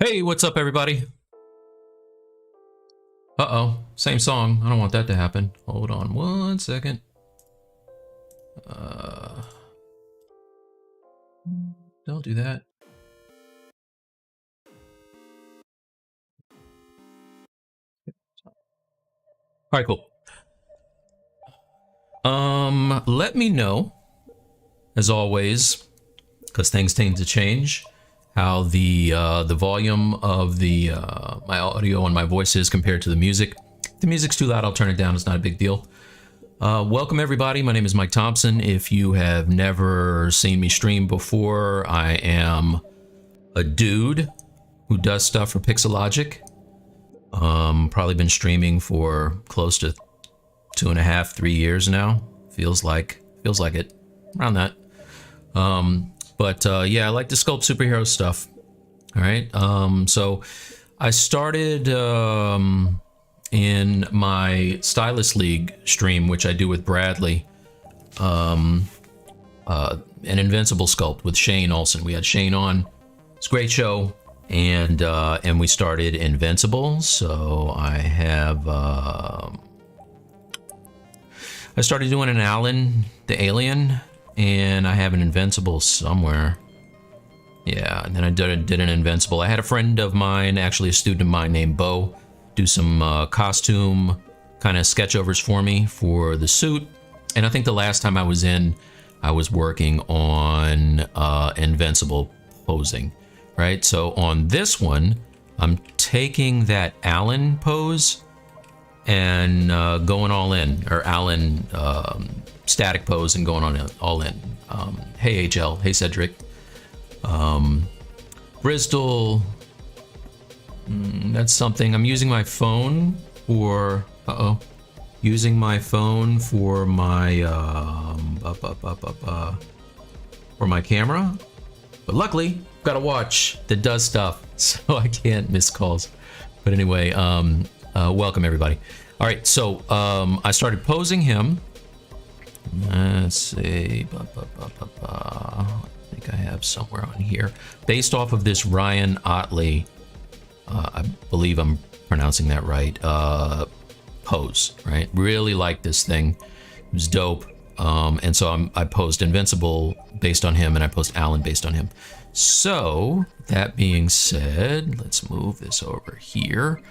Hey, what's up, everybody? Uh-oh, same song. I don't want that to happen. Hold on one second. Don't do that. All right, cool. Let me know, as always, because things tend to change, how the volume of the my audio and my voice is compared to the music. If the music's too loud, I'll turn it down. It's not a big deal. Welcome, everybody. My name is Mike Thompson. If you have never seen me stream before, I am a dude who does stuff for Pixelogic. Probably been streaming for close to 2.5, 3 years now. Feels like it, around that. Yeah, I like to sculpt superhero stuff. All right. So I started in my Stylus League stream, which I do with Bradley, an Invincible sculpt with Shane Olsen. We had Shane on. It's a great show. And we started Invincible. So I have I started doing an Alan the Alien, and I have an Invincible somewhere. Yeah, and then I did an Invincible. I had a friend of mine, actually a student of mine named Bo, do some costume kind of sketch overs for me for the suit. And I think the last time I was in, I was working on Invincible posing, right? So on this one, I'm taking that Alan pose and going all in, or Alan static pose and going on all in. Hey HL, hey Cedric. Bristol, that's something. I'm using my phone for, using my phone for my, for my camera. But luckily, I've got a watch that does stuff, so I can't miss calls. But anyway, welcome everybody. All right, so I started posing him. Let's see, I think I have somewhere on here, based off of this Ryan Otley, I believe I'm pronouncing that right, pose, right? Really like this thing. It was dope. And so I posed Invincible based on him, and I posed Alan based on him. So that being said, let's move this over here.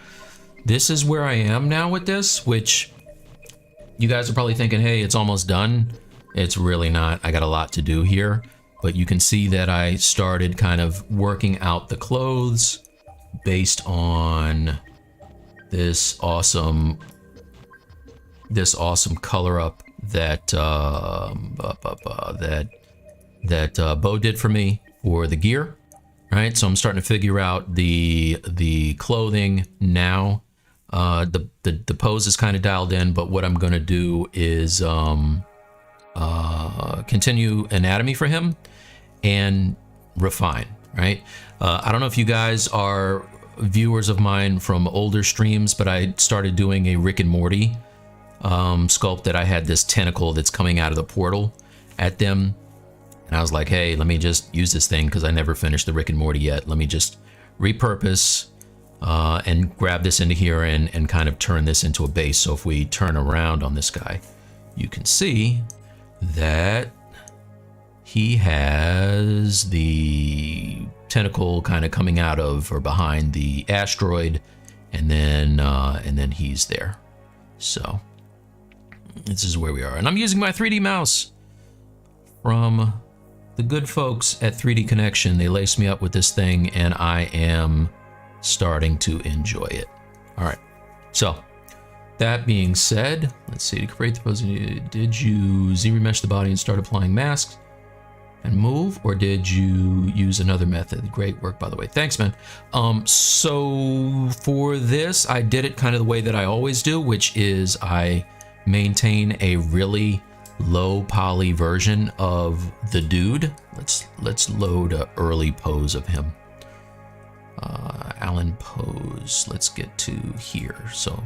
This is where I am now with this, which you guys are probably thinking, hey, it's almost done. It's really not. I got a lot to do here, but you can see that I started kind of working out the clothes based on this awesome color up that Bo did for me for the gear, right? So I'm starting to figure out the clothing now. The pose is kind of dialed in, but what I'm gonna do is continue anatomy for him and refine, right? I don't know if you guys are viewers of mine from older streams, but I started doing a Rick and Morty sculpt that I had this tentacle that's coming out of the portal at them. And I was like, hey, let me just use this thing because I never finished the Rick and Morty yet. Let me just repurpose and grab this into here and kind of turn this into a base. So if we turn around on this guy, you can see that he has the tentacle kind of coming out of or behind the asteroid, and then he's there. So this is where we are, and I'm using my 3D mouse from the good folks at 3D Connection. They laced me up with this thing, and I am starting to enjoy it. All right, so that being said, let's see, to create the pose, did you ZRemesh the body and start applying masks and move, or did you use another method? Great work, by the way. Thanks, man. So for this, I did it kind of the way that I always do, which is I maintain a really low poly version of the dude. Let's load an early pose of him. Alan pose. Let's get to here. So,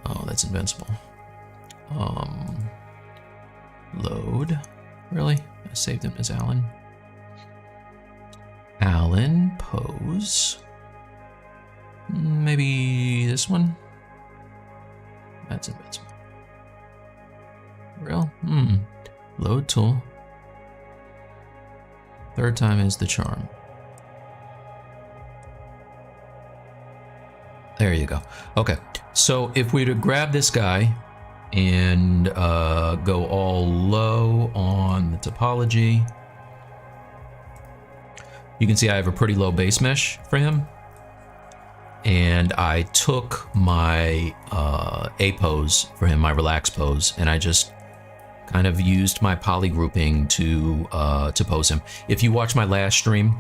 oh, that's Invincible. Load. Really? I saved him as Alan. Alan pose. Maybe this one? That's invincible. Real? Load tool. Third time is the charm. There you go. Okay, so if we were to grab this guy and go all low on the topology, you can see I have a pretty low base mesh for him. And I took my A pose for him, my relax pose, and I just kind of used my poly grouping to pose him. If you watch my last stream,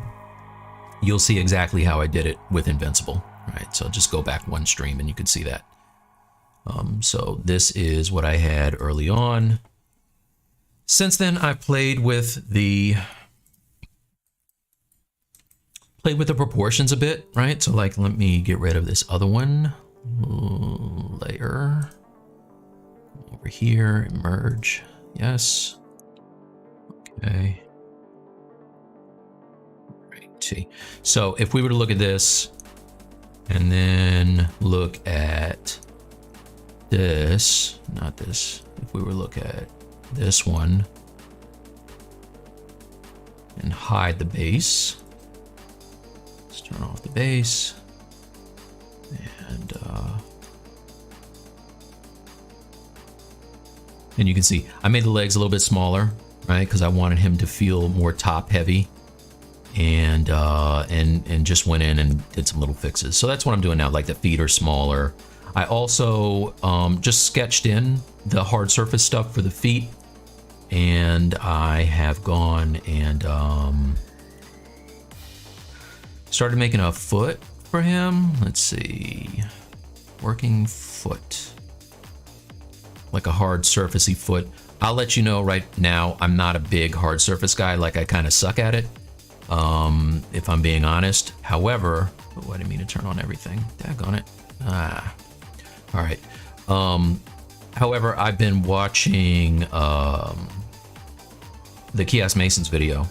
you'll see exactly how I did it with Invincible. Right, so just go back one stream and you can see that. So this is what I had early on. Since then, I've played with the proportions a bit, right? So like, let me get rid of this other one. Layer. Over here, merge. Yes. Okay. Righty. So if we were to look at this, and then look at this, not this, if we were to look at this one and hide the base, let's turn off the base, and you can see I made the legs a little bit smaller, right? Because I wanted him to feel more top heavy. And just went in and did some little fixes. So that's what I'm doing now, like the feet are smaller. I also just sketched in the hard surface stuff for the feet, and I have gone and started making a foot for him. Let's see, working foot, like a hard surfacey foot. I'll let you know right now, I'm not a big hard surface guy. Like, I kind of suck at it. If I'm being honest. However, oh, I didn't mean to turn on everything. Daggone it. All right. However, I've been watching the Kiosk Masons video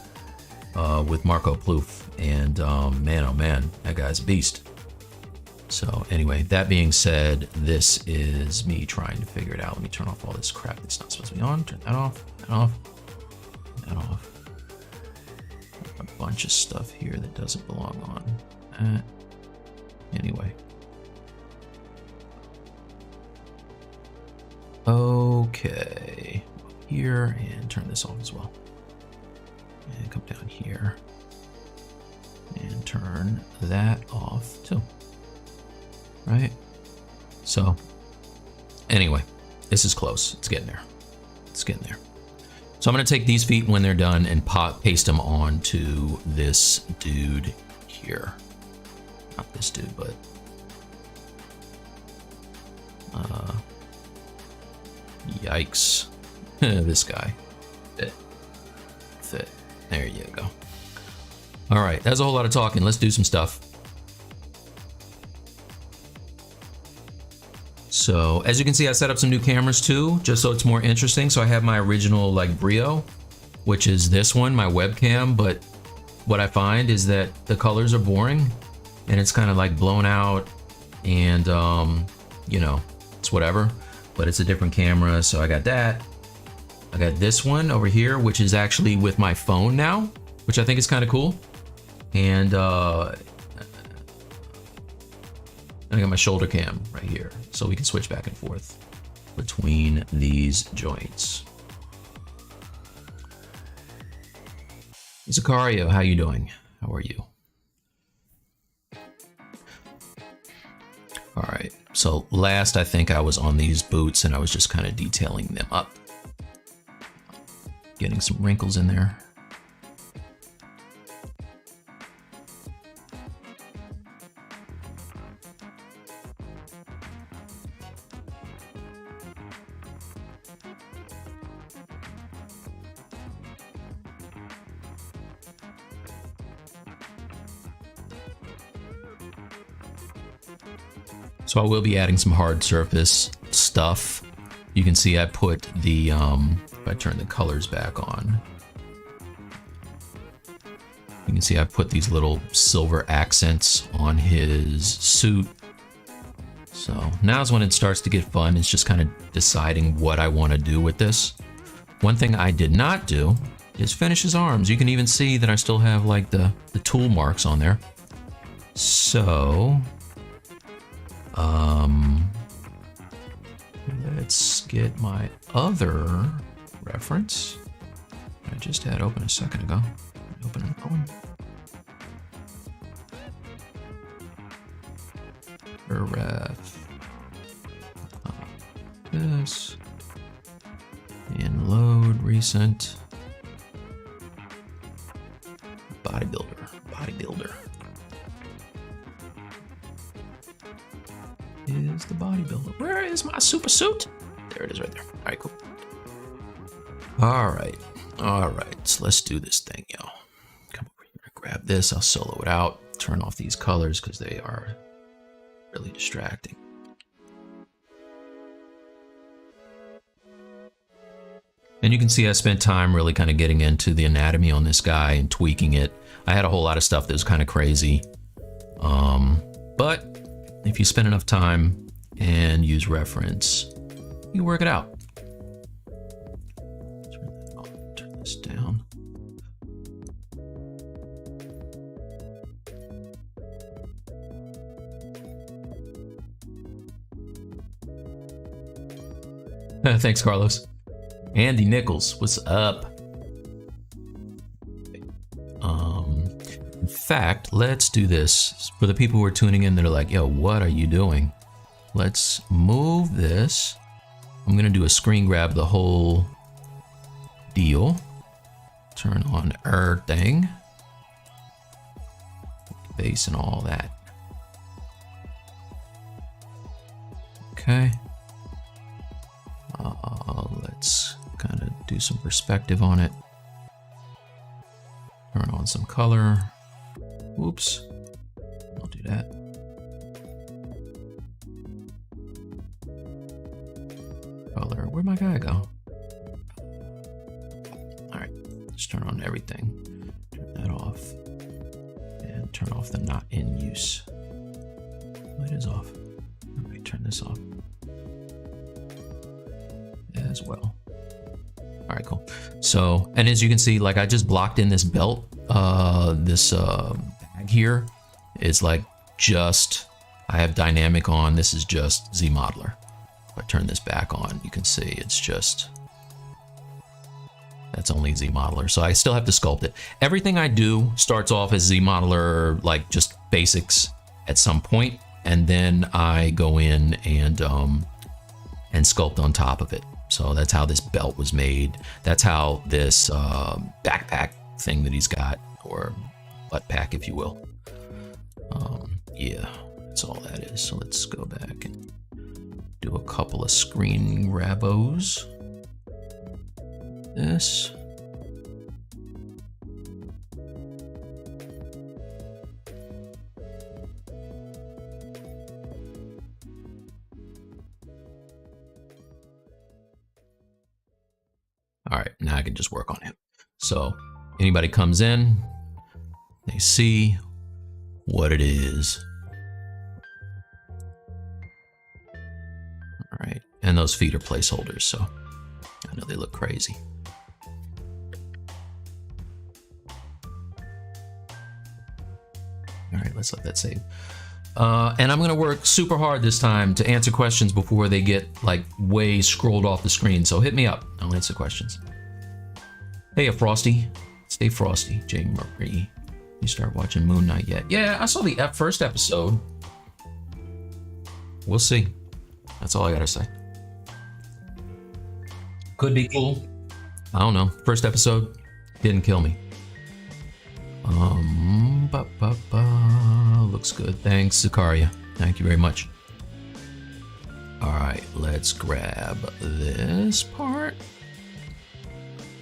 with Marco Plouffe, and man, oh man, that guy's a beast. So anyway, that being said, this is me trying to figure it out. Let me turn off all this crap that's not supposed to be on. Turn that off. That off. That off. A bunch of stuff here that doesn't belong on. Anyway. Okay. Here, and turn this off as well. And come down here. And turn that off too. Right? So, anyway, this is close. It's getting there. It's getting there. So I'm going to take these feet when they're done and paste them onto this dude here. Not this dude, but yikes. This guy. Fit. There you go. All right, that's a whole lot of talking. Let's do some stuff. So as you can see, I set up some new cameras too, just so it's more interesting. So I have my original like Brio, which is this one, my webcam. But what I find is that the colors are boring and it's kind of like blown out, and you know, it's whatever, but it's a different camera. So I got that. I got this one over here, which is actually with my phone now, which I think is kind of cool. And I got my shoulder cam right here, so we can switch back and forth between these joints. Zacario, how you doing? How are you? All right, so last I think I was on these boots and I was just kind of detailing them up. Getting some wrinkles in there. So I will be adding some hard surface stuff. You can see I put the, if I turn the colors back on, you You can see I put these little silver accents on his suit. So now's when it starts to get fun. It's just kind of deciding what I want to do with this. One thing I did not do is finish his arms. You can even see that I still have like the tool marks on there. So, let's get my other reference. I just had open a second ago. Open another one. Ref. This. And load recent. Bodybuilder. Is the bodybuilder. Where is my super suit? There it is right there. All right, cool. All right. So let's do this thing, yo. Come over here, grab this. I'll solo it out. Turn off these colors because they are really distracting. And you can see I spent time really kind of getting into the anatomy on this guy and tweaking it. I had a whole lot of stuff that was kind of crazy. But if you spend enough time and use reference, you work it out. Turn this down. Thanks, Carlos. Andy Nichols, what's up? In fact, let's do this. For the people who are tuning in that are like, yo, what are you doing? Let's move this. I'm gonna do a screen grab the whole deal. Turn on everything. Base and all that. Okay. Let's kind of do some perspective on it. Turn on some color. Whoops. I'll do that. Color. Where'd my guy go? All right. Let's turn on everything. Turn that off. And turn off the not in use. It is off. Let me turn this off as well. All right, cool. So, and as you can see, like I just blocked in this belt. This bag here is like just, I have dynamic on. This is just ZModeler. If I turn this back on, you can see it's just, that's only ZModeler. So I still have to sculpt it. Everything I do starts off as ZModeler, like just basics at some point, and then I go in and sculpt on top of it. So that's how this belt was made. That's how this backpack thing that he's got, or butt pack, if you will. Yeah, that's all that is. So let's go back and do a couple of screen grabos. This. All right, now I can just work on him. So anybody comes in, they see what it is. All right, and those feet are placeholders, so I know they look crazy. All right, let's let that save. And I'm gonna work super hard this time to answer questions before they get like way scrolled off the screen. So hit me up, I'll answer questions. Hey, Frosty, stay frosty. Jay Murray, you start watching Moon Knight yet? Yeah, I saw the first episode. We'll see. That's all I gotta say. Could be cool. I don't know. First episode didn't kill me. Looks good. Thanks, Zakaria. Thank you very much. All right, let's grab this part.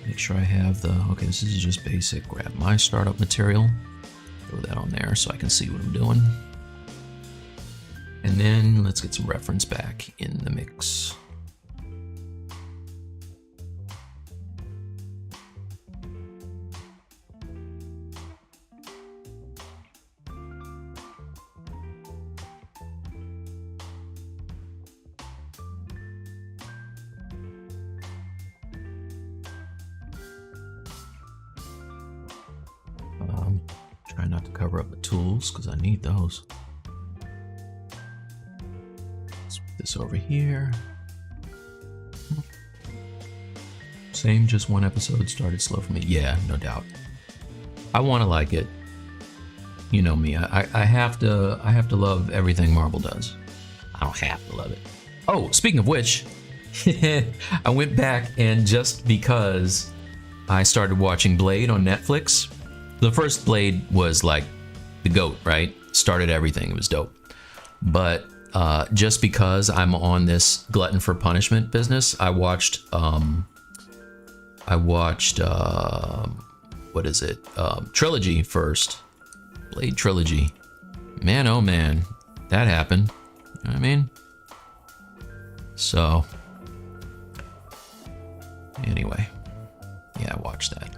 Make sure I have the, okay, this is just basic. Grab my startup material. Throw that on there so I can see what I'm doing. And then let's get some reference back in the mix. Try not to cover up the tools because I need those. Let's put this over here. Same, just one episode started slow for me. Yeah, no doubt. I want to like it. You know me. I have to love everything Marvel does. I don't have to love it. Oh, speaking of which, I went back and just because I started watching Blade on Netflix. The first Blade was like the GOAT, right? Started everything. It was dope. But just because I'm on this glutton for punishment business, I watched what is it? Trilogy first. Blade Trilogy. Man, oh man, that happened. You know what I mean? So, anyway, yeah, I watched that.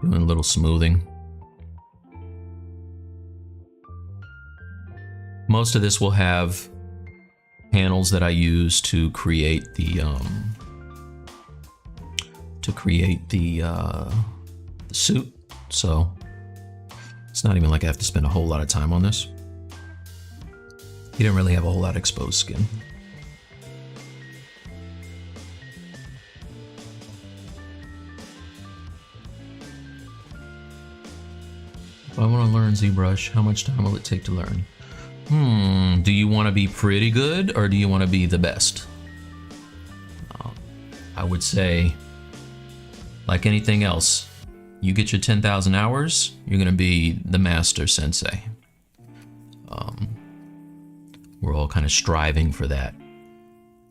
Doing a little smoothing. Most of this will have panels that I use to create the suit. So it's not even like I have to spend a whole lot of time on this. He didn't really have a whole lot of exposed skin. If I want to learn ZBrush, how much time will it take to learn? Do you want to be pretty good or do you want to be the best? I would say, like anything else, you get your 10,000 hours, you're going to be the master sensei. We're all kind of striving for that.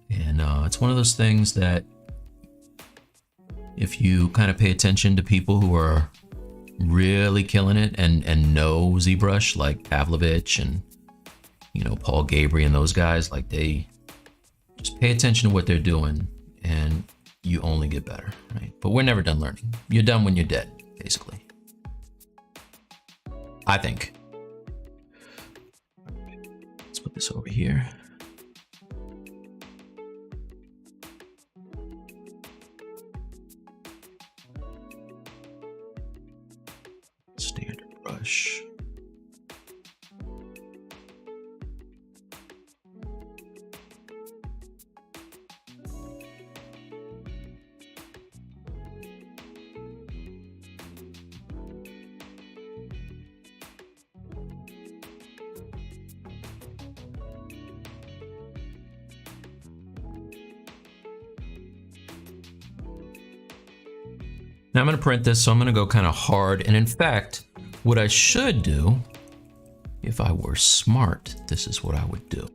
And it's one of those things that if you kind of pay attention to people who are really killing it and know ZBrush, like Pavlovich and Paul Gabriel and those guys, like they just pay attention to what they're doing and you only get better, right? But we're never done learning. You're done when you're dead, basically. I think. Let's put this over here. Standard brush. Now I'm going to print this, so I'm going to go kind of hard. And in fact, what I should do, if I were smart, this is what I would do.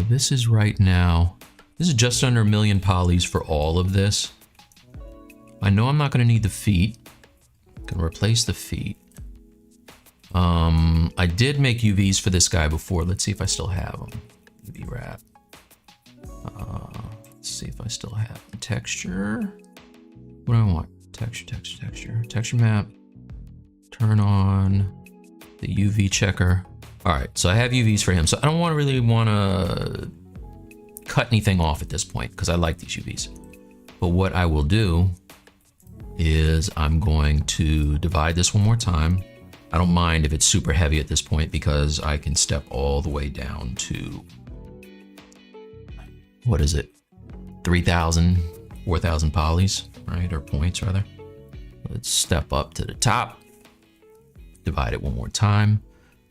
This is right now, this is just under 1 million polys for all of this. I know I'm not going to need the feet. I'm going to replace the feet. I did make UVs for this guy before. Let's see if I still have them. UV wrap. Let's see if I still have them. Texture. What do I want? Texture map. Turn on the UV checker. All right, so I have UVs for him. So I don't really want to cut anything off at this point because I like these UVs. But what I will do is I'm going to divide this one more time. I don't mind if it's super heavy at this point because I can step all the way down to, what is it? 3,000, 4,000 polys, right? Or points rather. Let's step up to the top, divide it one more time.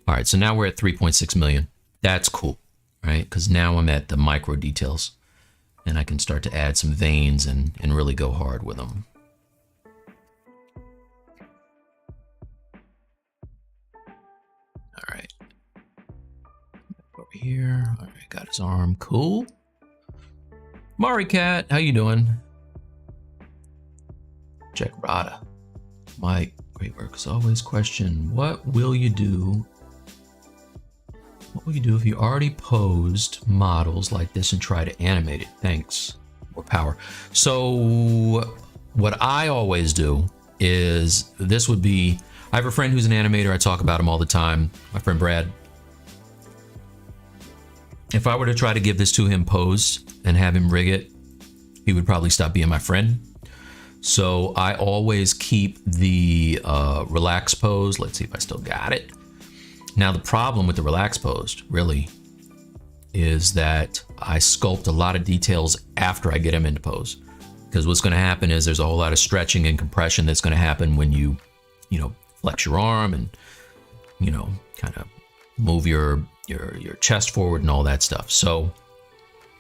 All right, so now we're at 3.6 million. That's cool, right? Because now I'm at the micro details and I can start to add some veins and really go hard with them. All right, over here. All right, got his arm, cool. Mari Cat, how you doing? Jack Rada. Mike, great work as always. Question, what will you do? What will you do if you already posed models like this and try to animate it? Thanks. Or power. So what I always do is, this would be, I have a friend who's an animator. I talk about him all the time. My friend Brad. If I were to try to give this to him pose and have him rig it, he would probably stop being my friend. So I always keep the relax pose. Let's see if I still got it. Now the problem with the relax pose really is that I sculpt a lot of details after I get him into pose. Because what's gonna happen is there's a whole lot of stretching and compression that's gonna happen when you flex your arm and, kind of move your chest forward and all that stuff. So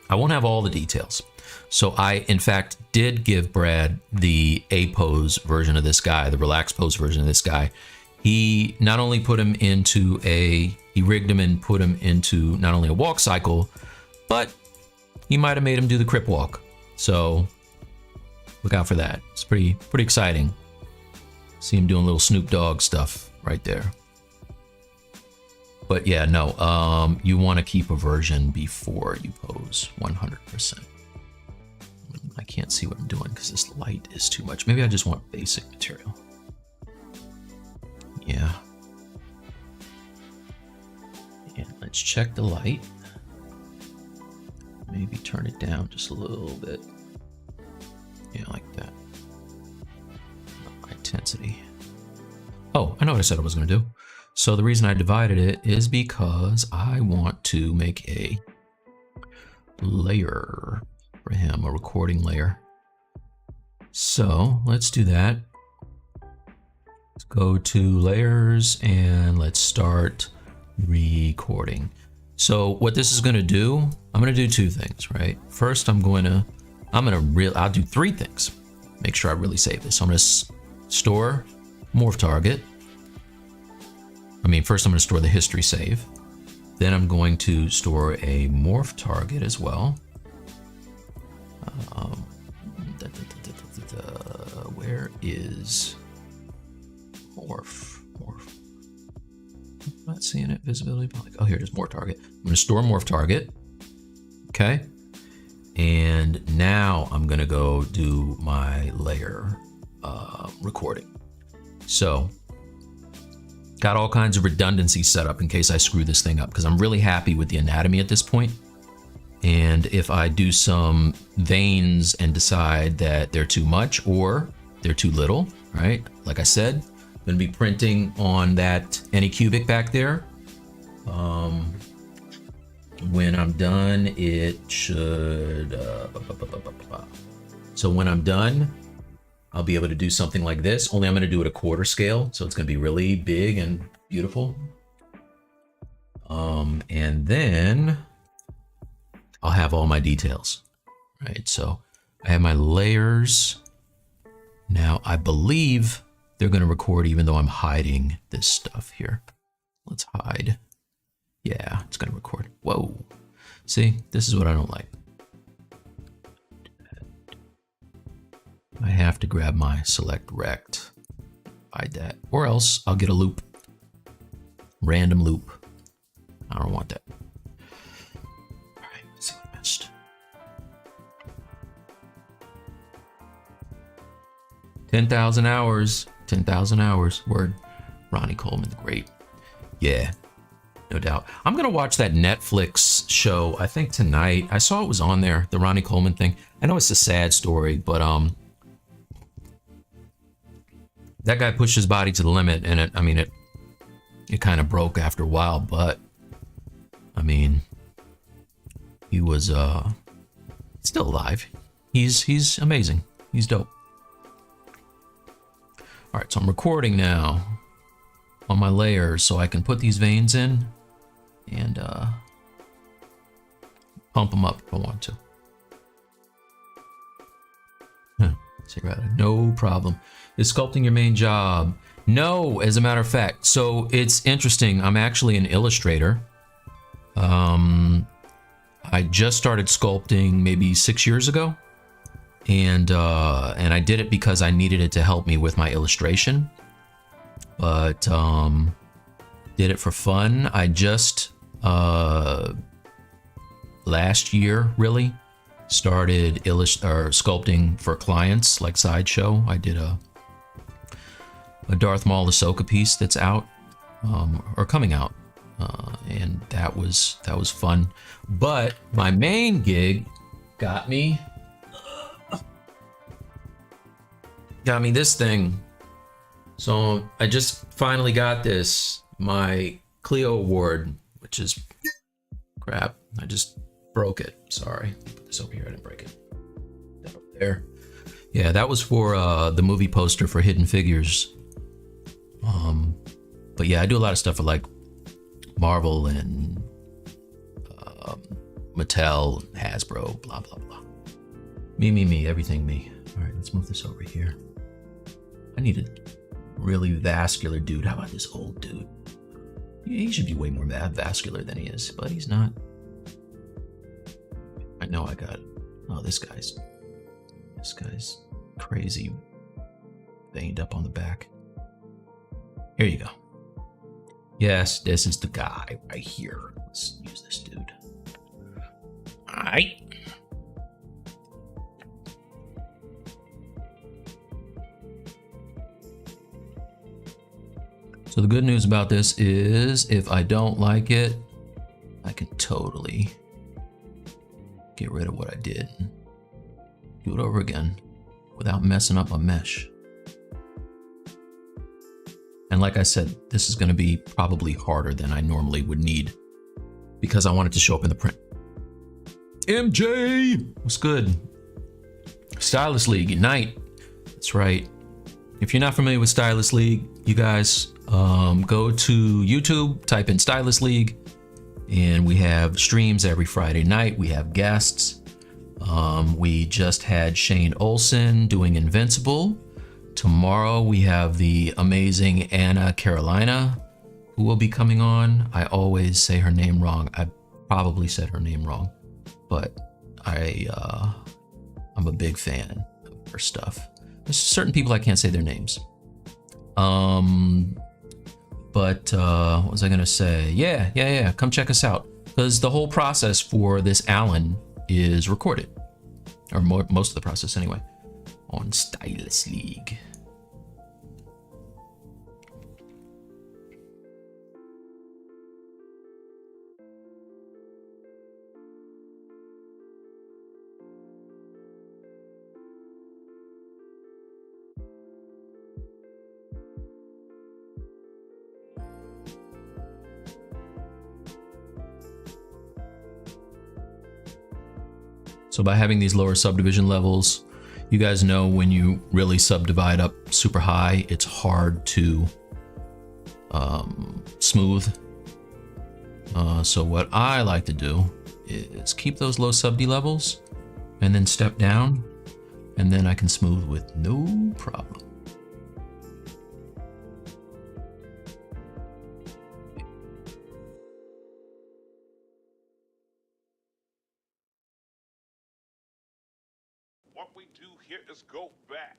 I won't have all the details. So I, in fact, did give Brad the A pose version of this guy, the relax pose version of this guy. He not only put him into he rigged him and put him into not only a walk cycle, but he might have made him do the crip walk. So look out for that. It's pretty exciting. See him doing little Snoop Dogg stuff right there. But yeah, no, you want to keep a version before you pose 100%. I can't see what I'm doing because this light is too much. Maybe I just want basic material. Yeah. And let's check the light. Maybe turn it down just a little bit. Yeah, like that. Intensity. Oh, I know what I said I was going to do. So the reason I divided it is because I want to make a layer for him, a recording layer. So let's do that. Let's go to layers and let's start recording. So what this is going to do, I'm going to do two things, right? First, I'll do three things. Make sure I really save this. So I'm going to store morph target. First I'm going to store the history save. Then I'm going to store a morph target as well. Where is morph? I'm not seeing it. Visibility. Oh, here it is. Morph target. I'm going to store morph target. Okay. And now I'm going to go do my layer recording. So got all kinds of redundancy set up in case I screw this thing up, because I'm really happy with the anatomy at this point. And if I do some veins and decide that they're too much or they're too little, right? Like I said, I'm gonna be printing on that Anycubic back there. When I'm done, it should, so when I'm done, I'll be able to do something like this, only I'm gonna do it a quarter scale. So it's gonna be really big and beautiful. And then I'll have all my details, right? So I have my layers. Now I believe they're gonna record even though I'm hiding this stuff here. Let's hide. Yeah, it's gonna record. Whoa. See, this is what I don't like. I have to grab my select rect, hide that, or else I'll get a loop, random loop. I don't want that. All right, let's see what I missed. 10,000 hours, 10,000 hours, word. Ronnie Coleman, the great. Yeah, no doubt. I'm gonna watch that Netflix show, I think tonight. I saw it was on there, the Ronnie Coleman thing. I know it's a sad story, but that guy pushed his body to the limit, and it kind of broke after a while, but he was still alive. He's amazing. He's dope. All right, so I'm recording now on my layers so I can put these veins in and pump them up if I want to. No problem. Is sculpting your main job? No, as a matter of fact. So it's interesting. I'm actually an illustrator. I just started sculpting maybe 6 years ago, and I did it because I needed it to help me with my illustration. But did it for fun. I just last year really started sculpting for clients like Sideshow. I did a Darth Maul Ahsoka piece that's out, or coming out, and that was fun. But my main gig got me this thing. So I just finally got this, my Clio Award, which is crap. I just broke it. Sorry. Put this over here. I didn't break it. That over there. Yeah, that was for the movie poster for Hidden Figures. But yeah, I do a lot of stuff for like Marvel and Mattel, Hasbro, blah blah blah. Me, everything me. All right, let's move this over here. I need a really vascular dude. How about this old dude? He should be way more vascular than he is, but he's not. I know I got. Oh, this guy's crazy, veined up on the back. Here you go. Yes, this is the guy right here. Let's use this dude. All right. So the good news about this is if I don't like it, I can totally get rid of what I did. Do it over again without messing up my mesh. And like I said, this is going to be probably harder than I normally would need because I want it to show up in the print. MJ, what's good? Stylus League, Unite. That's right. If you're not familiar with Stylus League, you guys go to YouTube, type in Stylus League, and we have streams every Friday night. We have guests. We just had Shane Olson doing Invincible. Tomorrow we have the amazing Anna Carolina who will be coming on. I always say her name wrong. I probably said her name wrong, but I'm a big fan of her stuff. There's certain people I can't say their names. What was I gonna say? Yeah. Come check us out because the whole process for this Allen is recorded, or most of the process anyway, on Stylus League. So by having these lower subdivision levels, you guys know when you really subdivide up super high, it's hard to smooth. So what I like to do is keep those low sub-D levels and then step down, and then I can smooth with no problem. Go back.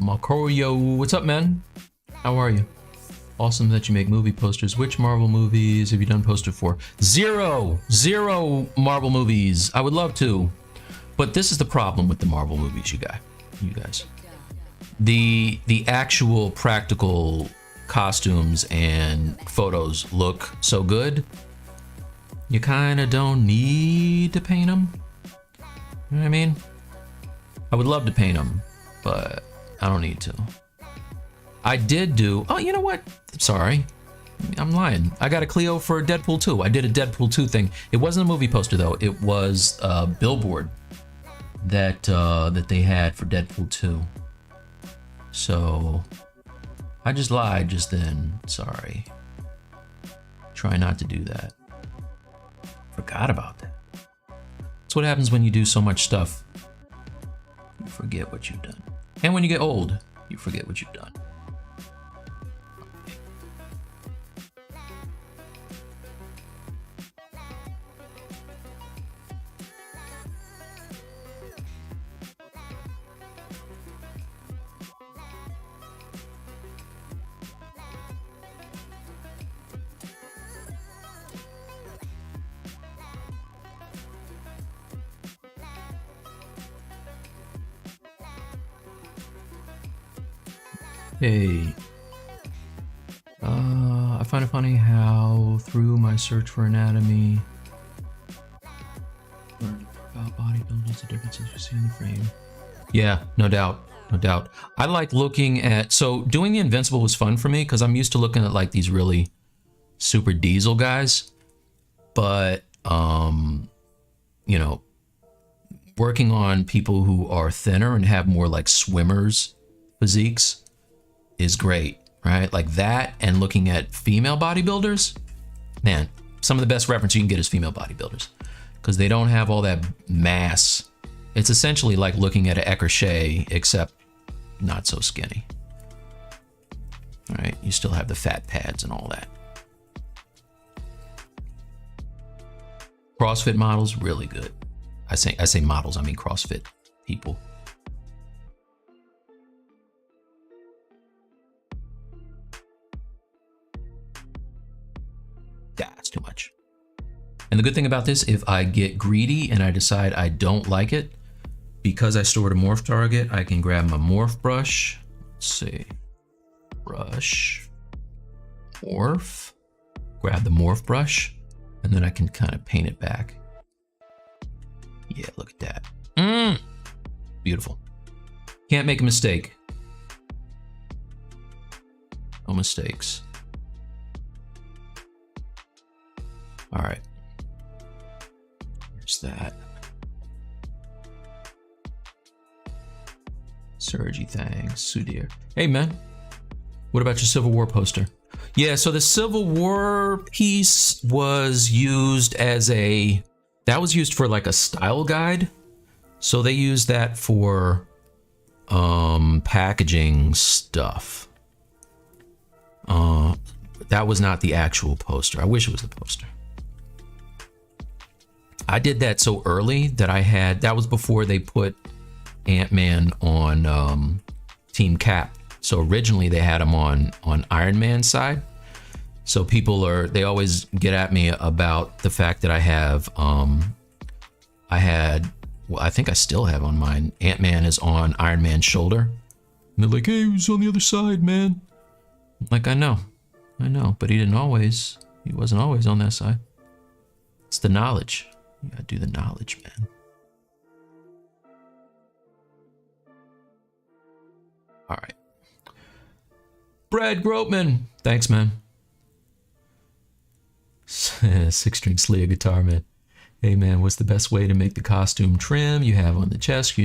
Marcorio, what's up, man? How are you? Awesome that you make movie posters. Which Marvel movies have you done poster for? Zero Marvel movies. I would love to, but this is the problem with the Marvel movies, you guys. The actual practical costumes and photos look so good, you kind of don't need to paint them. You know what I mean? I would love to paint them, but I don't need to. I did do, oh, you know what? Sorry, I'm lying. I got a Clio for Deadpool 2. I did a Deadpool 2 thing. It wasn't a movie poster though. It was a billboard that they had for Deadpool 2. So I just lied just then. Sorry. Try not to do that. Forgot about that. That's what happens when you do so much stuff. You forget what you've done. And when you get old, you forget what you've done. Hey. I find it funny how through my search for anatomy, learned about bodybuilders, the differences you see in the frame. Yeah, no doubt, no doubt. I like looking at, so doing the Invincible was fun for me because I'm used to looking at like these really super diesel guys, but you know, working on people who are thinner and have more like swimmers physiques is great, right? Like that, and looking at female bodybuilders, man, some of the best reference you can get is female bodybuilders because they don't have all that mass. It's essentially like looking at an écorché, except not so skinny. All right, you still have the fat pads and all that. CrossFit models, really good. I say models, I mean CrossFit people. Yeah, it's too much. And the good thing about this, if I get greedy and I decide I don't like it, because I stored a morph target, I can grab my morph brush. Let's see, brush, morph, grab the morph brush, and then I can kind of paint it back. Yeah, look at that. Beautiful. Can't make a mistake. No mistakes. All right. Here's that. Sergi, thanks. Sudhir. Hey, man. What about your Civil War poster? Yeah, so the Civil War piece was used as a... That was used for like a style guide. So they used that for packaging stuff. That was not the actual poster. I wish it was the poster. I did that so early that I had... That was before they put Ant-Man on Team Cap. So originally they had him on Iron Man's side. So people they always get at me about the fact that I have, I think I still have on mine, Ant-Man is on Iron Man's shoulder. And they're like, hey, he was on the other side, man. I'm like, I know, but he wasn't always on that side. It's the knowledge. You gotta do the knowledge, man. All right. Brad Grotman, thanks, man. 6-string Slia guitar, man. Hey, man, what's the best way to make the costume trim you have on the chest?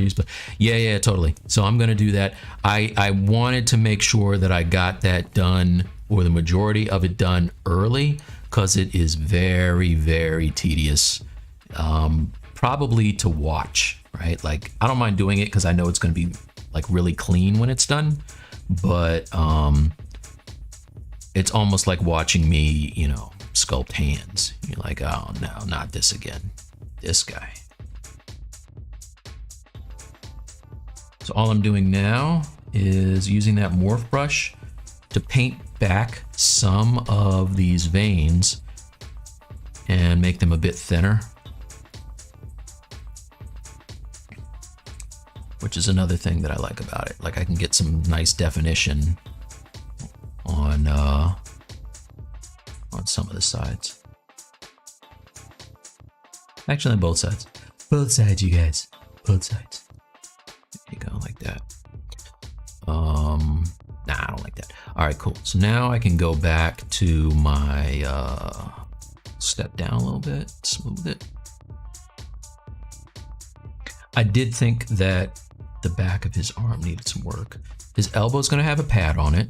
Yeah, totally. So I'm gonna do that. I wanted to make sure that I got that done, or the majority of it done early, because it is very, very tedious. Probably to watch, right? Like, I don't mind doing it because I know it's gonna be like really clean when it's done, but it's almost like watching me, you know, sculpt hands. You're like, oh no, not this again. This guy. So all I'm doing now is using that morph brush to paint back some of these veins and make them a bit thinner. Which is another thing that I like about it. Like, I can get some nice definition on some of the sides. Actually, on both sides. Both sides, you guys. Both sides. There you go, like that. Nah, I don't like that. All right, cool. So now I can go back to my step down a little bit, smooth it. I did think that the back of his arm needed some work. His elbow's gonna have a pad on it,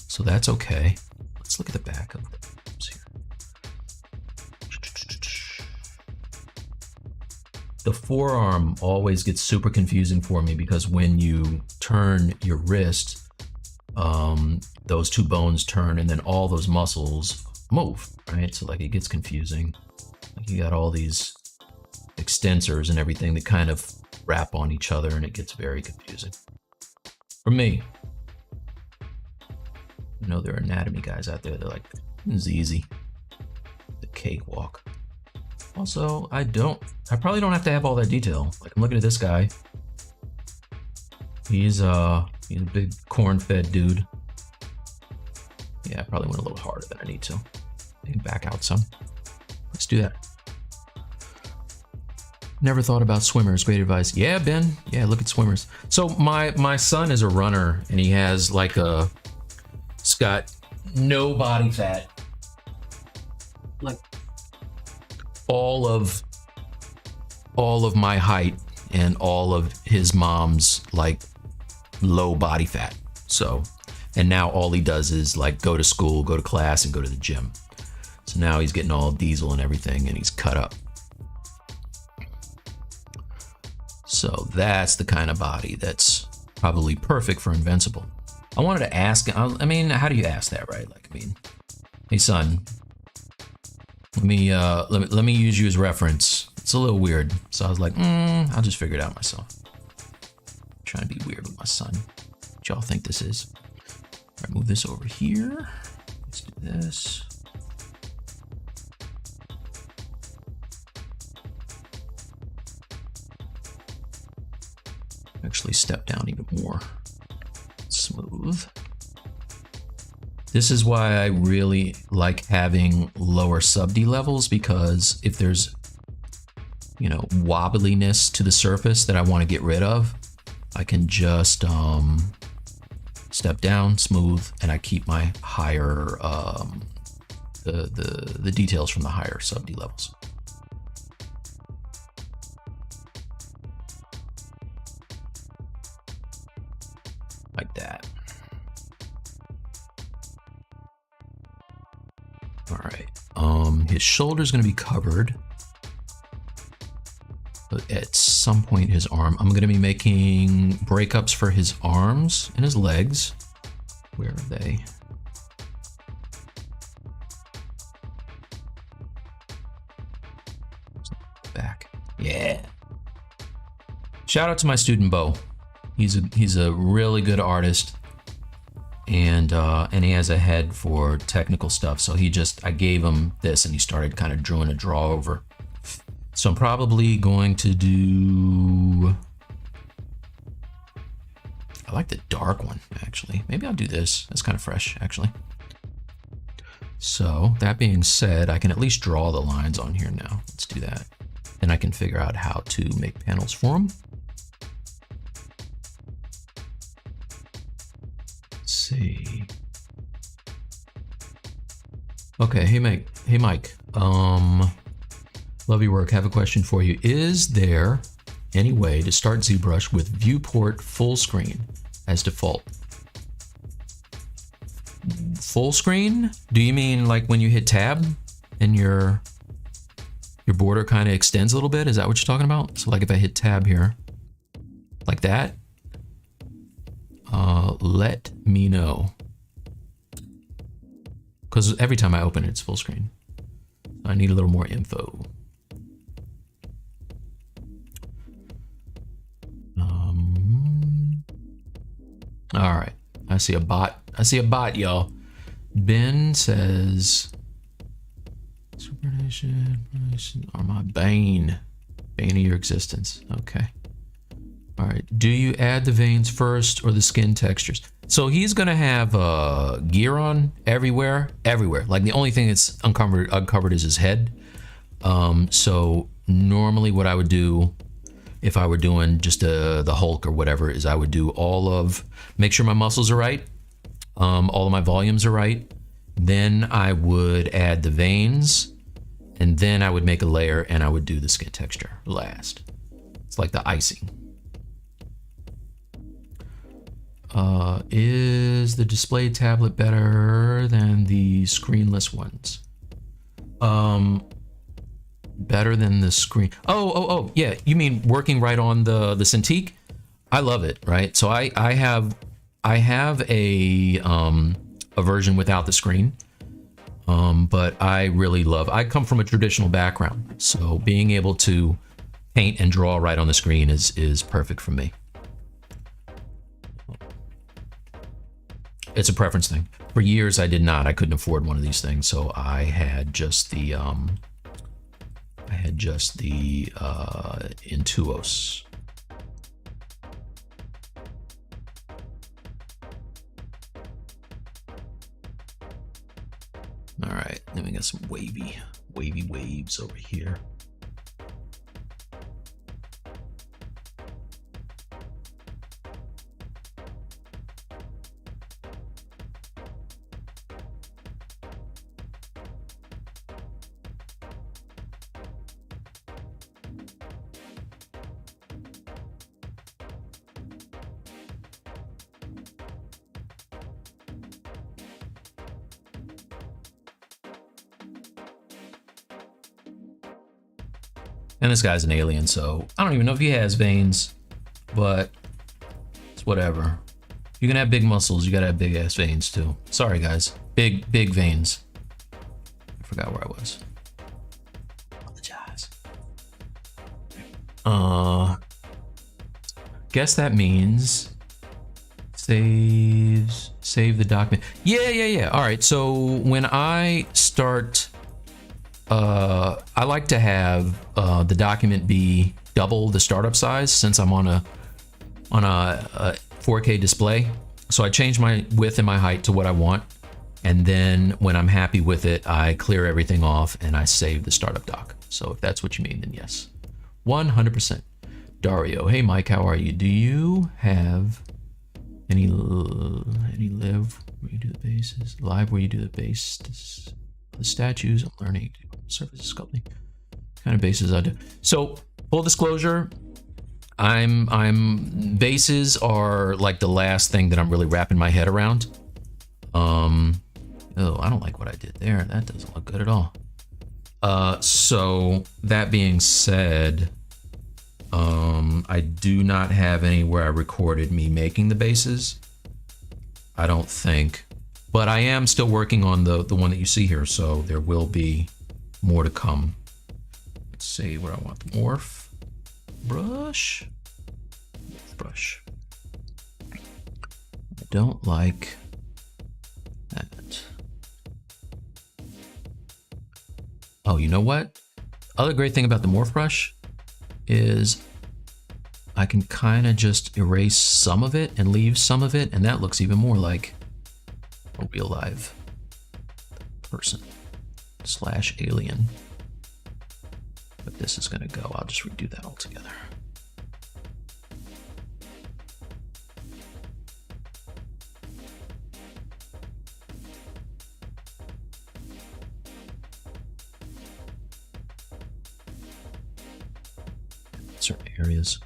so that's okay. Let's look at the back of the arms here. The forearm always gets super confusing for me because when you turn your wrist, those two bones turn and then all those muscles move, right? So like it gets confusing. Like you got all these extensors and everything that kind of wrap on each other and it gets very confusing. For me, I know there are anatomy guys out there that are like, this is easy. The cakewalk. Also, I probably don't have to have all that detail. Like I'm looking at this guy. He's He's a big corn-fed dude. Yeah, I probably went a little harder than I need to. I can back out some. Let's do that. Never thought about swimmers. Great advice. Yeah, Ben. Yeah, look at swimmers. So my son is a runner, and he has like he's got no body fat. Like all of my height and all of his mom's like low body fat. So, and now all he does is like go to school, go to class, and go to the gym. So now he's getting all diesel and everything, and he's cut up. So that's the kind of body that's probably perfect for Invincible. I wanted to ask, I mean, how do you ask that, right? Like, I mean, hey son, let me use you as reference. It's a little weird. So I was like, I'll just figure it out myself. I'm trying to be weird with my son. What y'all think this is? All right, move this over here. Let's do this. Actually step down even more. Smooth. This is why I really like having lower sub-D levels, because if there's, you know, wobbliness to the surface that I want to get rid of, I can just step down, smooth, and I keep my higher the details from the higher sub-D levels. Like that. All right. His shoulder's gonna be covered, but at some point his arm, I'm gonna be making breakups for his arms and his legs. Where are they? Back. Yeah. Shout out to my student Bo. He's a really good artist, and he has a head for technical stuff. So I gave him this, and he started kind of doing a draw over. So I'm probably going to do. I like the dark one actually. Maybe I'll do this. That's kind of fresh actually. So that being said, I can at least draw the lines on here now. Let's do that, and I can figure out how to make panels for him. See. Okay, hey Mike. Love your work. Have a question for you. Is there any way to start ZBrush with viewport full screen as default? Full screen? Do you mean like when you hit tab and your border kind of extends a little bit? Is that what you're talking about? So like if I hit tab here, like that, let me know. Because every time I open it, it's full screen. I need a little more info. All right, I see a bot. Y'all. Ben says, Supernation are my bane of your existence. Okay. All right, do you add the veins first or the skin textures? So he's gonna have gear on everywhere. Like the only thing that's uncovered is his head. So normally what I would do if I were doing just the Hulk or whatever is I would do make sure my muscles are right, all of my volumes are right. Then I would add the veins, and then I would make a layer and I would do the skin texture last. It's like the icing. Is the display tablet better than the screenless ones? Better than the screen. Oh, yeah. You mean working right on the Cintiq? I love it, right? So I have a version without the screen. But I really I come from a traditional background. So being able to paint and draw right on the screen is perfect for me. It's a preference thing. For years I did not. I couldn't afford one of these things, so I had just the Intuos. All right, then we got some wavy waves over here. And this guy's an alien, so I don't even know if he has veins, but it's whatever. You can have big muscles, you gotta have big ass veins too. Sorry guys, big veins. I forgot where I was. Apologize. Guess that means save the document. Yeah. All right, so when I start, I like to have the document be double the startup size since I'm on a 4K display. So I change my width and my height to what I want. And then when I'm happy with it, I clear everything off and I save the startup doc. So if that's what you mean, then yes, 100%. Dario, hey Mike, how are you? Do you have any live where you do the bases? Live where you do the base, the statues? I'm learning surface sculpting. Kind of bases I do. So full disclosure, I'm bases are like the last thing that I'm really wrapping my head around. Oh, I don't like what I did there. That doesn't look good at all. So that being said, I do not have anywhere I recorded me making the bases. I don't think, but I am still working on the one that you see here. So there will be more to come. Let's see where I want the morph brush. I don't like that. Oh, you know what? Other great thing about the morph brush is I can kind of just erase some of it and leave some of it, and that looks even more like a real live person / alien. But this is gonna go, I'll just redo that all together. Certain areas.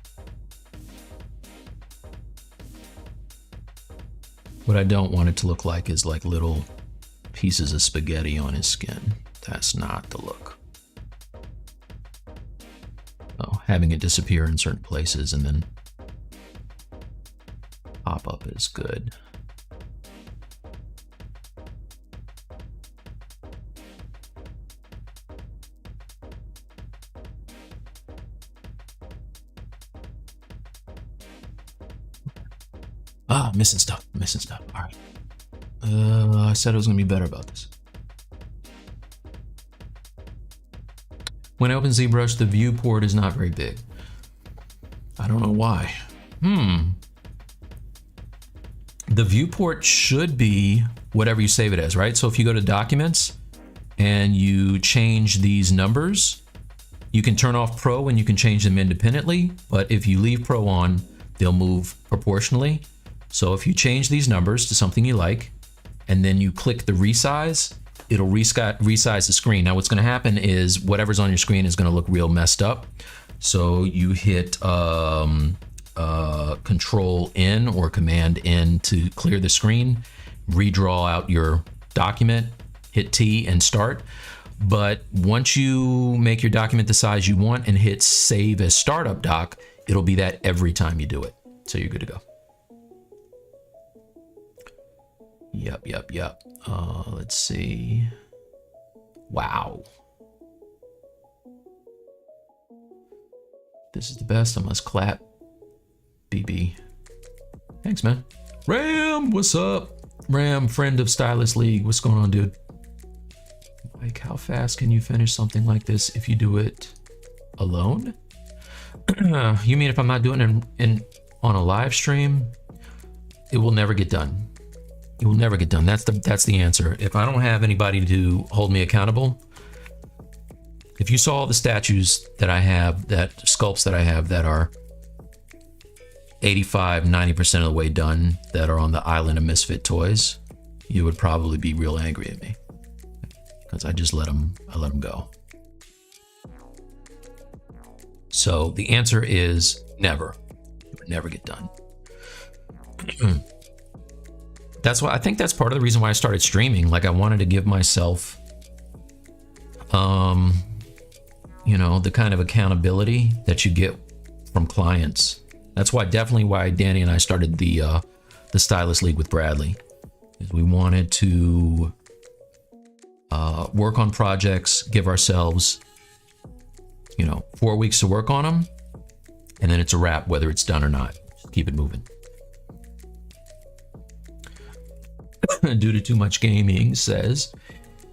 What I don't want it to look like is like little pieces of spaghetti on his skin. That's not the look. Oh, having it disappear in certain places and then pop up is good. Ah, missing stuff. All right. I said I was gonna be better about this. When I open ZBrush, the viewport is not very big. I don't know why. The viewport should be whatever you save it as, right? So if you go to Documents and you change these numbers, you can turn off Pro and you can change them independently. But if you leave Pro on, they'll move proportionally. So if you change these numbers to something you like, and then you click the resize, it'll resize the screen. Now what's gonna happen is whatever's on your screen is gonna look real messed up. So you hit Control N or Command N to clear the screen, redraw out your document, hit T and start. But once you make your document the size you want and hit Save as Startup Doc, it'll be that every time you do it. So you're good to go. Yep. Let's see. Wow. This is the best. I must clap. BB. Thanks, man. Ram, what's up? Ram, friend of Stylist League. What's going on, dude? Like, how fast can you finish something like this if you do it alone? You mean if I'm not doing it on a live stream? It will never get done. You will never get done. That's the answer. If I don't have anybody to hold me accountable, if you saw the statues that I have, that sculpts that I have that are 85, 90% of the way done, that are on the island of misfit toys, you would probably be real angry at me because I just let them go. So the answer is never. It would never get done. That's why I think that's part of the reason why I started streaming. Like I wanted to give myself, you know, the kind of accountability that you get from clients. That's definitely why Danny and I started the Stylist League with Bradley. Is we wanted to work on projects, give ourselves, you know, 4 weeks to work on them, and then it's a wrap, whether it's done or not. Just keep it moving. Due to too much gaming says,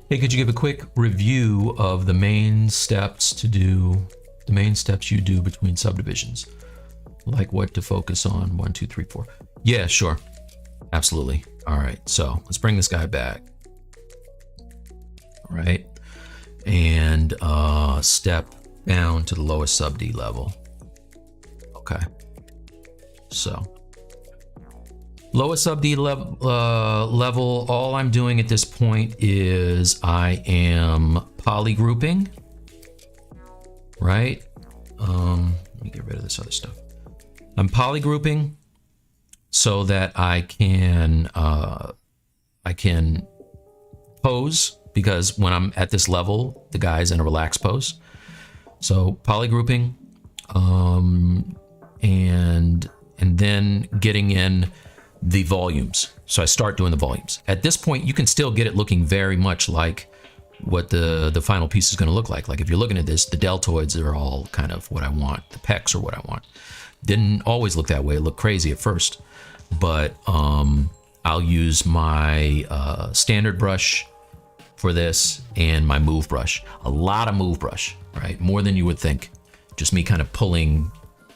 hey, could you give a quick review of the main steps you do between subdivisions? Like what to focus on, 1, 2, 3, 4. Yeah, sure. Absolutely. All right, so let's bring this guy back. All right. And step down to the lowest sub D level. Okay. So lowest sub D level, all I'm doing at this point is I am polygrouping, right? Let me get rid of this other stuff. I'm polygrouping so that I can pose, because when I'm at this level, the guy's in a relaxed pose. So polygrouping, and then getting in the volumes. So I start doing the volumes. At this point, you can still get it looking very much like what the final piece is going to look like. Like if you're looking at this, the deltoids are all kind of what I want. The pecs are what I want. Didn't always look that way. It looked crazy at first, but I'll use my standard brush for this and my move brush. A lot of move brush, right? More than you would think. Just me kind of pulling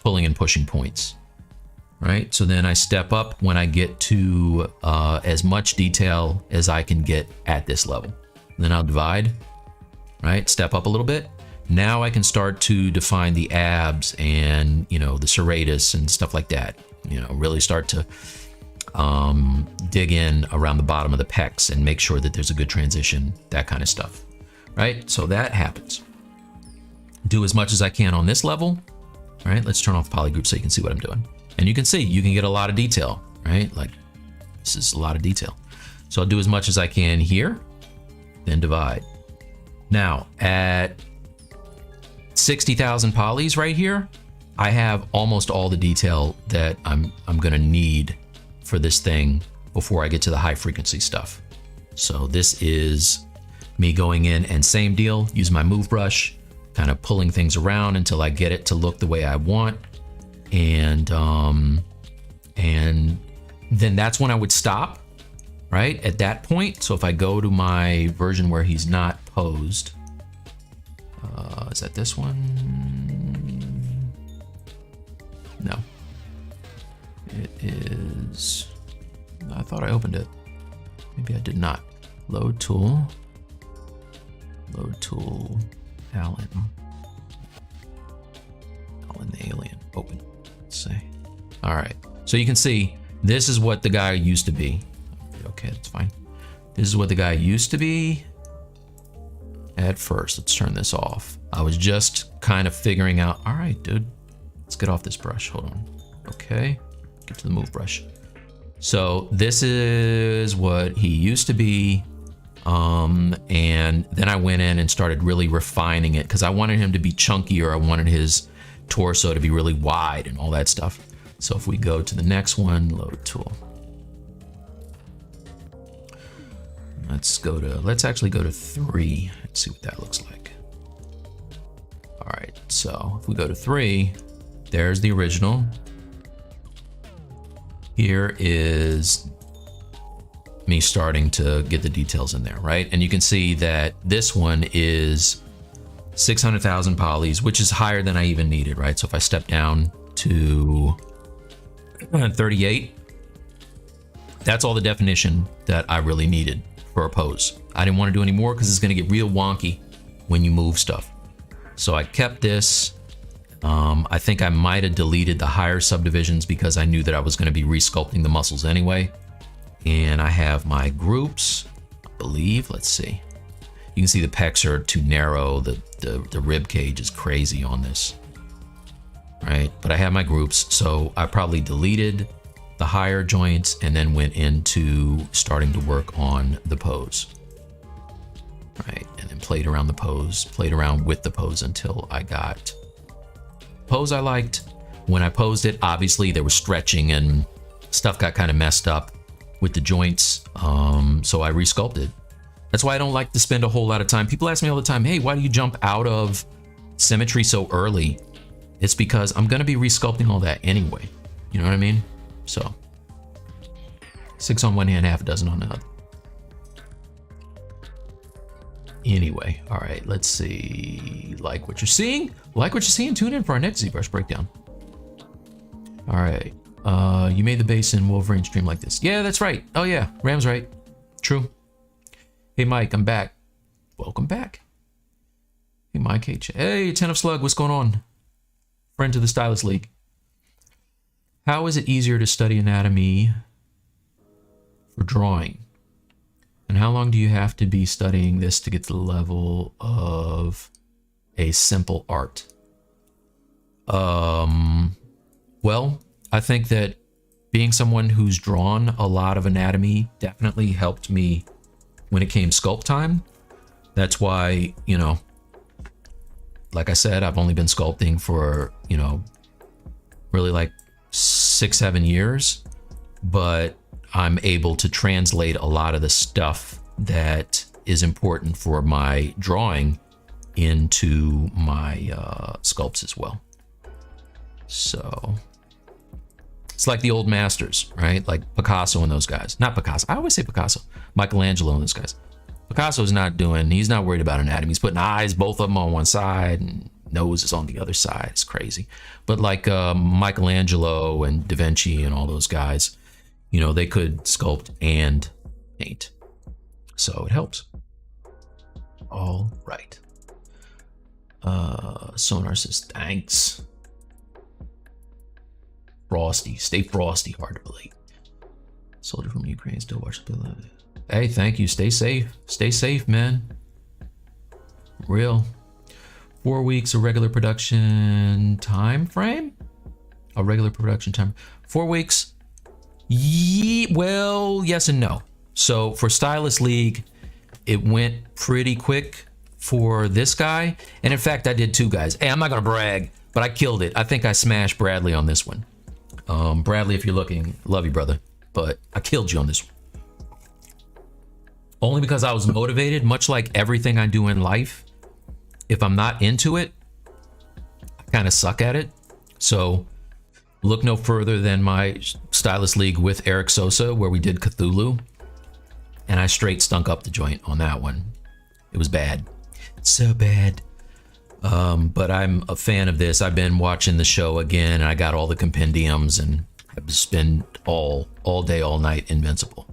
and pushing points. Right, so then I step up when I get to as much detail as I can get at this level. Then I'll divide, right? Step up a little bit. Now I can start to define the abs and, you know, the serratus and stuff like that. You know, really start to dig in around the bottom of the pecs and make sure that there's a good transition, that kind of stuff, right? So that happens. Do as much as I can on this level, right? Let's turn off polygroup so you can see what I'm doing. And you can see, you can get a lot of detail, right? Like, this is a lot of detail. So I'll do as much as I can here, then divide. Now, at 60,000 polys right here, I have almost all the detail that I'm gonna need for this thing before I get to the high frequency stuff. So this is me going in and same deal, use my move brush, kind of pulling things around until I get it to look the way I want. And then that's when I would stop, right? At that point. So if I go to my version where he's not posed, is that this one? No, it is, I thought I opened it. Maybe I did not. Load tool, Alan the alien, open. Say, all right, so you can see this is what the guy used to be. Okay, that's fine. This is what the guy used to be at first. Let's turn this off. I was just kind of figuring out, all right, dude, let's get off this brush. Hold on. Okay, get to the move brush. So this is what he used to be, and then I went in and started really refining it because I wanted him to be chunkier. I wanted his torso to be really wide and all that stuff. So if we go to the next one, load tool. Let's actually go to 3. Let's see what that looks like. All right, so if we go to 3, there's the original. Here is me starting to get the details in there, right? And you can see that this one is 600,000 polys, which is higher than I even needed, right? So if I step down to 38, that's all the definition that I really needed for a pose. I didn't want to do any more because it's going to get real wonky when you move stuff. So I kept this. I think I might have deleted the higher subdivisions because I knew that I was going to be resculpting the muscles anyway. And I have my groups, I believe. Let's see. You can see the pecs are too narrow. The rib cage is crazy on this, right? But I have my groups, so I probably deleted the higher joints and then went into starting to work on the pose, right? And then played around the pose, played around with the pose until I got pose I liked. When I posed it, obviously there was stretching and stuff got kind of messed up with the joints, so I resculpted. That's why I don't like to spend a whole lot of time. People ask me all the time, hey, why do you jump out of symmetry so early? It's because I'm gonna be resculpting all that anyway. You know what I mean? So 6 on one hand, half a dozen on the other. Anyway, all right, let's see. Like what you're seeing? Like what you're seeing? Tune in for our next ZBrush breakdown. All right, you made the base in Wolverine stream like this. Yeah, that's right. Oh yeah, Ram's right. True. Hey Mike, I'm back. Welcome back. Hey Mike, hey 10 of Slug, what's going on? Friend to the Stylist League. How is it easier to study anatomy for drawing? And how long do you have to be studying this to get to the level of a simple art? Well, I think that being someone who's drawn a lot of anatomy definitely helped me when it came sculpt time. That's why, you know, like I said, I've only been sculpting for, you know, really like 6-7 years, but I'm able to translate a lot of the stuff that is important for my drawing into my sculpts as well. So it's like the old masters, right? Like Picasso and those guys. Not Picasso. I always say Picasso. Michelangelo and those guys. Picasso's not doing, he's not worried about anatomy. He's putting eyes, both of them on one side, and nose is on the other side. It's crazy. But like Michelangelo and Da Vinci and all those guys, you know, they could sculpt and paint. So it helps. All right. Sonar says, thanks. Frosty, stay frosty, hard to believe. Soldier from Ukraine still watch the below. Hey, thank you. Stay safe, man. Real. 4 weeks, a regular production time frame? A regular production time. 4 weeks. Well, yes and no. So for Stylist League, it went pretty quick for this guy. And in fact, I did 2 guys. Hey, I'm not gonna brag, but I killed it. I think I smashed Bradley on this one. Bradley, if you're looking, love you, brother. But I killed you on this one. Only because I was motivated, much like everything I do in life. If I'm not into it, I kind of suck at it. So look no further than my Stylist League with Eric Sosa, where we did Cthulhu. And I straight stunk up the joint on that one. It was bad. So bad. But I'm a fan of this. I've been watching the show again, and I got all the compendiums, and I've just been all day, all night Invincible.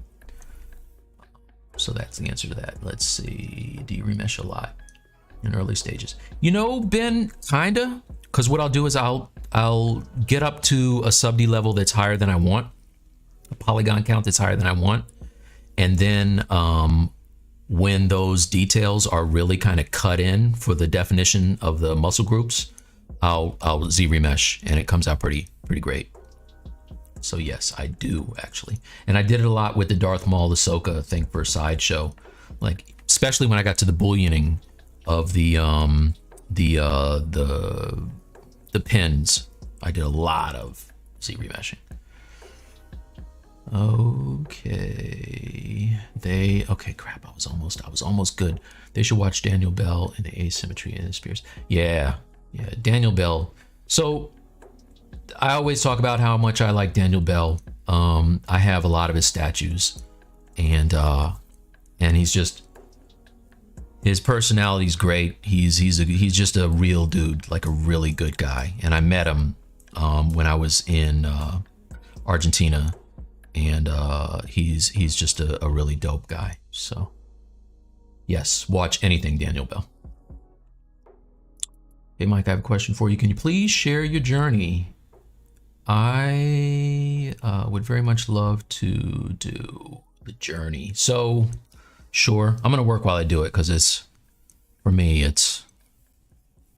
So that's the answer to that. Let's see. Do you remesh a lot in early stages? You know, Ben, kinda. Because what I'll do is I'll get up to a sub D level that's higher than I want, a polygon count that's higher than I want, and then when those details are really kind of cut in for the definition of the muscle groups, I'll Z remesh, and it comes out pretty great. So yes, I do actually, and I did it a lot with the Darth Maul Ahsoka thing for Sideshow, like especially when I got to the bullioning of the pins. I did a lot of Z remeshing. Okay, crap, I was almost good. They should watch Daniel Bell and the asymmetry in his spears. Yeah, Daniel Bell. So I always talk about how much I like Daniel Bell. I have a lot of his statues, and he's just, his personality's great. He's just a real dude, like a really good guy. And I met him when I was in Argentina and he's just a really dope guy. So yes, watch anything Daniel Bell. Hey Mike, I have a question for you. Can you please share your journey? I would very much love to do the journey. So sure, I'm gonna work while I do it, because it's, for me, it's,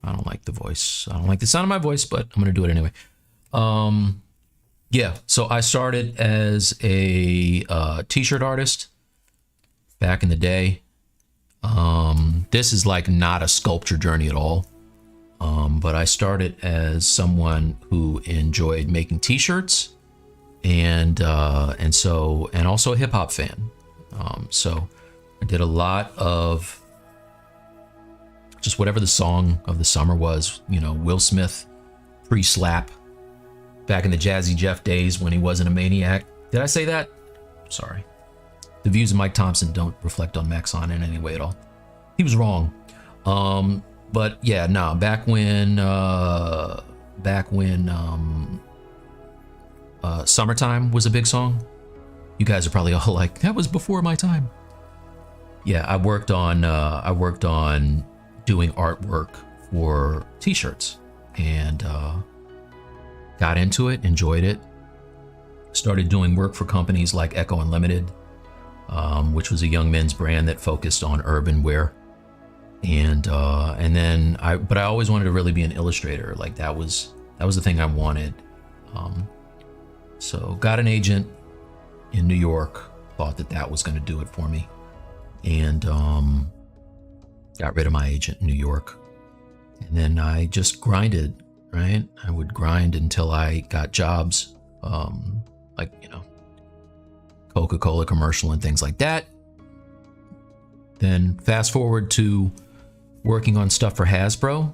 I don't like the voice. I don't like the sound of my voice, but I'm gonna do it anyway. Yeah, so I started as a t-shirt artist back in the day. This is like not a sculpture journey at all. But I started as someone who enjoyed making t-shirts, and also a hip hop fan. So I did a lot of just whatever the song of the summer was, you know, Will Smith, pre-slap, back in the Jazzy Jeff days when he wasn't a maniac. Did I say that? Sorry. The views of Mike Thompson don't reflect on Maxon in any way at all. He was wrong. But yeah, no, back when Summertime was a big song. You guys are probably all like, that was before my time. Yeah, I worked on doing artwork for t-shirts, and got into it, enjoyed it. Started doing work for companies like Echo Unlimited, which was a young men's brand that focused on urban wear. And then I always wanted to really be an illustrator. Like that was the thing I wanted. So got an agent in New York, thought that was going to do it for me, and got rid of my agent in New York. And then I just grinded, right? I would grind until I got jobs, like, you know, Coca-Cola commercial and things like that. Then fast forward to working on stuff for Hasbro,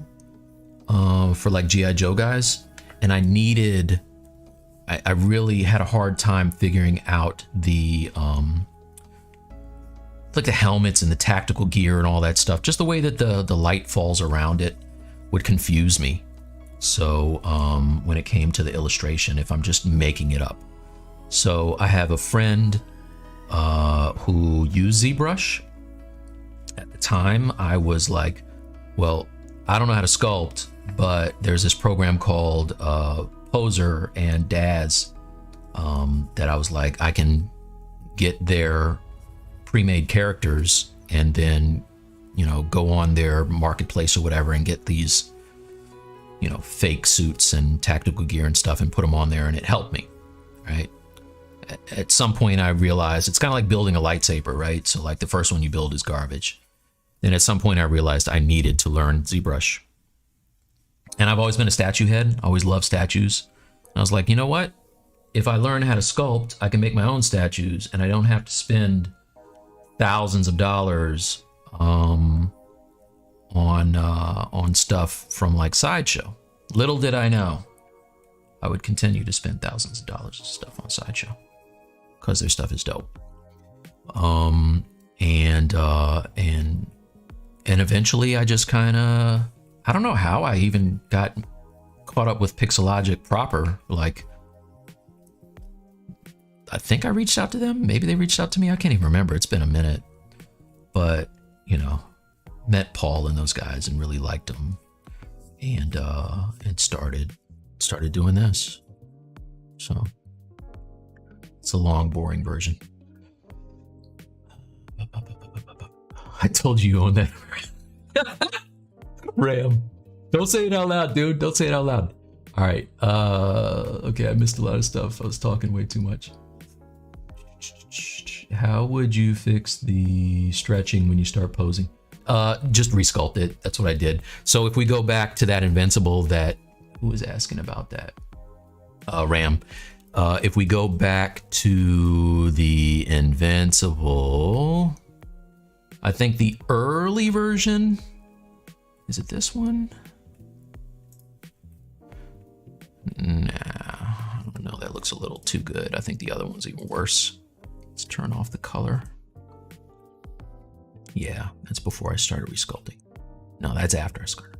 for like G.I. Joe guys. And I really had a hard time figuring out the, like the helmets and the tactical gear and all that stuff. Just the way that the light falls around it would confuse me. So when it came to the illustration, if I'm just making it up. So I have a friend who used ZBrush. At the time, I was like, well, I don't know how to sculpt, but there's this program called Poser and Daz that I was like, I can get their pre-made characters and then, you know, go on their marketplace or whatever and get these, you know, fake suits and tactical gear and stuff and put them on there, and it helped me, right? At some point I realized it's kind of like building a lightsaber, right? So like the first one you build is garbage. Then at some point I realized I needed to learn ZBrush. And I've always been a statue head, always loved statues. And I was like, you know what? If I learn how to sculpt, I can make my own statues, and I don't have to spend thousands of dollars on stuff from like Sideshow. Little did I know I would continue to spend thousands of dollars of stuff on Sideshow, because their stuff is dope. And eventually I just kind of, I don't know how I even got caught up with Pixelogic proper. Like, I think I reached out to them. Maybe they reached out to me. I can't even remember. It's been a minute. But, you know, met Paul and those guys and really liked them. And started doing this. So it's a long, boring version. I told you own that. Ram. Don't say it out loud, dude. Don't say it out loud. All right. Okay, I missed a lot of stuff. I was talking way too much. How would you fix the stretching when you start posing? Just resculpt it. That's what I did. So if we go back to that Invincible that, who was asking about that? Ram. If we go back to the Invincible, I think the early version, is it this one? Nah, I don't know. That looks a little too good. I think the other one's even worse. Let's turn off the color. Yeah, that's before I started resculpting. No, that's after I started.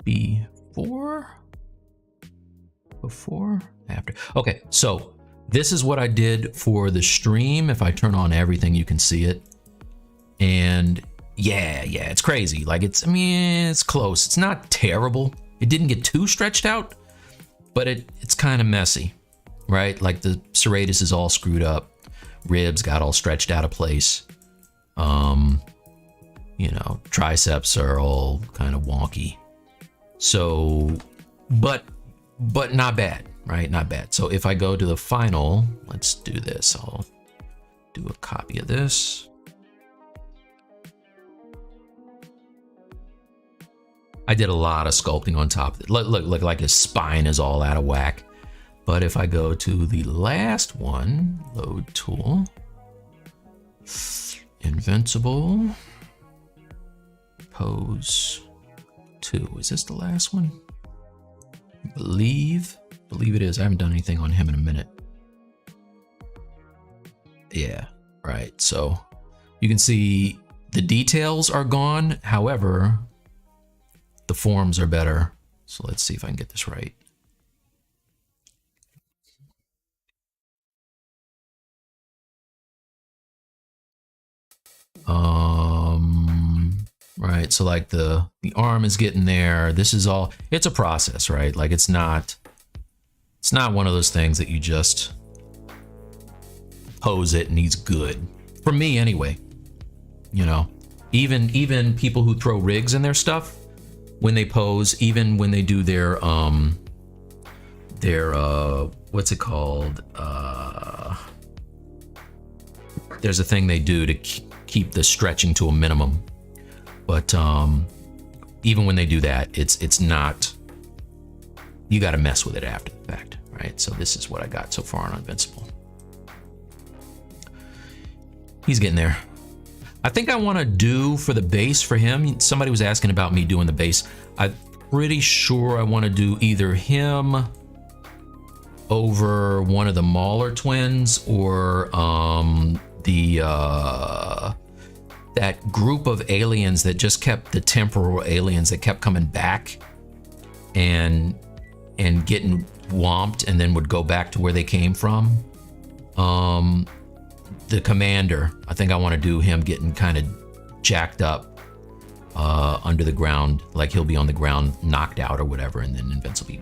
Before? After. Okay, so This is what I did for the stream. If I turn on everything, you can see it. And yeah, it's crazy. Like I mean, it's close. It's not terrible. It didn't get too stretched out, but it's kind of messy, right? Like the serratus is all screwed up. Ribs got all stretched out of place. You know, triceps are all kind of wonky. So, but not bad, right? Not bad. So if I go to the final, let's do this. I'll do a copy of this. I did a lot of sculpting on top of it. Look, like his spine is all out of whack. But if I go to the last one, load tool, invincible, pose 2. Is this the last one? Believe it is. I haven't done anything on him in a minute. Yeah, right. So you can see the details are gone. However, the forms are better. So let's see if I can get this right. Right, so like the arm is getting there. This is all, it's a process, right? Like it's not one of those things that you just pose it and he's good. For me anyway. You know, even people who throw rigs in their stuff, when they pose, even when they do their what's it called? There's a thing they do to keep the stretching to a minimum. But even when they do that, it's not, you got to mess with it after the fact, right? So this is what I got so far on Invincible. He's getting there. I think I want to do for the base for him. Somebody was asking about me doing the base. I'm pretty sure I want to do either him over one of the Mauler twins or that group of aliens that just kept, the temporal aliens that kept coming back and getting whomped and then would go back to where they came from. The commander, I think I want to do him getting kind of jacked up under the ground, like he'll be on the ground knocked out or whatever, and then Invincible,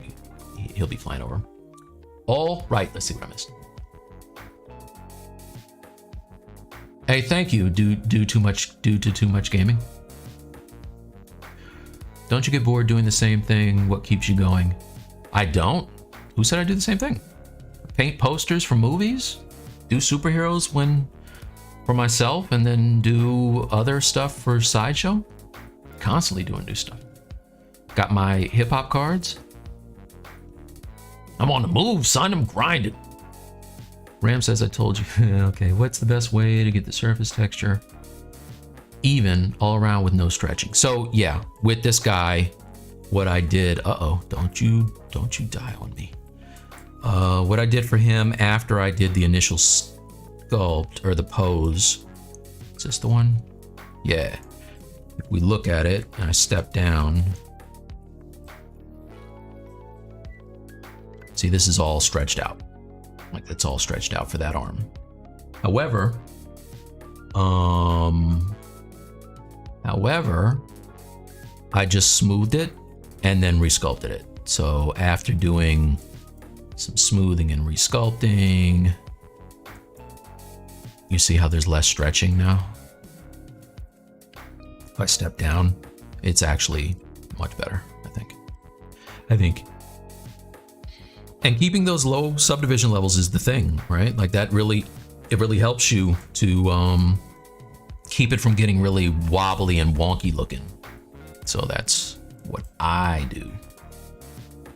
he'll be flying over. All right, let's see what I missed. Hey, thank you. Due to too much gaming. Don't you get bored doing the same thing? What keeps you going? I don't. Who said I do the same thing? Paint posters for movies, do superheroes for myself, and then do other stuff for Sideshow. Constantly doing new stuff. Got my hip hop cards. I'm on the move, son. I'm grinding. Ram says I told you. Okay, what's the best way to get the surface texture even all around with no stretching? So yeah, with this guy, what I did, don't you die on me. What I did for him after I did the initial sculpt or the pose, is this the one? Yeah. If we look at it and I step down, see, this is all stretched out. Like that's all stretched out for that arm. However, I just smoothed it and then resculpted it. So after doing some smoothing and resculpting, you see how there's less stretching now? If I step down, it's actually much better, I think. And keeping those low subdivision levels is the thing, right? Like that really, it really helps you to keep it from getting really wobbly and wonky looking. So that's what I do.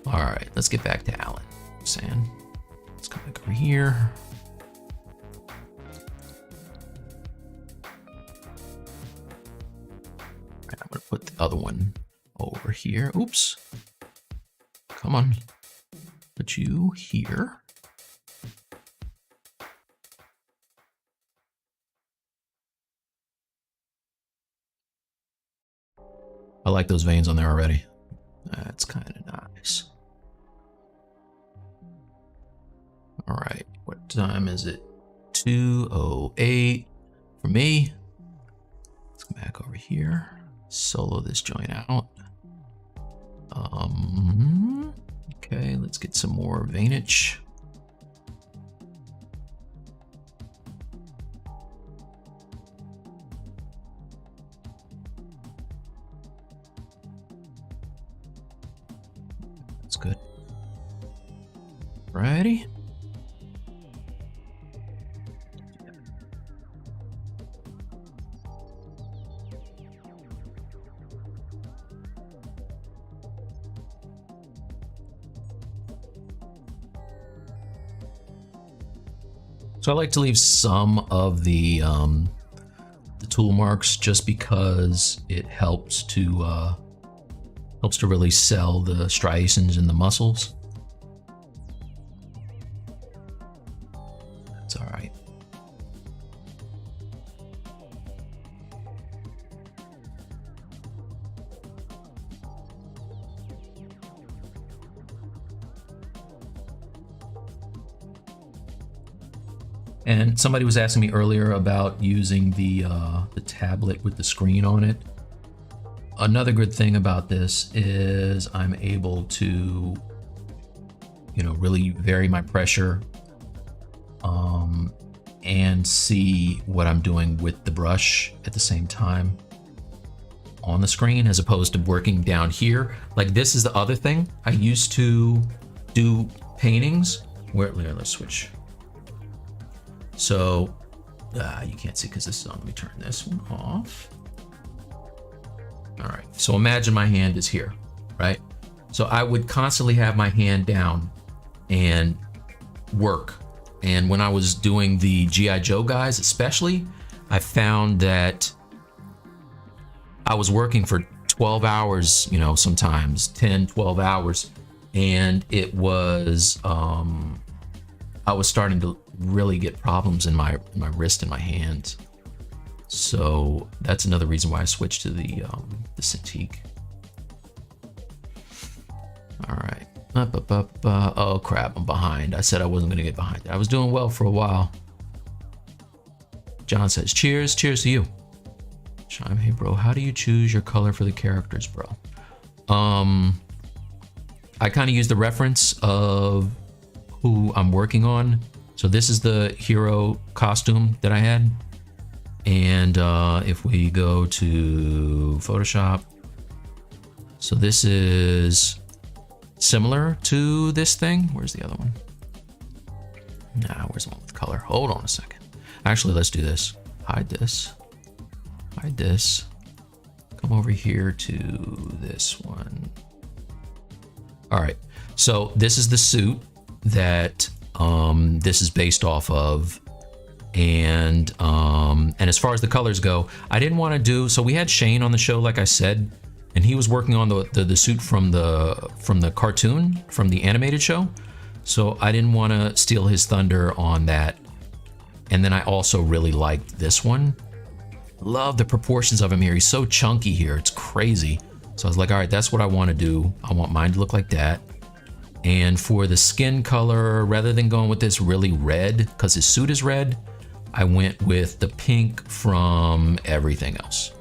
All right, let's get back to Alan. Sand. Let's come back over here. Right, I'm gonna put the other one over here. Oops. Come on. Put you here. I like those veins on there already. That's kind of nice. All right, what time is it? 2:08 for me. Let's go back over here. Solo this joint out. Okay, let's get some more veinage. That's good. Righty. So I like to leave some of the tool marks just because it helps to really sell the striations in the muscles. That's all right. And somebody was asking me earlier about using the tablet with the screen on it. Another good thing about this is I'm able to, you know, really vary my pressure and see what I'm doing with the brush at the same time on the screen, as opposed to working down here. Like, this is the other thing. I used to do paintings where, let's switch. So you can't see because this is on. Let me turn this one off. All right, so imagine my hand is here, right? So I would constantly have my hand down and work. And when I was doing the G.I. Joe guys especially, I found that I was working for 12 hours, you know, sometimes 10, 12 hours. And it was, I was starting to really get problems in my wrist and my hands. So that's another reason why I switched to the Cintiq. All right. Oh crap, I'm behind. I said I wasn't gonna get behind. I was doing well for a while. John says, cheers. Cheers to you. Chime, hey bro, how do you choose your color for the characters, bro? I kind of use the reference of who I'm working on. So this is the hero costume that I had. And if we go to Photoshop, so this is similar to this thing. Where's the other one? Nah, where's the one with color? Hold on a second. Actually, let's do this. Hide this. Hide this. Come over here to this one. All right. So this is the suit that this is based off of. And as far as the colors go, I didn't want to do, so we had Shane on the show, like I said, and he was working on the suit from the cartoon, from the animated show. So I didn't want to steal his thunder on that. And then I also really liked this one. Love the proportions of him here. He's so chunky here. It's crazy. So I was like, all right, that's what I want to do. I want mine to look like that. And for the skin color, rather than going with this really red, because his suit is red, I went with the pink from everything else.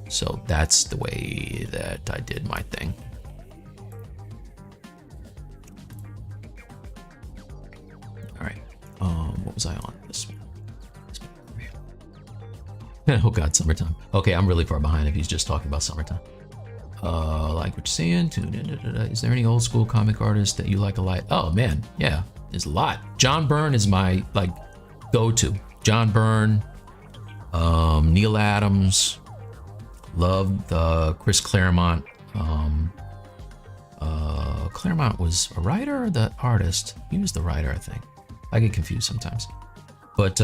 So that's the way that I did my thing. All right, what was I on? This one. Oh God, summertime. Okay, I'm really far behind if he's just talking about summertime. Like what you're saying. Is there any old school comic artist that you like a lot? Oh man, yeah, there's a lot. John Byrne is my like go-to. John Byrne, Neil Adams, loved Chris Claremont. Claremont was a writer or the artist? He was the writer, I think. I get confused sometimes. But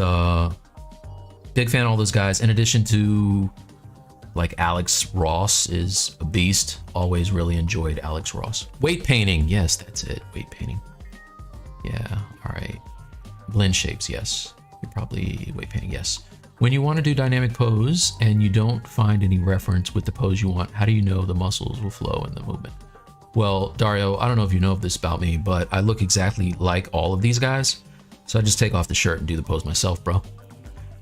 big fan of all those guys. In addition to like Alex Ross is a beast. Always really enjoyed Alex Ross. Weight painting, yes, that's it. Weight painting. Yeah, all right. Blend shapes, yes. You're probably weight painting, yes. When you want to do dynamic pose and you don't find any reference with the pose you want, how do you know the muscles will flow in the movement? Well, Dario, I don't know if you know this about me, but I look exactly like all of these guys. So I just take off the shirt and do the pose myself, bro.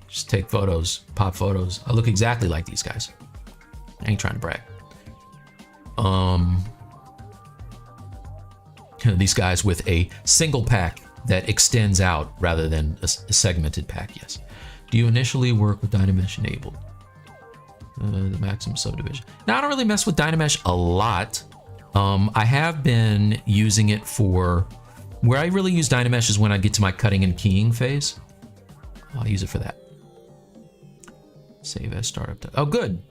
Just take photos, pop photos. I look exactly like these guys. I ain't trying to brag. These guys with a single pack that extends out rather than a segmented pack, yes. Do you initially work with Dynamesh enabled? The Maxon subdivision. Now, I don't really mess with Dynamesh a lot. I have been using it for, where I really use Dynamesh is when I get to my cutting and keying phase. I'll use it for that. Save as startup. Oh, good.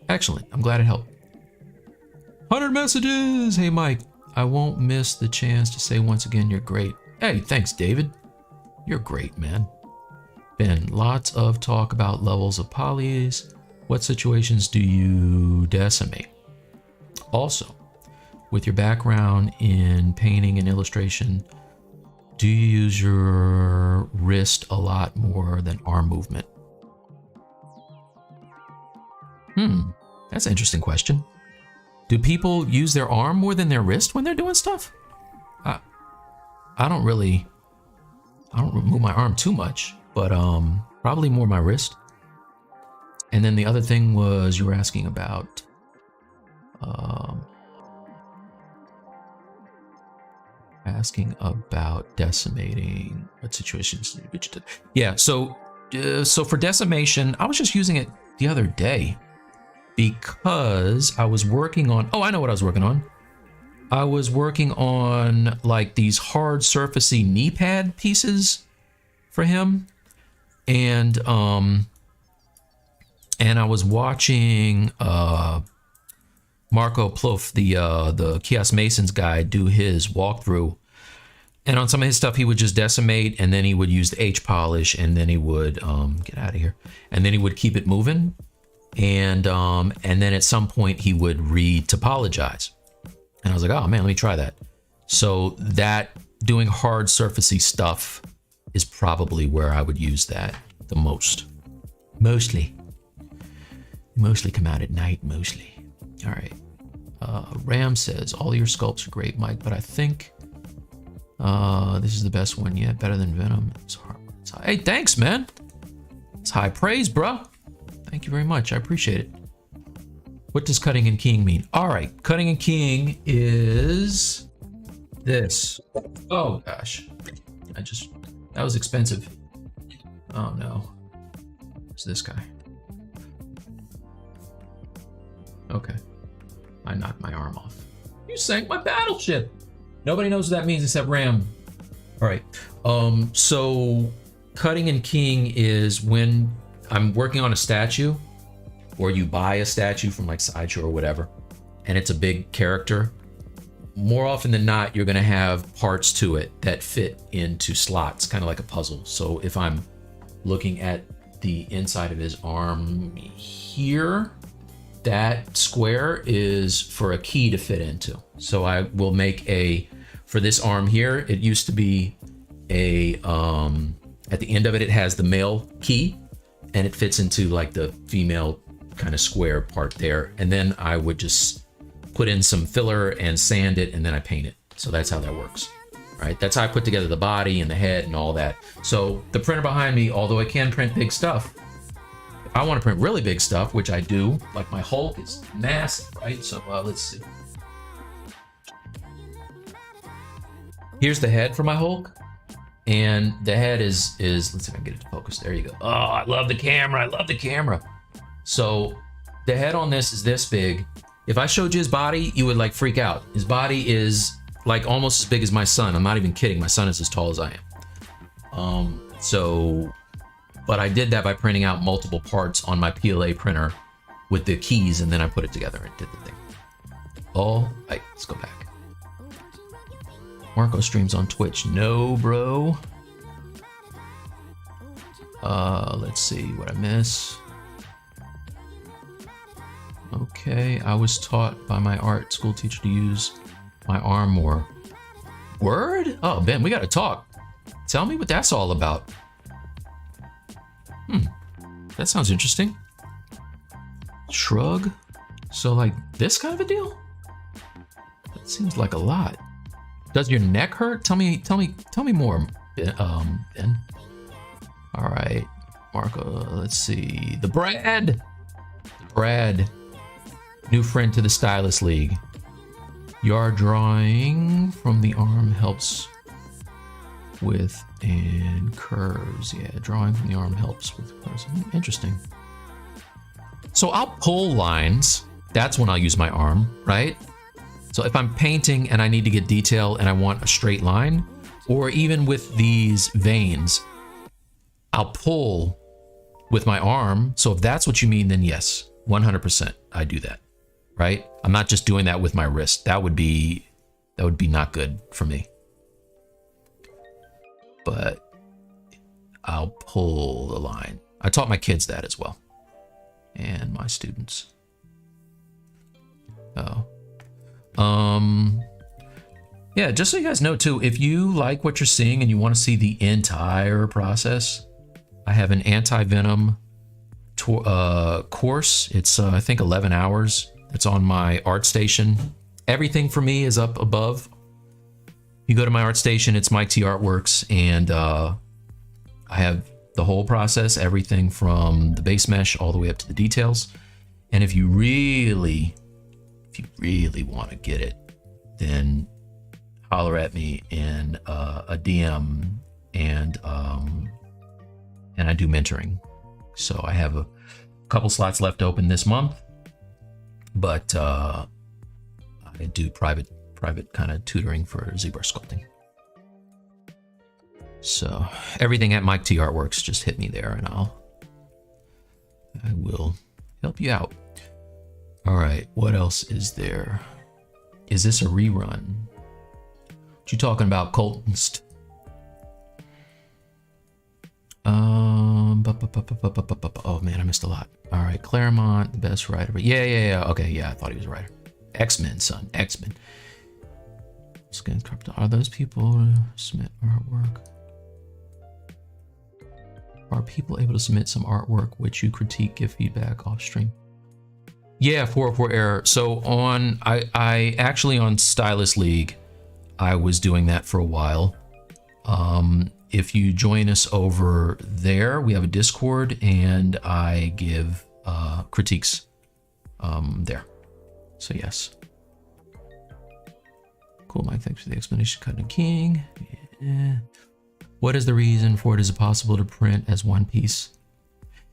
Excellent. I'm glad it helped. 100 messages. Hey, Mike. I won't miss the chance to say once again, you're great. Hey, thanks, David. You're great, man. Ben, lots of talk about levels of polys. What situations do you decimate? Also, with your background in painting and illustration, do you use your wrist a lot more than arm movement? That's an interesting question. Do people use their arm more than their wrist when they're doing stuff? I don't move my arm too much, but probably more my wrist. And then the other thing was you were asking about decimating. What situations? Yeah, so for decimation, I was just using it the other day because I was working on, I know what I was working on. I was working on like these hard surfacey knee pad pieces for him. And I was watching Marco Plouffe, the Kiosk Masons guy, do his walkthrough. And on some of his stuff, he would just decimate, and then he would use the H polish, and then he would get out of here, and then he would keep it moving, and then at some point he would re-topologize. And I was like, oh man, let me try that. So that doing hard surfacey stuff is probably where I would use that the most. Mostly come out at night, mostly. All right. Ram says, all your sculpts are great, Mike, but I think this is the best one yet. Better than Venom. It's hard. It's high. Hey, thanks, man. It's high praise, bro. Thank you very much. I appreciate it. What does cutting and keying mean? All right. Cutting and keying is this. Oh, gosh. That was expensive. Oh, no. It's this guy. Okay. I knocked my arm off. You sank my battleship. Nobody knows what that means except Ram. All right. So cutting and keying is when I'm working on a statue, or you buy a statue from like Sideshow or whatever, and it's a big character. More often than not, you're going to have parts to it that fit into slots, kind of like a puzzle. So if I'm looking at the inside of his arm here, that square is for a key to fit into. So I will make for this arm here, it used to be at the end of it, it has the male key, and it fits into like the female kind of square part there. And then I would just put in some filler and sand it, and then I paint it. So that's how that works, right? That's how I put together the body and the head and all that. So the printer behind me, although I can print big stuff, if I want to print really big stuff, which I do, like my Hulk is massive, right? So let's see. Here's the head for my Hulk. And the head is let's see if I can get it to focus. There you go. Oh, I love the camera. I love the camera. So the head on this is this big. If I showed you his body, you would like freak out. His body is like almost as big as my son. I'm not even kidding. My son is as tall as I am. But I did that by printing out multiple parts on my PLA printer with the keys, and then I put it together and did the thing. All right, let's go back. Marco streams on Twitch. No, bro. Let's see what I miss. Okay, I was taught by my art school teacher to use my arm more. Word? Oh, Ben, we gotta talk. Tell me what that's all about. That sounds interesting. Shrug? So like this kind of a deal? That seems like a lot. Does your neck hurt? Tell me more, Ben. All right, Marco. Let's see. The Brad. New friend to the Stylus League. Your drawing from the arm helps with and curves. Yeah, drawing from the arm helps with curves. Interesting. So I'll pull lines. That's when I'll use my arm, right? So if I'm painting and I need to get detail and I want a straight line, or even with these veins, I'll pull with my arm. So if that's what you mean, then yes, 100% I do that, right? I'm not just doing that with my wrist. That would be not good for me. But I'll pull the line. I taught my kids that as well, and my students. Oh. Yeah, just so you guys know too, if you like what you're seeing and you want to see the entire process, I have an anti-venom course. It's I think 11 hours. It's on my ArtStation. Everything for me is up above. You go to my ArtStation, it's Mike T Artworks, and I have the whole process, everything from the base mesh all the way up to the details. And if you really want to get it, then holler at me in a DM, and I do mentoring. So I have a couple slots left open this month, but I do private kind of tutoring for ZBrush sculpting. So everything at Mike T Artworks, just hit me there and I will help you out. All right, what else is there? Is this a rerun? What you talking about, Coltonst? Oh man, I missed a lot. All right, Claremont, the best writer. But yeah. Okay, yeah, I thought he was a writer. X-Men, son, X-Men. Are those people to submit artwork? Are people able to submit some artwork which you critique, give feedback off stream? Yeah, 404 error. So I actually on Stylus League, I was doing that for a while. If you join us over there, we have a Discord and I give critiques there. So yes. Cool, Mike, thanks for the explanation. Cutting King. Yeah. What is the reason for it? Is it possible to print as one piece?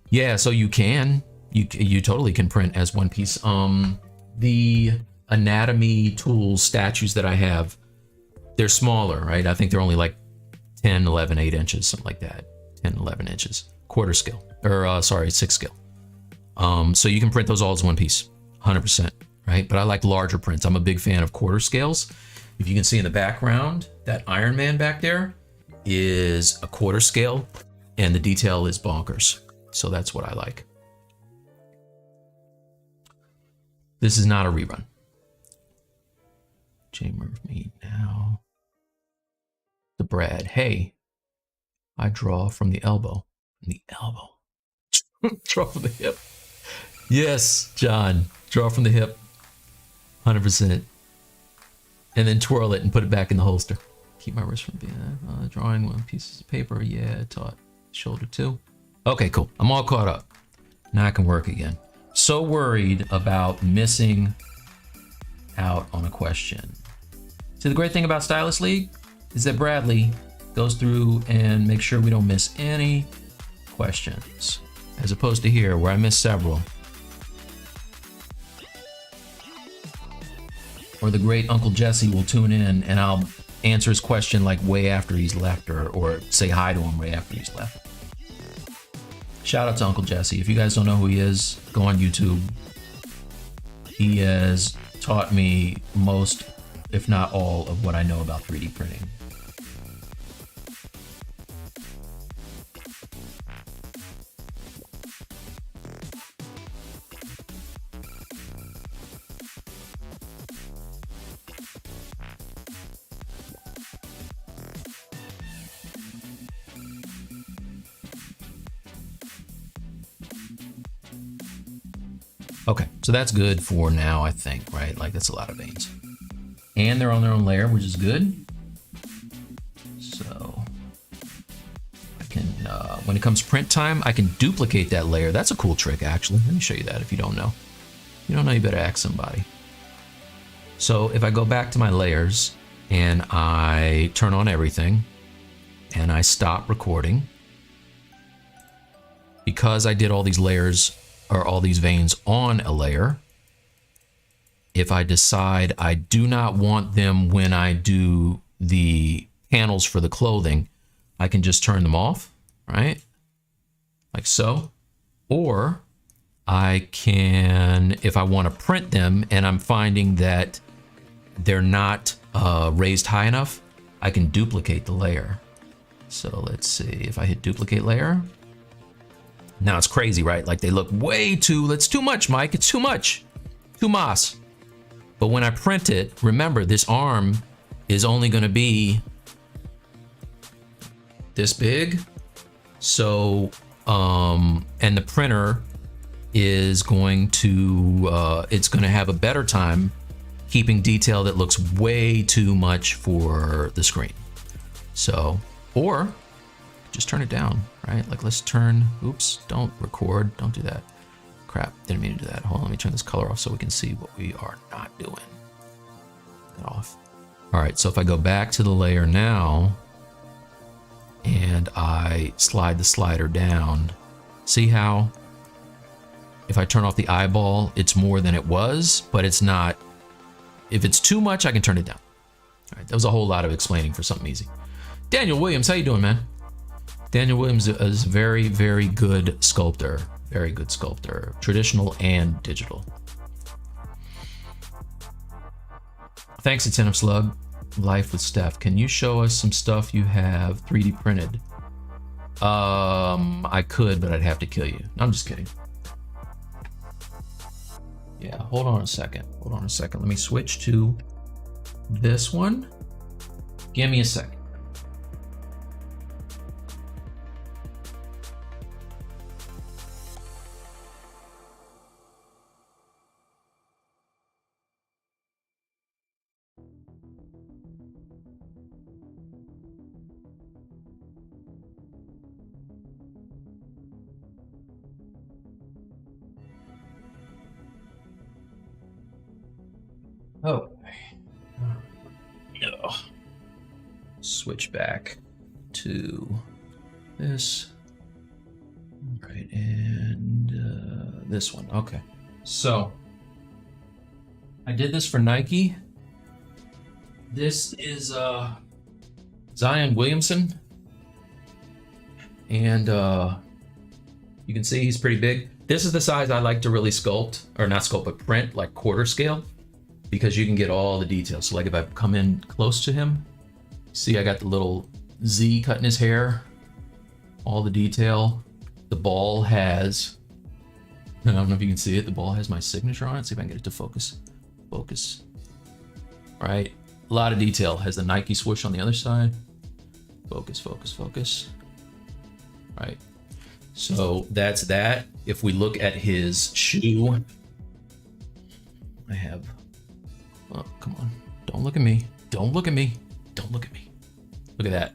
Yeah, so you can. You totally can print as one piece. The anatomy tools statues that I have, they're smaller, right? I think they're only like 10, 11, 8 inches, something like that. 10, 11 inches, quarter scale, or sorry, 6 scale. So you can print those all as one piece, 100%, right? But I like larger prints. I'm a big fan of quarter scales. If you can see in the background, that Iron Man back there is a quarter scale and the detail is bonkers. So that's what I like. This is not a rerun. Chamber of me now. The Brad, hey, I draw from the elbow. From the elbow. Draw from the hip. Yes, John, draw from the hip. 100%. And then twirl it and put it back in the holster. Keep my wrist from being drawing one pieces of paper. Yeah, taught shoulder too. Okay, cool. I'm all caught up. Now I can work again. So worried about missing out on a question. See, the great thing about Stylus League is that Bradley goes through and makes sure we don't miss any questions, as opposed to here where I missed several. Or the great Uncle Jesse will tune in and I'll answer his question like way after he's left, or say hi to him way after he's left. Shout out to Uncle Jesse. If you guys don't know who he is, go on YouTube. He has taught me most, if not all, of what I know about 3D printing. Okay, so that's good for now, I think, right? Like, that's a lot of veins. And they're on their own layer, which is good. So, when it comes print time, I can duplicate that layer. That's a cool trick, actually. Let me show you that if you don't know. If you don't know, you better ask somebody. So if I go back to my layers and I turn on everything and I stop recording, because I did all these layers or all these veins on a layer, if I decide I do not want them when I do the panels for the clothing, I can just turn them off, right? Like so. Or I can, if I want to print them and I'm finding that they're not raised high enough, I can duplicate the layer. So let's see, if I hit duplicate layer, now it's crazy, right? Like they look way too, it's too much, Mike, it's too much, too moss. But when I print it, remember this arm is only gonna be this big. So, and the printer is going to, it's gonna have a better time keeping detail that looks way too much for the screen. So, or just turn it down, right? Like let's turn, oops, don't record, don't do that. Crap, didn't mean to do that. Hold on, let me turn this color off so we can see what we are not doing. Get off. All right, so if I go back to the layer now and I slide the slider down, see how if I turn off the eyeball, it's more than it was, but it's not. If it's too much, I can turn it down. All right, that was a whole lot of explaining for something easy. Daniel Williams, how you doing, man? Daniel Williams is a very, very good sculptor. Very good sculptor, traditional and digital. Thanks, Attentive Slug. Life with Steph. Can you show us some stuff you have 3D printed? I could, but I'd have to kill you. No, I'm just kidding. Yeah, hold on a second. Hold on a second. Let me switch to this one. Give me a second. Oh, no. Switch back to this. Right, and this one. Okay. So, I did this for Nike. This is Zion Williamson. And you can see he's pretty big. This is the size I like to really sculpt, or not sculpt, but print, like quarter scale, because you can get all the details. So like if I come in close to him, see I got the little Z cut in his hair, all the detail. The ball has, I don't know if you can see it, the ball has my signature on it. See if I can get it to focus. Focus. Right, a lot of detail. Has the Nike swoosh on the other side. Focus, focus, focus. Right, so that's that. If we look at his shoe, I have, oh, come on, don't look at me, don't look at me, don't look at me. Look at that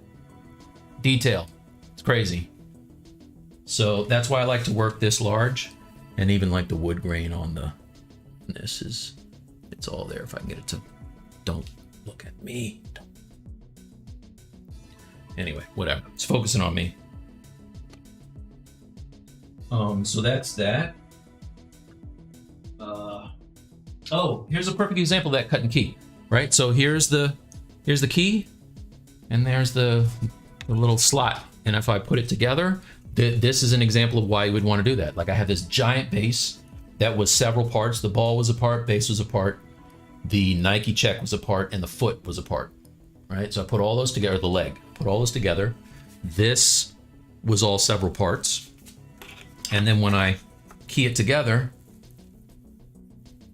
detail, it's crazy. So that's why I like to work this large, and even like the wood grain on the, this is, it's all there. If I can get it to, don't look at me. Don't. Anyway, whatever, it's focusing on me. So that's that. Oh, here's a perfect example of that cut and key, right? So here's the key, and there's the little slot. And if I put it together, this is an example of why you would want to do that. Like I have this giant base that was several parts. The ball was apart, base was apart, the Nike check was apart, and the foot was apart, right? So I put all those together, the leg, put all those together. This was all several parts. And then when I key it together,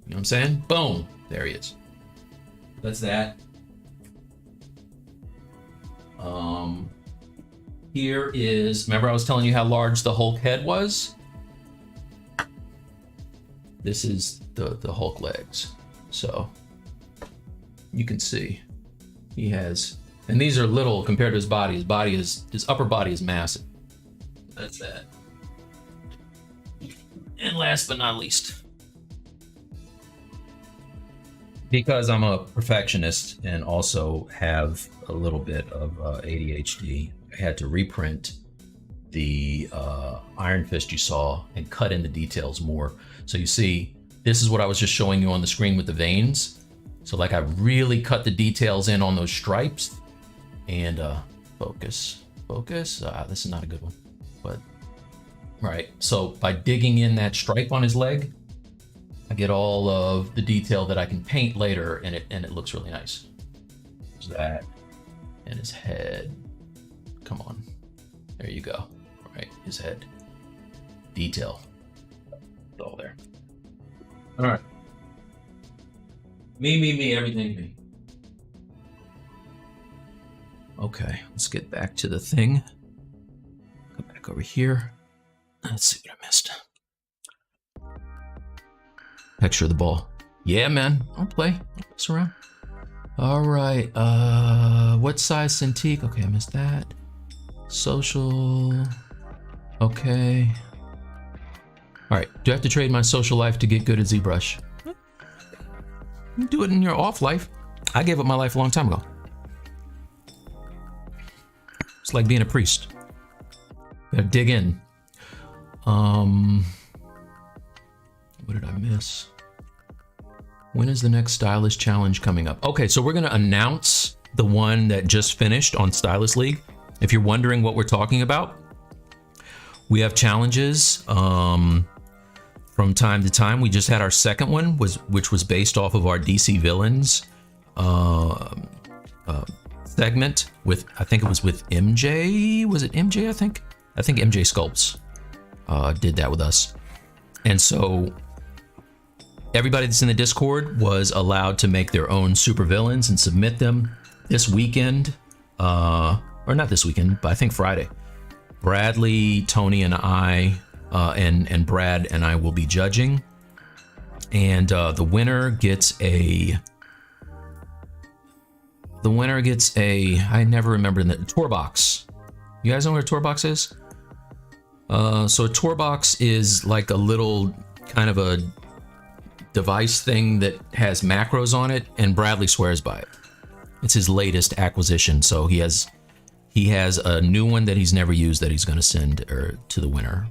you know what I'm saying? Boom, there he is. That's that. Here is, remember I was telling you how large the Hulk head was? This is the Hulk legs. So you can see he has, and these are little compared to his body. His upper body is massive. that's that. And last but not least, because I'm a perfectionist and also have a little bit of ADHD, I had to reprint the Iron Fist you saw and cut in the details more. So you see, this is what I was just showing you on the screen with the veins. So like I really cut the details in on those stripes. And focus. This is not a good one, but right. So by digging in that stripe on his leg, I get all of the detail that I can paint later, and it looks really nice. There's that, and his head. Come on, there you go. Right, his head. Detail. It's all there. All right. Me, everything me. Okay, let's get back to the thing. Go back over here. Let's see what I missed. Texture of the ball. Yeah, man. I'll play. I'll mess around. All right. What size Cintiq? Okay, I missed that. Social. Okay. All right. Do I have to trade my social life to get good at ZBrush? You do it in your off life. I gave up my life a long time ago. It's like being a priest. Gotta dig in. What did I miss? When is the next Stylus challenge coming up? Okay, so we're gonna announce the one that just finished on Stylus League. If you're wondering what we're talking about, we have challenges from time to time. We just had our second one, which was based off of our DC villains segment with, I think it was with MJ. Was it MJ? I think MJ Sculpts did that with us. And so everybody that's in the Discord was allowed to make their own super villains and submit them this weekend, or not this weekend, but I think Friday. Bradley, Tony, and I, and Brad and I will be judging, and the winner gets a. I never remember the tour box. You guys know what a tour box is? So a tour box is like a little kind of a device thing that has macros on it, and Bradley swears by it. It's his latest acquisition, so he has a new one that he's never used that he's going to send to the winner.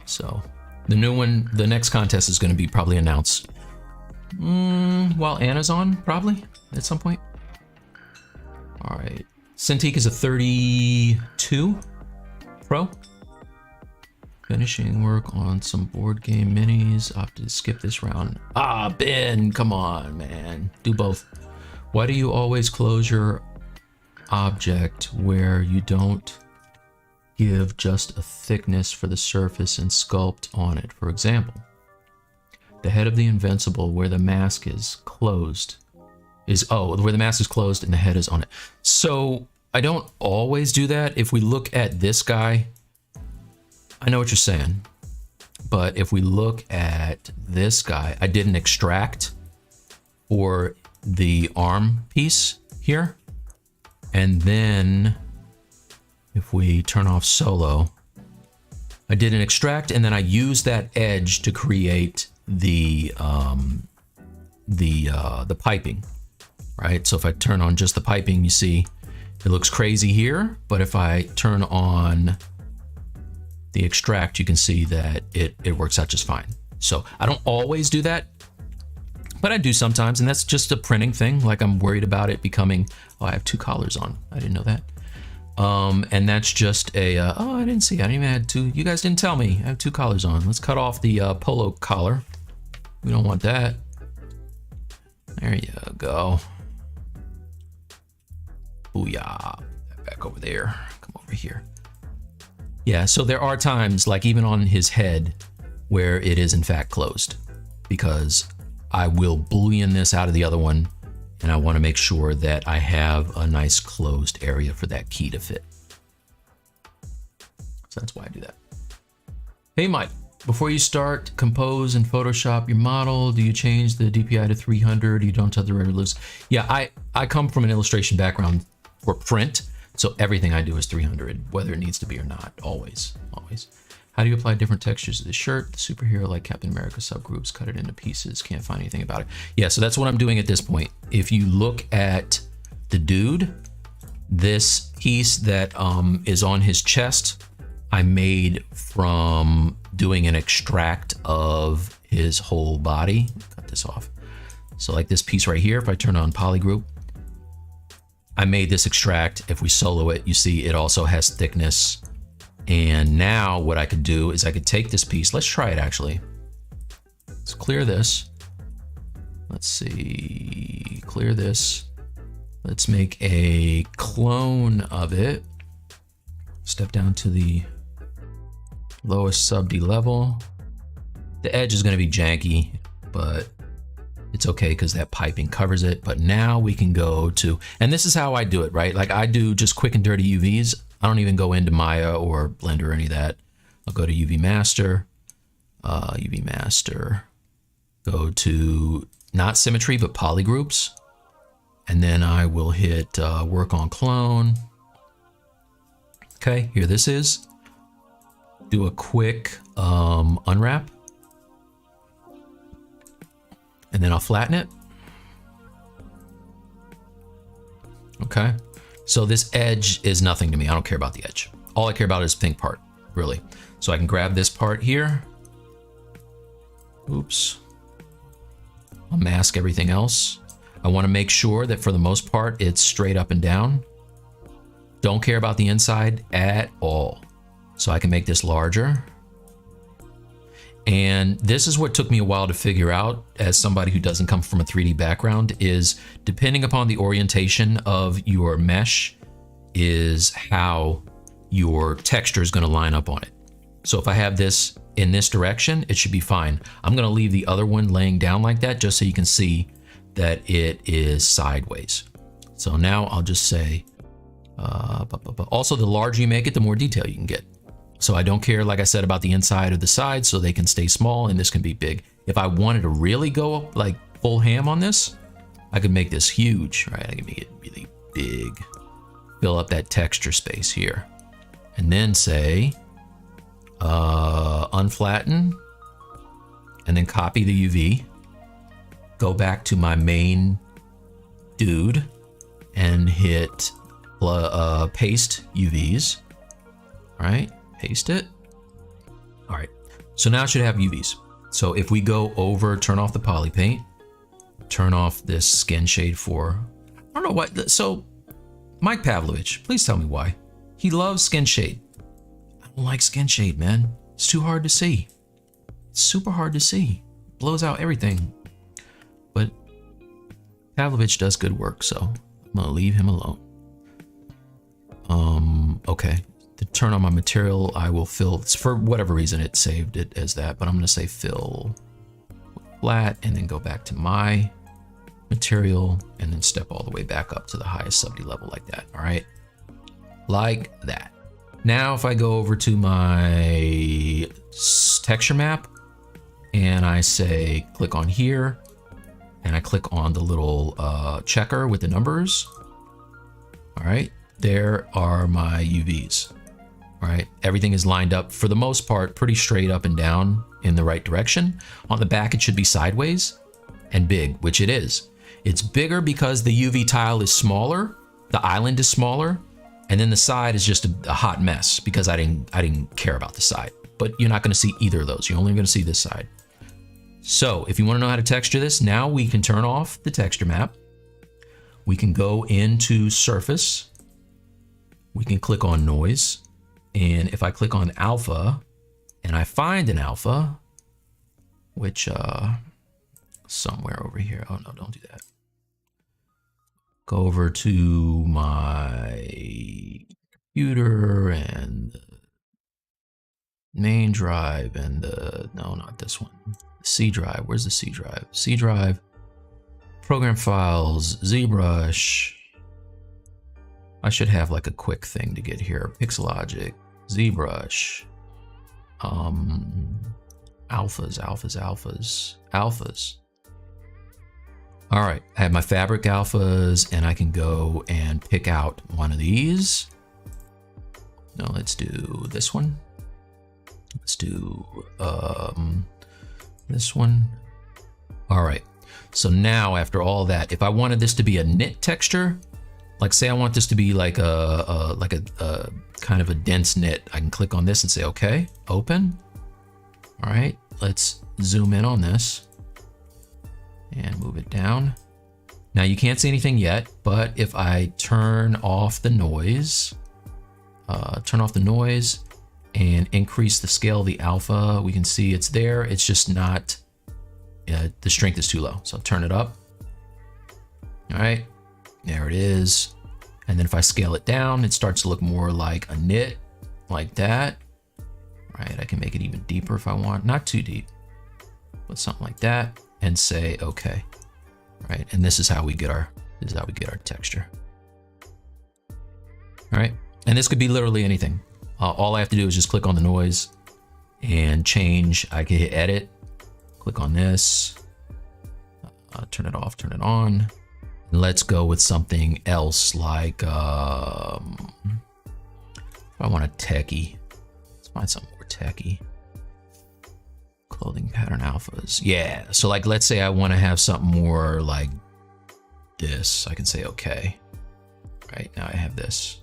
So the new one, the next contest is going to be probably announced while Anna's on, probably at some point. All right, Cintiq is a 32 Pro. Finishing work on some board game minis. Opted to skip this round. Ben, come on, man. Do both. Why do you always close your object where you don't give just a thickness for the surface and sculpt on it? For example, the head of the Invincible where the mask is closed where the mask is closed and the head is on it. So I don't always do that. If we look at this guy, I know what you're saying, but if we look at this guy, I did an extract for the arm piece here. And then if we turn off solo, I did an extract and then I used that edge to create the piping, right? So if I turn on just the piping, you see it looks crazy here, but if I turn on the extract, you can see that it works out just fine. So I don't always do that, but I do sometimes, and that's just a printing thing. Like I'm worried about it becoming, I have two collars on. I didn't know that. And that's just a, I didn't see, I didn't even have two, you guys didn't tell me. I have two collars on. Let's cut off the polo collar. We don't want that. There you go. Booyah. Back over there. Come over here. Yeah, so there are times, like even on his head, where it is in fact closed, because I will boolean this out of the other one, and I want to make sure that I have a nice closed area for that key to fit. So that's why I do that. Hey Mike, before you start, compose and Photoshop your model, do you change the DPI to 300? You don't touch the red or loose? Yeah, I come from an illustration background for print, So everything I do is 300, whether it needs to be or not, always, always. How do you apply different textures to the shirt? The superhero like Captain America subgroups, cut it into pieces, can't find anything about it. Yeah, so that's what I'm doing at this point. If you look at the dude, this piece that is on his chest, I made from doing an extract of his whole body. Cut this off. So like this piece right here, if I turn on polygroup, I made this extract. If we solo it, you see it also has thickness. And now what I could do is I could take this piece. Let's try it actually. Let's clear this. Let's see, clear this. Let's make a clone of it. Step down to the lowest sub D level. The edge is gonna be janky, but it's okay because that piping covers it. But now we can go to, and this is how I do it, right? Like I do just quick and dirty UVs. I don't even go into Maya or Blender or any of that. I'll go to UV Master, go to not symmetry, but polygroups. And then I will hit work on clone. Okay, here this is. Do a quick unwrap. And then I'll flatten it. Okay, so this edge is nothing to me. I don't care about the edge. All I care about is pink part, really. So I can grab this part here. Oops. I'll mask everything else. I want to make sure that for the most part, it's straight up and down. Don't care about the inside at all. So I can make this larger. And this is what took me a while to figure out as somebody who doesn't come from a 3D background, is depending upon the orientation of your mesh is how your texture is going to line up on it. So if I have this in this direction, it should be fine. I'm going to leave the other one laying down like that just so you can see that it is sideways. So now I'll just say, also the larger you make it, the more detail you can get. So I don't care, like I said, about the inside or the side, so they can stay small and this can be big. If I wanted to really go like full ham on this, I could make this huge, right? I can make it really big, fill up that texture space here. And then say, unflatten, and then copy the UV, go back to my main dude and hit paste UVs, right? Paste it. All right, so now it should have UVs. So if we go over, turn off the poly paint, turn off this skin shade for, I don't know what, so Mike Pavlovich, please tell me why. He loves skin shade. I don't like skin shade, man. It's too hard to see. It's super hard to see. Blows out everything. But Pavlovich does good work, so I'm gonna leave him alone. Okay. To turn on my material, I will fill, for whatever reason it saved it as that, but I'm gonna say fill flat and then go back to my material and then step all the way back up to the highest sub D level like that, all right? Like that. Now if I go over to my texture map and I say click on here and I click on the little checker with the numbers, all right, there are my UVs. All right, everything is lined up for the most part pretty straight up and down in the right direction. On the back it should be sideways and big, which it is. It's bigger because the UV tile is smaller, the island is smaller, and then the side is just a hot mess because I didn't care about the side. But you're not gonna see either of those, you're only gonna see this side. So if you wanna know how to texture this, now we can turn off the texture map. We can go into surface. We can click on noise. And if I click on alpha and I find an alpha, which somewhere over here, oh no, don't do that. Go over to my computer and the main drive and the, no, not this one, the C drive. Where's the C drive? C drive, program files, ZBrush. I should have like a quick thing to get here. Pixelogic, ZBrush, alphas. All right, I have my fabric alphas and I can go and pick out one of these. No, let's do this one. Let's do this one. All right, so now after all that, if I wanted this to be a knit texture, like say I want this to be like a kind of a dense knit, I can click on this and say, okay, open. All right, let's zoom in on this and move it down. Now you can't see anything yet, but if I turn off the noise, and increase the scale of the alpha, we can see it's there. It's just not, the strength is too low. So turn it up. All right, there it is. And then if I scale it down, it starts to look more like a knit, like that. All right, I can make it even deeper if I want, not too deep, but something like that, and say okay. All right, and this is how we get our texture. All right, and this could be literally anything. All I have to do is just click on the noise and change. I can hit edit, click on this, turn it off, turn it on. Let's go with something else like, I want a techie. Let's find something more techie. Clothing pattern alphas. Yeah, so like let's say I want to have something more like this. I can say okay. Right, now I have this.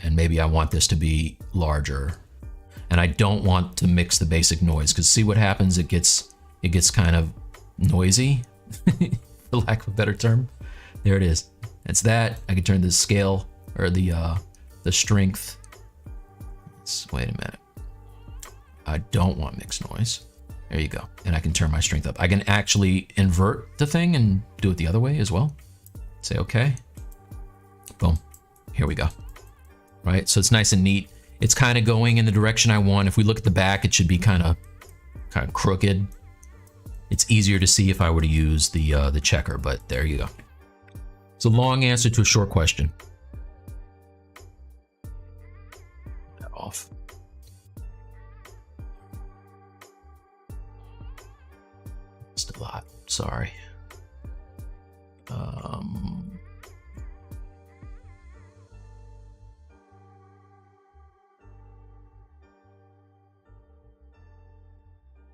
And maybe I want this to be larger. And I don't want to mix the basic noise, because see what happens, it gets kind of noisy, for lack of a better term. There it is. That's that. I can turn the scale or the strength. Wait a minute. I don't want mixed noise. There you go. And I can turn my strength up. I can actually invert the thing and do it the other way as well. Say okay. Boom. Here we go. Right? So it's nice and neat. It's kind of going in the direction I want. If we look at the back, it should be kind of crooked. It's easier to see if I were to use the checker, but there you go. It's a long answer to a short question. That off. Just a lot. Sorry.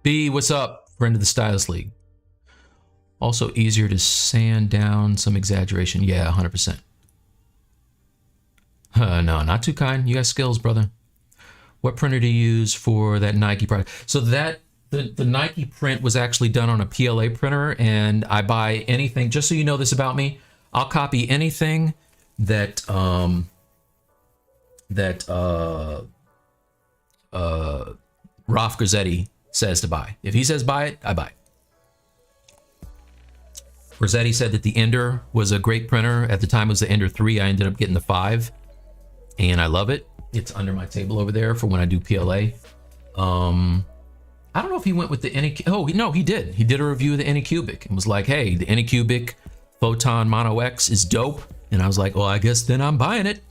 B, what's up? Friend of the Stylist League. Also easier to sand down some exaggeration. Yeah, 100%. No, not too kind. You got skills, brother. What printer do you use for that Nike product? So that the Nike print was actually done on a PLA printer, and I buy anything. Just so you know this about me, I'll copy anything that Ralph Grazzetti says to buy. If he says buy it, I buy it. Grazzetti said that the Ender was a great printer. At the time it was the Ender 3. I ended up getting the 5, and I love it. It's under my table over there for when I do PLA. I don't know if he went with the Anycubic. Oh, no, he did. He did a review of the Anycubic and was like, hey, the Anycubic Photon Mono X is dope. And I was like, well, I guess then I'm buying it,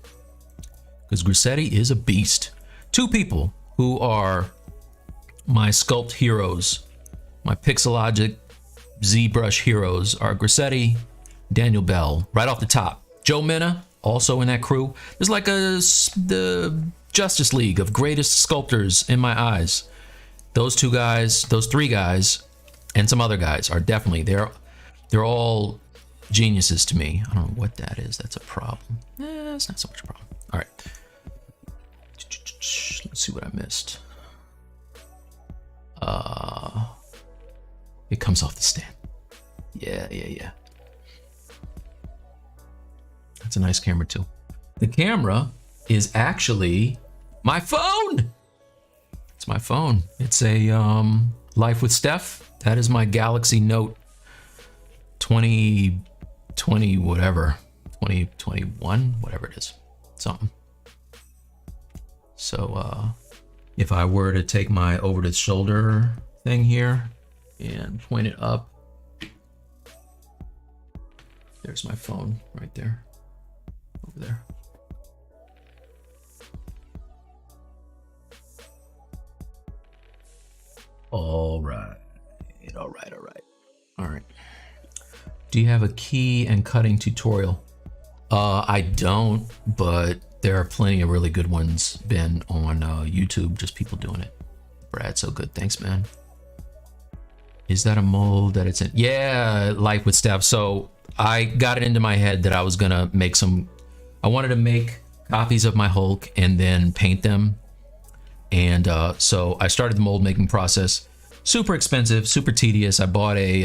because Grazzetti is a beast. Two people who are my sculpt heroes, my Pixelogic ZBrush heroes, are Grazzetti, Daniel Bell, right off the top. Joe Minna, also in that crew. There's like the Justice League of greatest sculptors in my eyes. Those two guys, those three guys, and some other guys are definitely, they're all geniuses to me. I don't know what that is. That's a problem. It's not so much a problem. All right. Let's see what I missed. It comes off the stand. Yeah. That's a nice camera too. The camera is actually my phone. It's my phone. It's a Life with Steph. That is my Galaxy Note 2020 whatever. 2021, whatever it is. Something. So if I were to take my over the shoulder thing here and point it up, there's my phone right there, over there. All right. Do you have a key and cutting tutorial? I don't, but there are plenty of really good ones been on YouTube, just people doing it. Brad, so good. Thanks, man. Is that a mold that it's in? Yeah, light with staff. So I got it into my head that I was gonna make I wanted to make copies of my Hulk and then paint them. And so I started the mold making process. Super expensive, super tedious. I bought a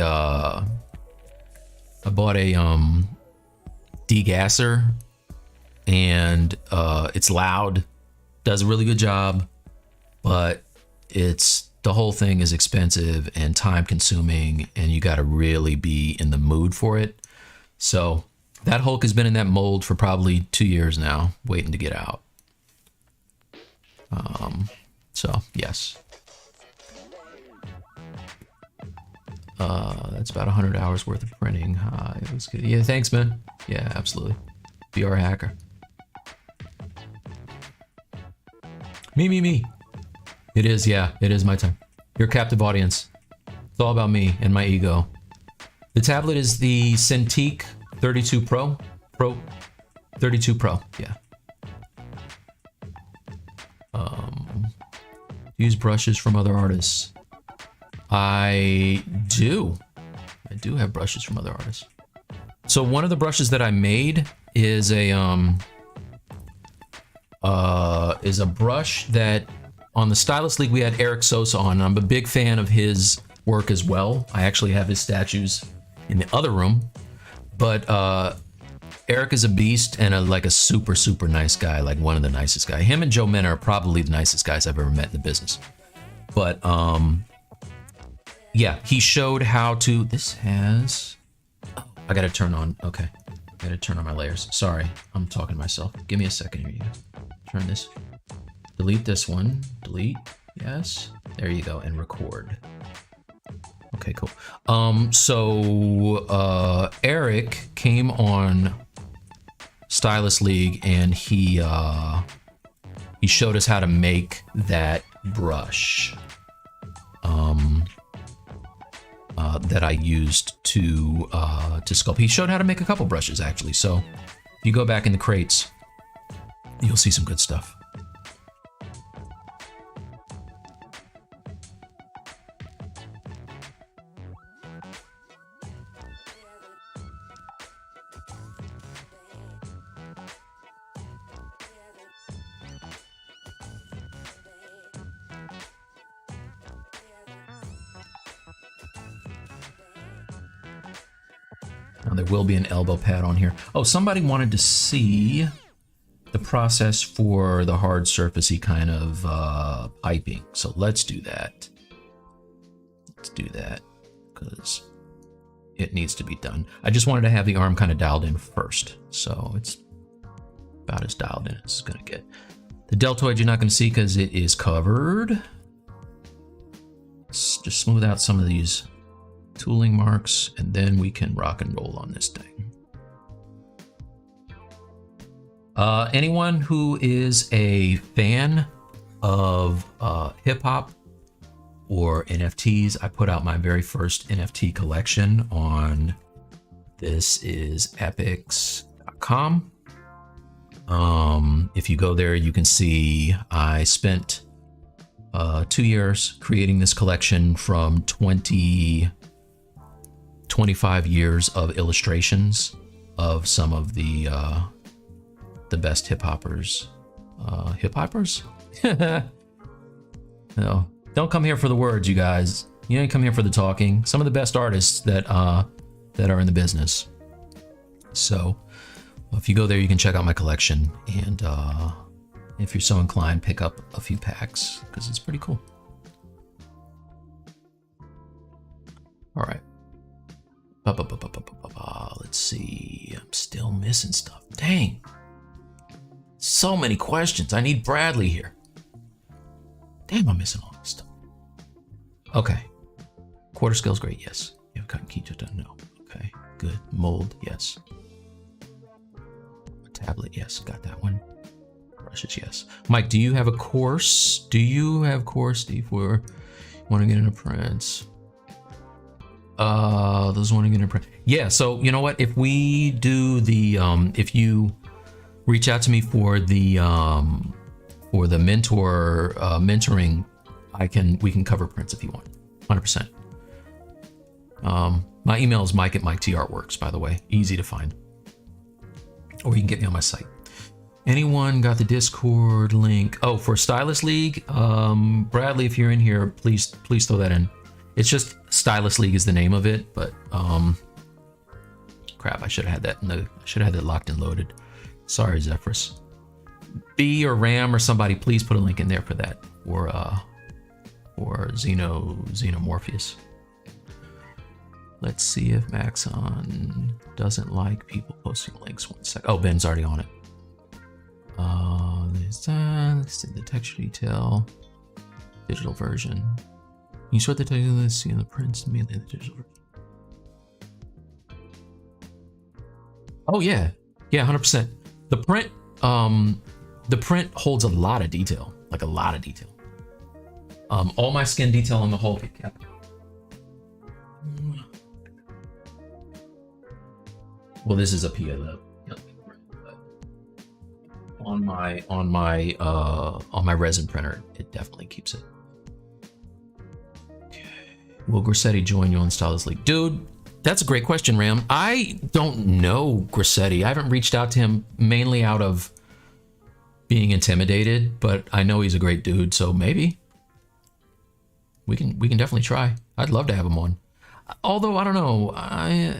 degasser, and it's loud, does a really good job, but the whole thing is expensive and time consuming, and you got to really be in the mood for it. So that Hulk has been in that mold for probably 2 years now, waiting to get out. So yes. That's about 100 hours worth of printing. It was good. Yeah, thanks, man. Yeah, absolutely. VR hacker. Me. It is, yeah, it is my time. You're a captive audience. It's all about me and my ego. The tablet is the Cintiq 32 Pro. 32 Pro, yeah. Use brushes from other artists. I do have brushes from other artists. So one of the brushes that I made is a brush that on the Stylus League we had Eric Sosa on. I'm a big fan of his work as well. I actually have his statues in the other room, but Eric is a beast and a super nice guy, like one of the nicest guys. Him and Joe Menna are probably the nicest guys I've ever met in the business. But yeah, he showed how to. This has. Oh, I gotta turn on. Okay, I gotta turn on my layers. Sorry, I'm talking to myself. Give me a second here. You go. Turn this. Delete this one. Delete. Yes. There you go. And record. Okay, cool. So Eric came on Stylus League and he showed us how to make that brush. That I used to sculpt. He showed how to make a couple brushes actually. So if you go back in the crates, you'll see some good stuff. There will be an elbow pad on here. Oh, somebody wanted to see the process for the hard surfacey kind of piping. So let's do that. Let's do that because it needs to be done. I just wanted to have the arm kind of dialed in first. So it's about as dialed in as it's going to get. The deltoid you're not going to see because it is covered. Let's just smooth out some of these tooling marks, and then we can rock and roll on this thing. Anyone who is a fan of hip-hop or NFTs, I put out my very first NFT collection on, this is epics.com. If you go there, you can see I spent 2 years creating this collection from 25 years of illustrations of some of the best hip-hoppers. Hip-hoppers? No, don't come here for the words, you guys. You ain't come here for the talking. Some of the best artists that are in the business. So if you go there, you can check out my collection, and if you're so inclined, pick up a few packs because it's pretty cool. All right. Let's see. I'm still missing stuff. Dang. So many questions. I need Bradley here. Damn, I'm missing all this stuff. Okay. Quarter scale's great. Yes. You have cutting key done? No. Okay. Good. Mold. Yes. A tablet. Yes. Got that one. Brushes. Yes. Mike, do you have a course? Do you have course, Steve, where you want to get into prints? Those wanting to impress. Yeah, so you know what? If we do the if you reach out to me for the mentoring, we can cover prints if you want. 100%. My email is mike@miketRworks, by the way. Easy to find. Or you can get me on my site. Anyone got the Discord link? Oh, for Stylus League, Bradley, if you're in here, please throw that in. It's just Stylus League is the name of it, but crap, I should have had that locked and loaded. Sorry, Zephyrus. B or Ram or somebody, please put a link in there for that, or Xenomorpheus. Let's see if Maxon doesn't like people posting links. 1 sec. Oh, Ben's already on it. Let's see the texture detail, digital version. You sort the texture, let's see in the prints, mainly the digital version. Oh yeah, 100%. The print holds a lot of detail, like a lot of detail. All my skin detail on the whole cap. Well, this is a PLO. On my resin printer, it definitely keeps it. Okay. Will Grissetti join you on Stylus League? Dude, that's a great question, Ram. I don't know Grissetti. I haven't reached out to him mainly out of being intimidated, but I know he's a great dude, so maybe we can definitely try. I'd love to have him on. Although I don't know, I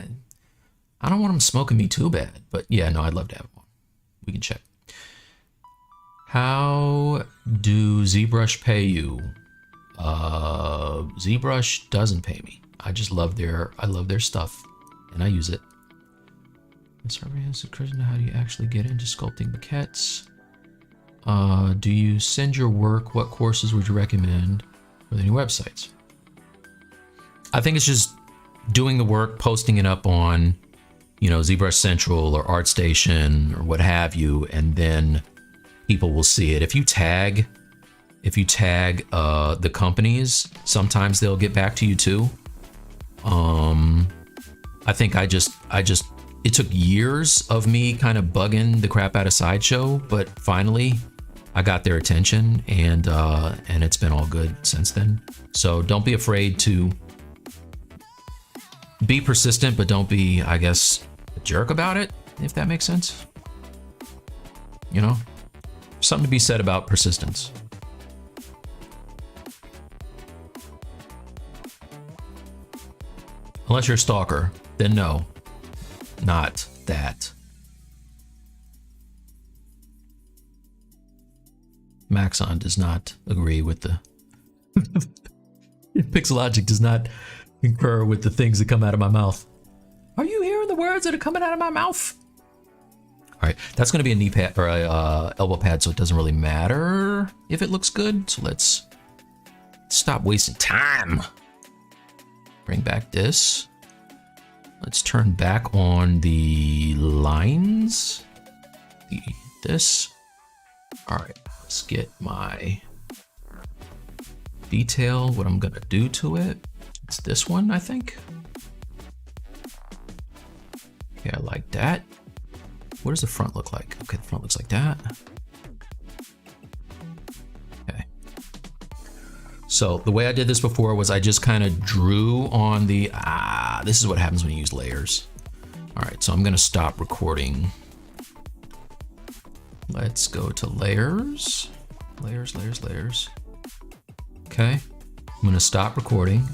don't want him smoking me too bad, but yeah, no, I'd love to have him on. We can check. How do ZBrush pay you? ZBrush doesn't pay me. I just love their stuff, and I use it. How do you actually get into sculpting maquettes? Do you send your work? What courses would you recommend for the new websites? I think it's just doing the work, posting it up on, ZBrush Central or ArtStation or what have you, and then people will see it. If you tag the companies, sometimes they'll get back to you too. I think it took years of me kind of bugging the crap out of Sideshow, but finally I got their attention, and it's been all good since then. So don't be afraid to be persistent, but don't be, I guess, a jerk about it, if that makes sense. Something to be said about persistence. Unless you're a stalker, then no, not that. Maxon does not agree with the Pixelogic does not concur with the things that come out of my mouth. Are you hearing the words that are coming out of my mouth? All right, that's going to be a knee pad or a elbow pad, so it doesn't really matter if it looks good. So let's stop wasting time. Bring back this. Let's turn back on the lines. This. All right, let's get my detail. What I'm gonna do to it. It's this one, I think. Okay, I like that. What does the front look like? Okay, the front looks like that. Okay. So the way I did this before was I just kind of drew on the, this is what happens when you use layers. All right, so I'm gonna stop recording. Let's go to layers. Layers. Okay, I'm gonna stop recording.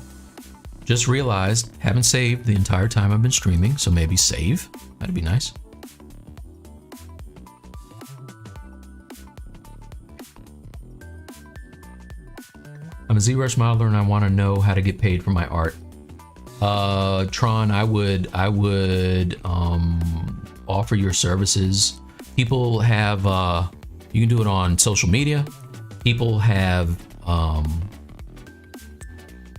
Just realized, haven't saved the entire time I've been streaming, so maybe save, that'd be nice. I'm a ZBrush modeler and I want to know how to get paid for my art. Tron, I would offer your services. People have, you can do it on social media. People have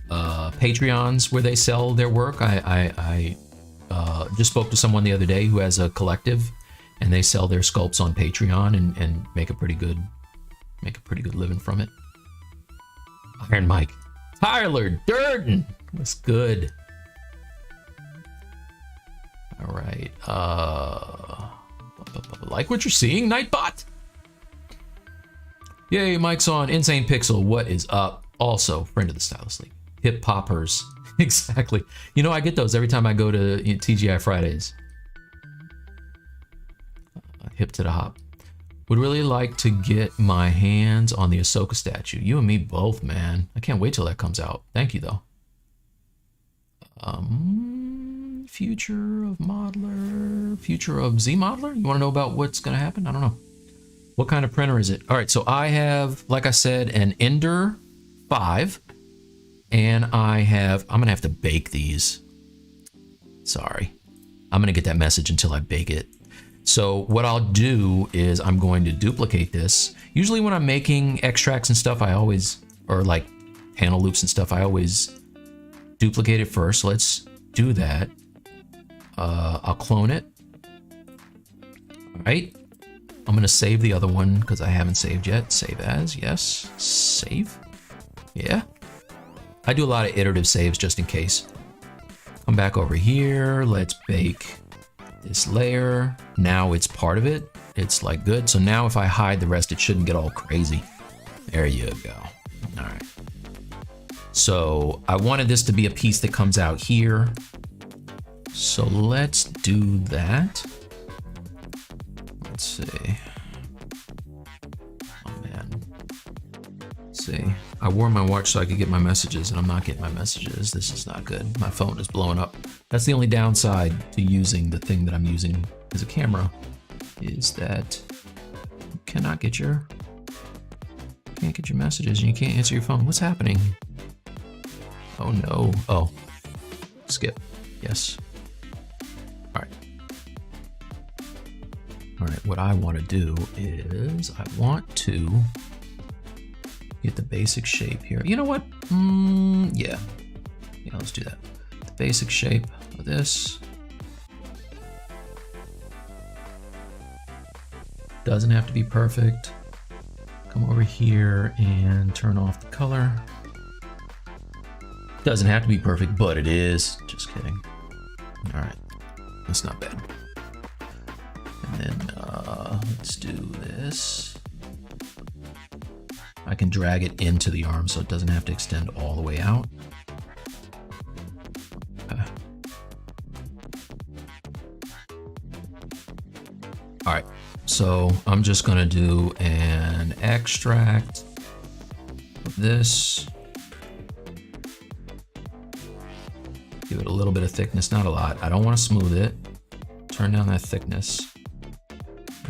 Patreons where they sell their work. I just spoke to someone the other day who has a collective, and they sell their sculpts on Patreon and make a pretty good living from it. Iron Mike, Tyler Durden, what's good? Like what you're seeing, Nightbot? Yay, mic's on. Insane Pixel, what is up? Also, friend of the Stylist League. Hip Poppers. Exactly. You know, I get those every time I go to TGI Fridays. Hip to the hop. Would really like to get my hands on the Ahsoka statue. You and me both, man. I can't wait till that comes out. Thank you, though. Future of Modeler. Future of ZModeler? You want to know about what's going to happen? I don't know. What kind of printer is it? All right, so I have, like I said, an Ender 5. And I'm going to have to bake these. Sorry. I'm going to get that message until I bake it. So what I'll do is I'm going to duplicate this. Usually when I'm making extracts and stuff, I always, or like panel loops and stuff, I always duplicate it first. So let's do that. I'll clone it. All right. I'm going to save the other one because I haven't saved yet. Save as, yes. Save. Yeah. I do a lot of iterative saves just in case. Come back over here. Let's bake this layer. Now it's part of it. It's like good. So now if I hide the rest, it shouldn't get all crazy. There you go. All right. So I wanted this to be a piece that comes out here. So let's do that. Let's see. Oh man. Let's see. I wore my watch so I could get my messages, and I'm not getting my messages. This is not good. My phone is blowing up. That's the only downside to using the thing that I'm using as a camera, is that you cannot get your, can't get your messages and you can't answer your phone. What's happening? Oh no. Oh, skip. Yes. All right. All right, what I want to do is I want to get the basic shape here. You know what? Yeah, let's do that. The basic shape of this. Doesn't have to be perfect. Come over here and turn off the color. Doesn't have to be perfect, but it is. Just kidding. All right, that's not bad. And then let's do this. I can drag it into the arm so it doesn't have to extend all the way out. Okay. All right, so I'm just gonna do an extract of this. Give it a little bit of thickness, not a lot. I don't want to smooth it. Turn down that thickness.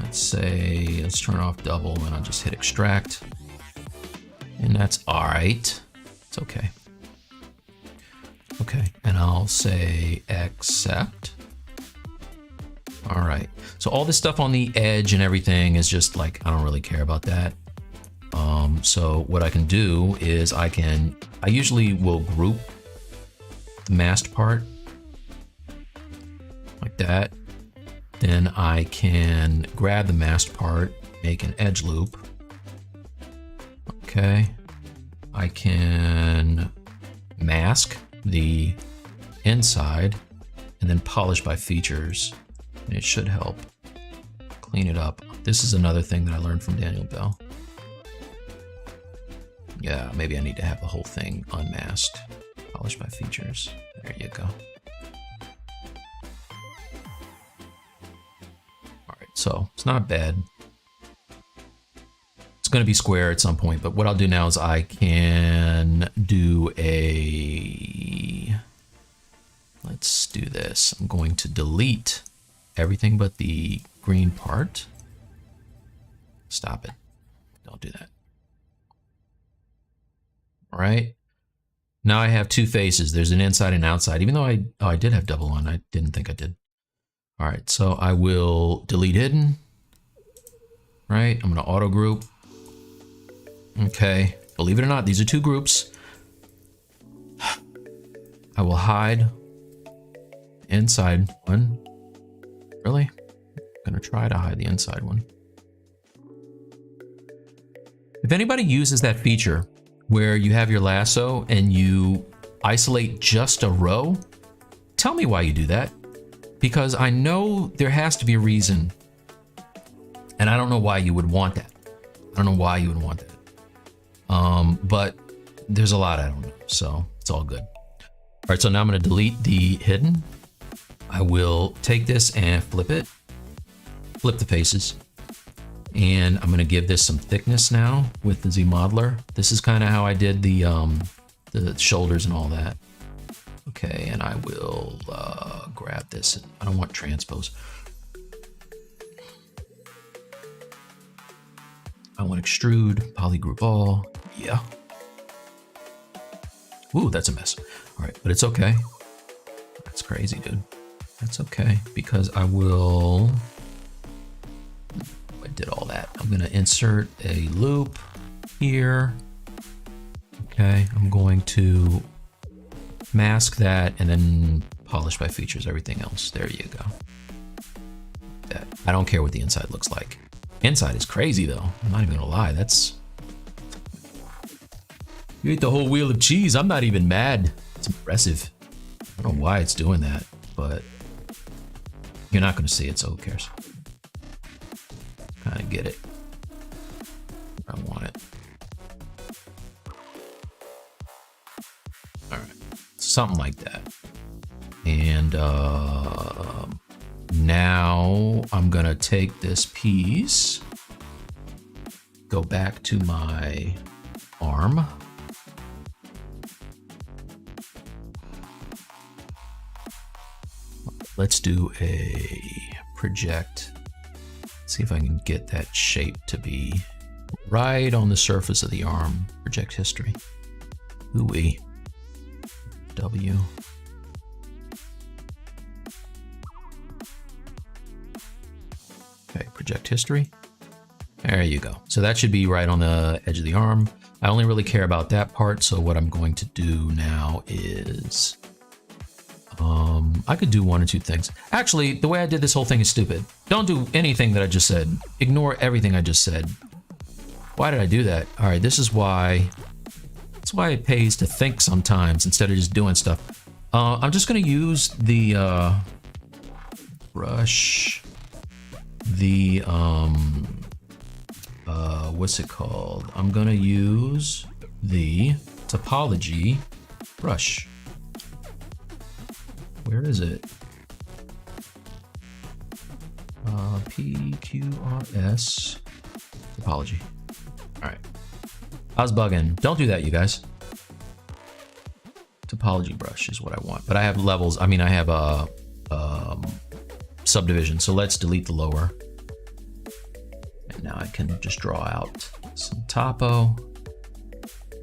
Let's say, let's turn off double and I'll just hit extract. And that's all right. It's okay. Okay, and I'll say accept. All right, so all this stuff on the edge and everything is just like, I don't really care about that. So what I can do is I usually will group the masked part like that. Then I can grab the masked part, make an edge loop. Okay, I can mask the inside and then polish by features, and it should help clean it up. This is another thing that I learned from Daniel Bell. Yeah, maybe I need to have the whole thing unmasked. Polish by features. There you go. All right, so it's not bad. It's going to be square at some point, but what I'll do now is I can do a... Let's do this. I'm going to delete everything but the green part. Stop it. Don't do that. All right. Now I have two faces. There's an inside and outside, even though I did have double on. I didn't think I did. All right, so I will delete hidden. Right, I'm gonna auto group. Okay, believe it or not, these are two groups. I will hide inside one. Really? I'm gonna try to hide the inside one. If anybody uses that feature where you have your lasso and you isolate just a row, tell me why you do that. because I know there has to be a reason, and I don't know why you would want that. I don't know why you would want that. But there's a lot I don't know, so it's all good. All right, so now I'm gonna delete the hidden. I will take this and flip it, flip the faces, and I'm gonna give this some thickness now with the ZModeler. This is kind of how I did the shoulders and all that. Okay, and I will grab this. I don't want transpose. I want extrude, polygroup all, yeah. Ooh, that's a mess. All right, but it's okay. That's crazy, dude. That's okay, because I did all that. I'm gonna insert a loop here. Okay, I'm going to mask that and then polish by features everything else. There you go. That. I don't care what the inside looks like. Inside is crazy though. I'm not even gonna lie. That's, you ate the whole wheel of cheese. I'm not even mad. It's impressive. I don't know why it's doing that, but you're not gonna see it, so who cares? Kind of get it. I want it. All right, something like that. And now I'm gonna take this piece, go back to my arm. Let's do a project. See if I can get that shape to be right on the surface of the arm. Project history. Ooh-wee. W. Okay, project history. There you go. So that should be right on the edge of the arm. I only really care about that part, so what I'm going to do now is I could do one or two things. Actually, the way I did this whole thing is stupid. Don't do anything that I just said. Ignore everything I just said. Why did I do that? All right, this is why. That's why it pays to think sometimes instead of just doing stuff. I'm just gonna use the brush. The what's it called? I'm gonna use the topology brush. Where is it? PQRS topology. All right. I was bugging. Don't do that, you guys. Topology brush is what I want, but I have levels. I mean, I have a subdivision. So let's delete the lower. And now I can just draw out some topo.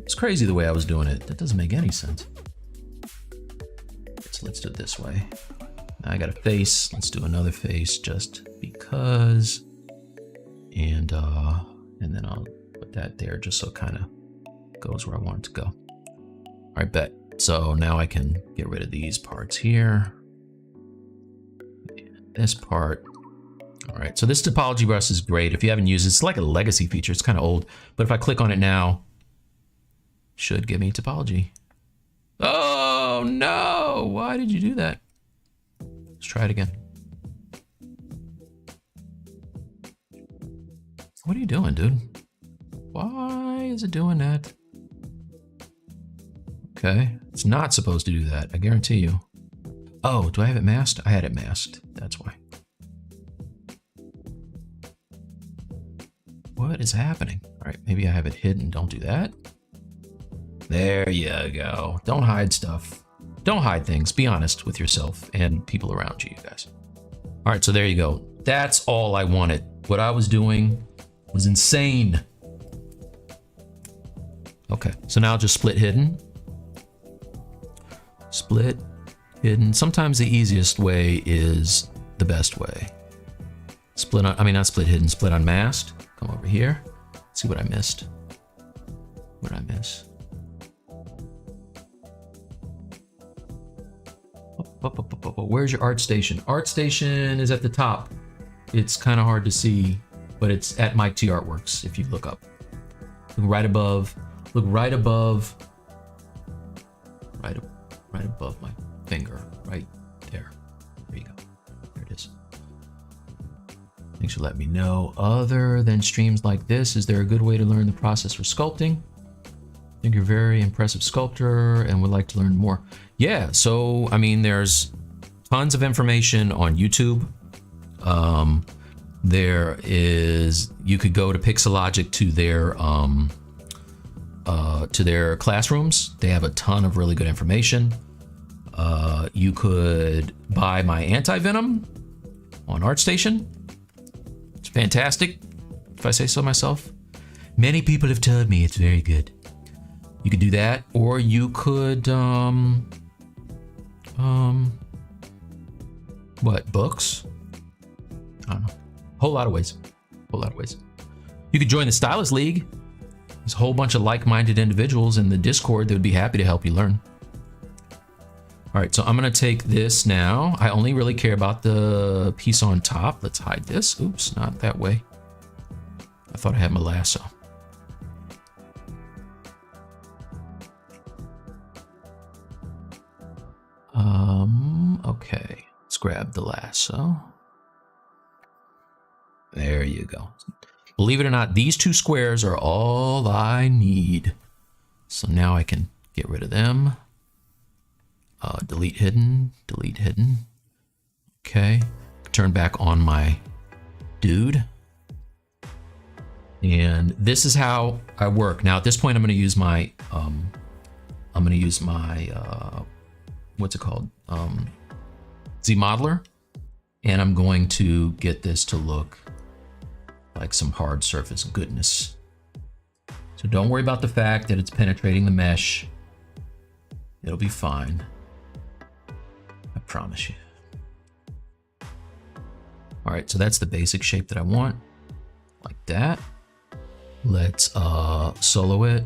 It's crazy the way I was doing it. That doesn't make any sense. So let's do it this way. Now I got a face. Let's do another face just because. And then I'll put that there just so it kind of goes where I want it to go. All right, bet. So now I can get rid of these parts here. And this part. All right, so this topology brush is great. If you haven't used it, it's like a legacy feature. It's kind of old, but if I click on it now, it should give me topology. Oh no, why did you do that? Let's try it again. What are you doing, dude? Why is it doing that? Okay, it's not supposed to do that, I guarantee you. Oh, do I have it masked? I had it masked, that's why. What is happening? All right, maybe I have it hidden, don't do that. There you go. Don't hide stuff. Don't hide things. Be honest with yourself and people around you, you guys. All right, so there you go. That's all I wanted. What I was doing was insane. Okay, so now just split hidden. Split hidden. Sometimes the easiest way is the best way. Split on, I mean, not split hidden, split unmasked. Come over here. See what I missed. What did I miss? Where's your art station? Art station is at the top. It's kind of hard to see, but it's at Mike T Artworks if you look up. Look right above. Look right above. Right above my finger. Right there. There you go. Thanks for letting me know. Other than streams like this, is there a good way to learn the process for sculpting? I think you're a very impressive sculptor and would like to learn more. Yeah, so I mean, there's tons of information on YouTube. There is, you could go to Pixelogic to their classrooms. They have a ton of really good information. You could buy my anti-venom on ArtStation. It's fantastic, if I say so myself. Many people have told me it's very good. You could do that, or you could, what, books? I don't know. Whole lot of ways. Whole lot of ways. You could join the Stylist League. There's a whole bunch of like-minded individuals in the Discord that would be happy to help you learn. All right, so I'm gonna take this now. I only really care about the piece on top. Let's hide this. Oops, not that way. I thought I had my lasso. Okay, let's grab the lasso. There you go. Believe it or not, these two squares are all I need. So now I can get rid of them. Delete hidden, delete hidden. Okay, turn back on my dude. And this is how I work. Now at this point, I'm gonna use my, what's it called? ZModeler. And I'm going to get this to look like some hard surface goodness. So don't worry about the fact that it's penetrating the mesh. It'll be fine. I promise you. All right, so that's the basic shape that I want, like that. Let's solo it,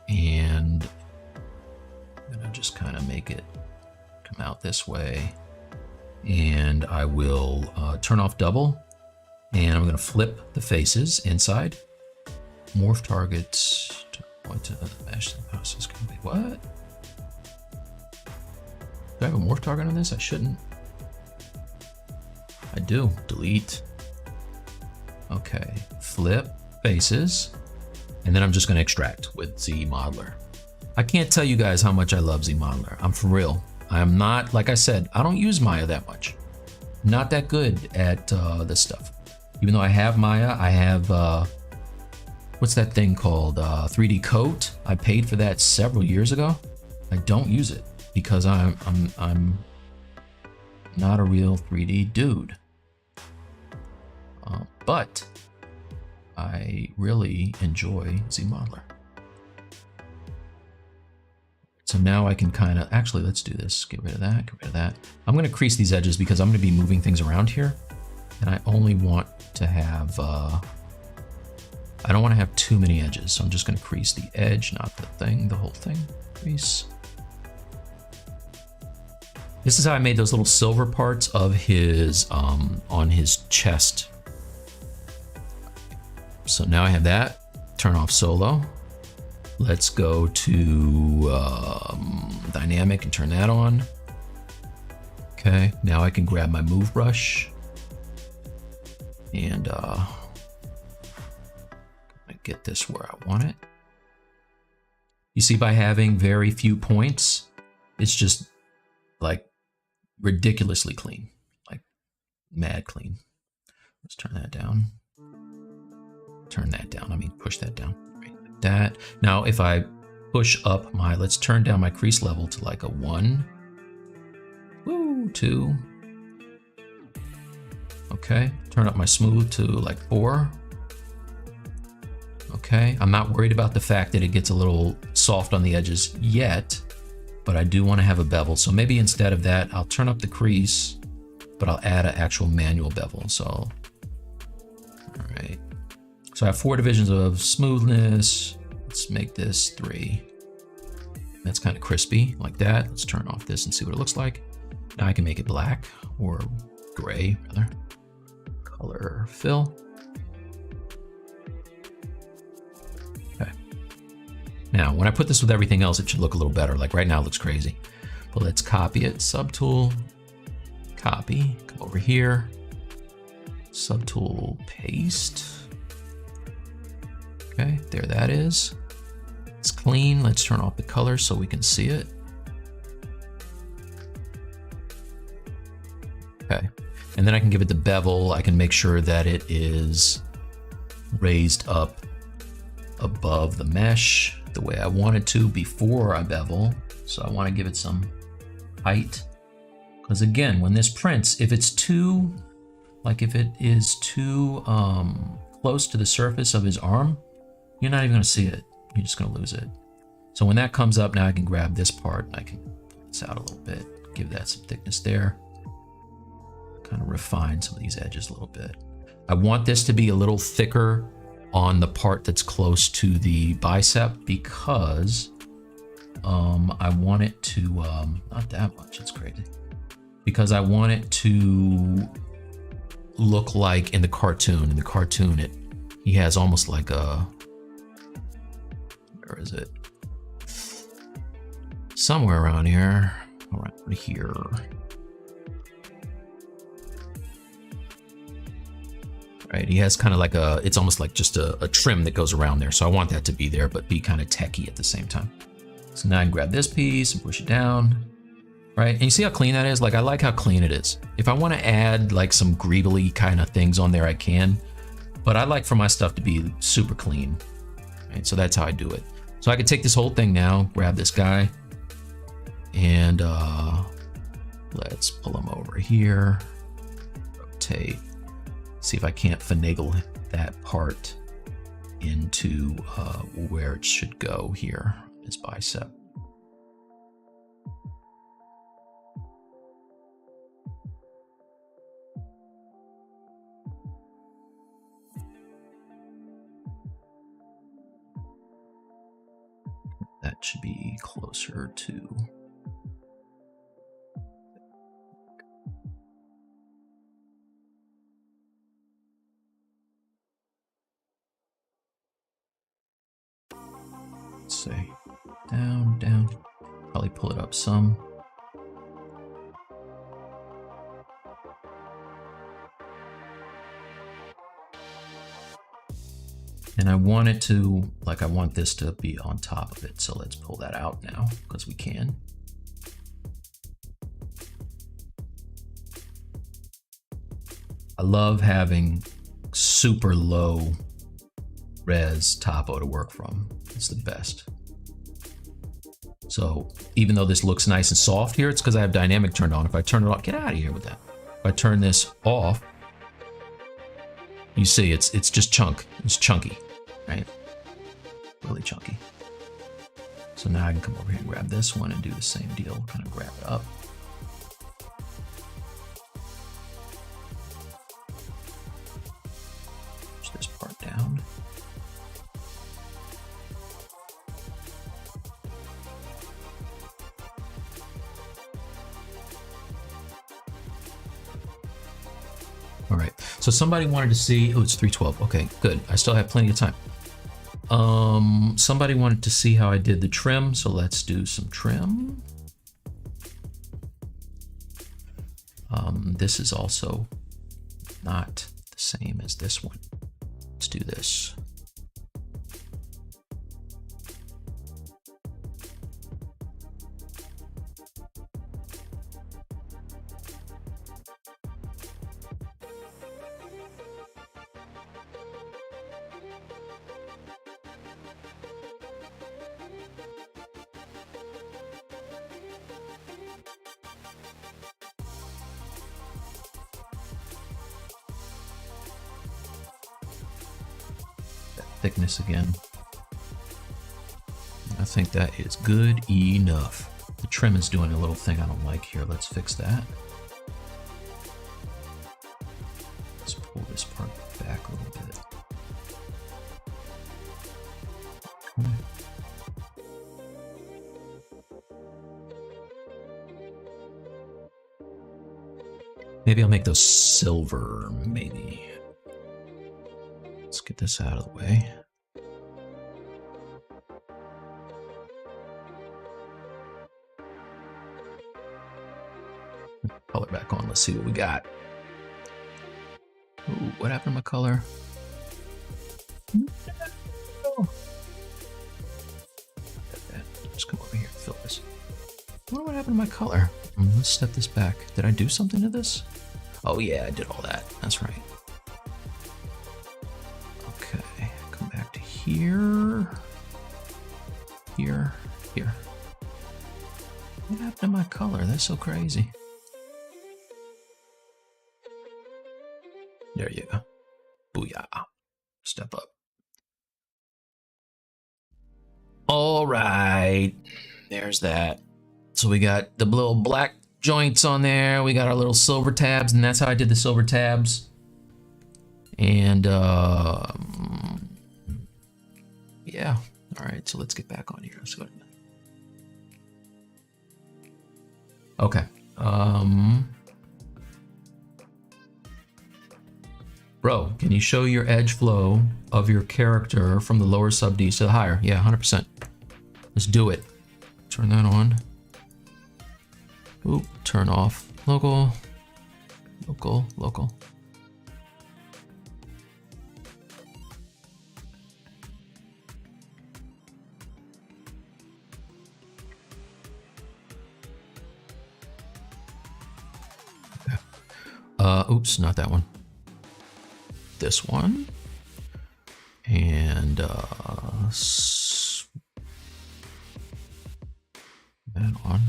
and I'm gonna just kind of make it come out this way. And I will turn off double, and I'm gonna flip the faces inside. Morph targets to point to the mesh. The process can be what? Do I have a morph target on this? I shouldn't. I do. Delete. Okay. Flip faces, and then I'm just gonna extract with ZModeler. I can't tell you guys how much I love ZModeler. I'm for real. I'm not, like I said, I don't use Maya that much. Not that good at this stuff. Even though I have Maya, I have, what's that thing called? 3D Coat. I paid for that several years ago. I don't use it because I'm not a real 3D dude. But I really enjoy ZModeler. So now I can kind of, actually, let's do this. Get rid of that, get rid of that. I'm gonna crease these edges because I'm gonna be moving things around here. And I only want to have, I don't wanna have too many edges. So I'm just gonna crease the edge, not the thing, the whole thing. Crease. This is how I made those little silver parts of his, on his chest. So now I have that. Turn off solo. Let's go to dynamic and turn that on. Okay, now I can grab my move brush and get this where I want it. You see, by having very few points, it's just like ridiculously clean, like mad clean. Let's turn that down. Turn that down, I mean push that down. That. Now if I push up my, let's turn down my crease level to like a 1. Woo, 2. Okay, turn up my smooth to like 4. Okay, I'm not worried about the fact that it gets a little soft on the edges yet, but I do want to have a bevel. So maybe instead of that, I'll turn up the crease, but I'll add an actual manual bevel. So, all right. So I have 4 divisions of smoothness. Let's make this 3. That's kind of crispy like that. Let's turn off this and see what it looks like. Now I can make it black or gray rather. Color fill. Okay. Now when I put this with everything else, it should look a little better. Like right now it looks crazy. But let's copy it, subtool, copy, come over here. Subtool paste. Okay, there that is. It's clean. Let's turn off the color so we can see it. Okay, and then I can give it the bevel. I can make sure that it is raised up above the mesh the way I want it to before I bevel. So I want to give it some height. Because again, when this prints, if it's too, like if it is too close to the surface of his arm, you're not even gonna see it. You're just gonna lose it. So when that comes up, now I can grab this part and I can pull this out a little bit, give that some thickness there. Kind of refine some of these edges a little bit. I want this to be a little thicker on the part that's close to the bicep because I want it to, not that much, it's crazy. Because I want it to look like in the cartoon. In the cartoon, he has almost like a, where is it? Somewhere around here, around here. Right, he has kind of like a, it's almost like just a trim that goes around there. So I want that to be there, but be kind of techy at the same time. So now I can grab this piece and push it down. Right, and you see how clean that is? Like, I like how clean it is. If I want to add like some greebly kind of things on there, I can, but I like for my stuff to be super clean. Right, so that's how I do it. So I could take this whole thing now, grab this guy, and let's pull him over here, rotate, see if I can't finagle that part into where it should go here, his bicep. That should be closer to. Let's say down, down. Probably pull it up some. And I want it to, like, I want this to be on top of it. So let's pull that out now because we can. I love having super low res topo to work from. It's the best. So even though this looks nice and soft here, it's because I have dynamic turned on. If I turn it off, get out of here with that. If I turn this off, you see it's just chunk. It's chunky, right? Really chunky. So now I can come over here and grab this one and do the same deal. Kind of grab it up. Push this part down. All right, so somebody wanted to see, oh, it's 3:12. Okay, good. I still have plenty of time. Somebody wanted to see how I did the trim, so let's do some trim. This is also not the same as this one. Let's do this. Thickness again. I think that is good enough. The trim is doing a little thing I don't like here. Let's fix that. Let's pull this part back a little bit. Okay. Maybe I'll make those silver, maybe. Let's get this out of the way. Color back on. Let's see what we got. Ooh. what happened to my color? No. Just come over here and fill this. I wonder what happened to my color. Let's step this back. Did I do something to this? Oh yeah, I did all that. That's right. Okay, come back to here. Here. What happened to my color? That's so crazy. There you go. Booyah. Step up. All right. There's that. So we got the little black joints on there. We got our little silver tabs, and that's how I did the silver tabs. And yeah. All right, so let's get back on here. Let's go. Okay. Bro, can you show your edge flow of your character from the lower sub D to the higher? Yeah, 100%. Let's do it. Turn that on. Oop, turn off. Local. Oops, not that one. This one. And that on.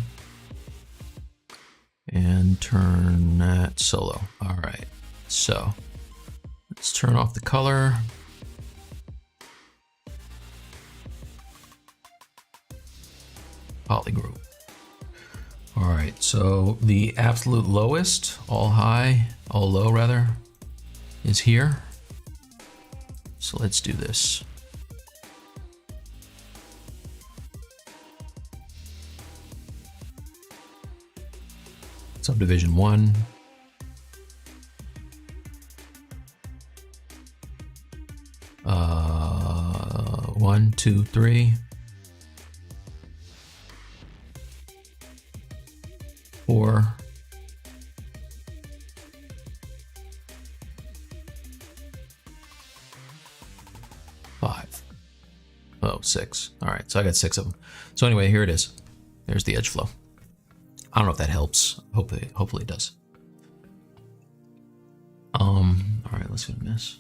And turn that solo. All right. So let's turn off the color. Polygroup. All right, so the absolute lowest, all low rather, is here. So let's do this. Subdivision 1. One, two, three. 4. 5. Oh, 6. All right, so I got 6 of them. So anyway, here it is. There's the edge flow. I don't know if that helps. Hopefully it does. All right, let's get a miss.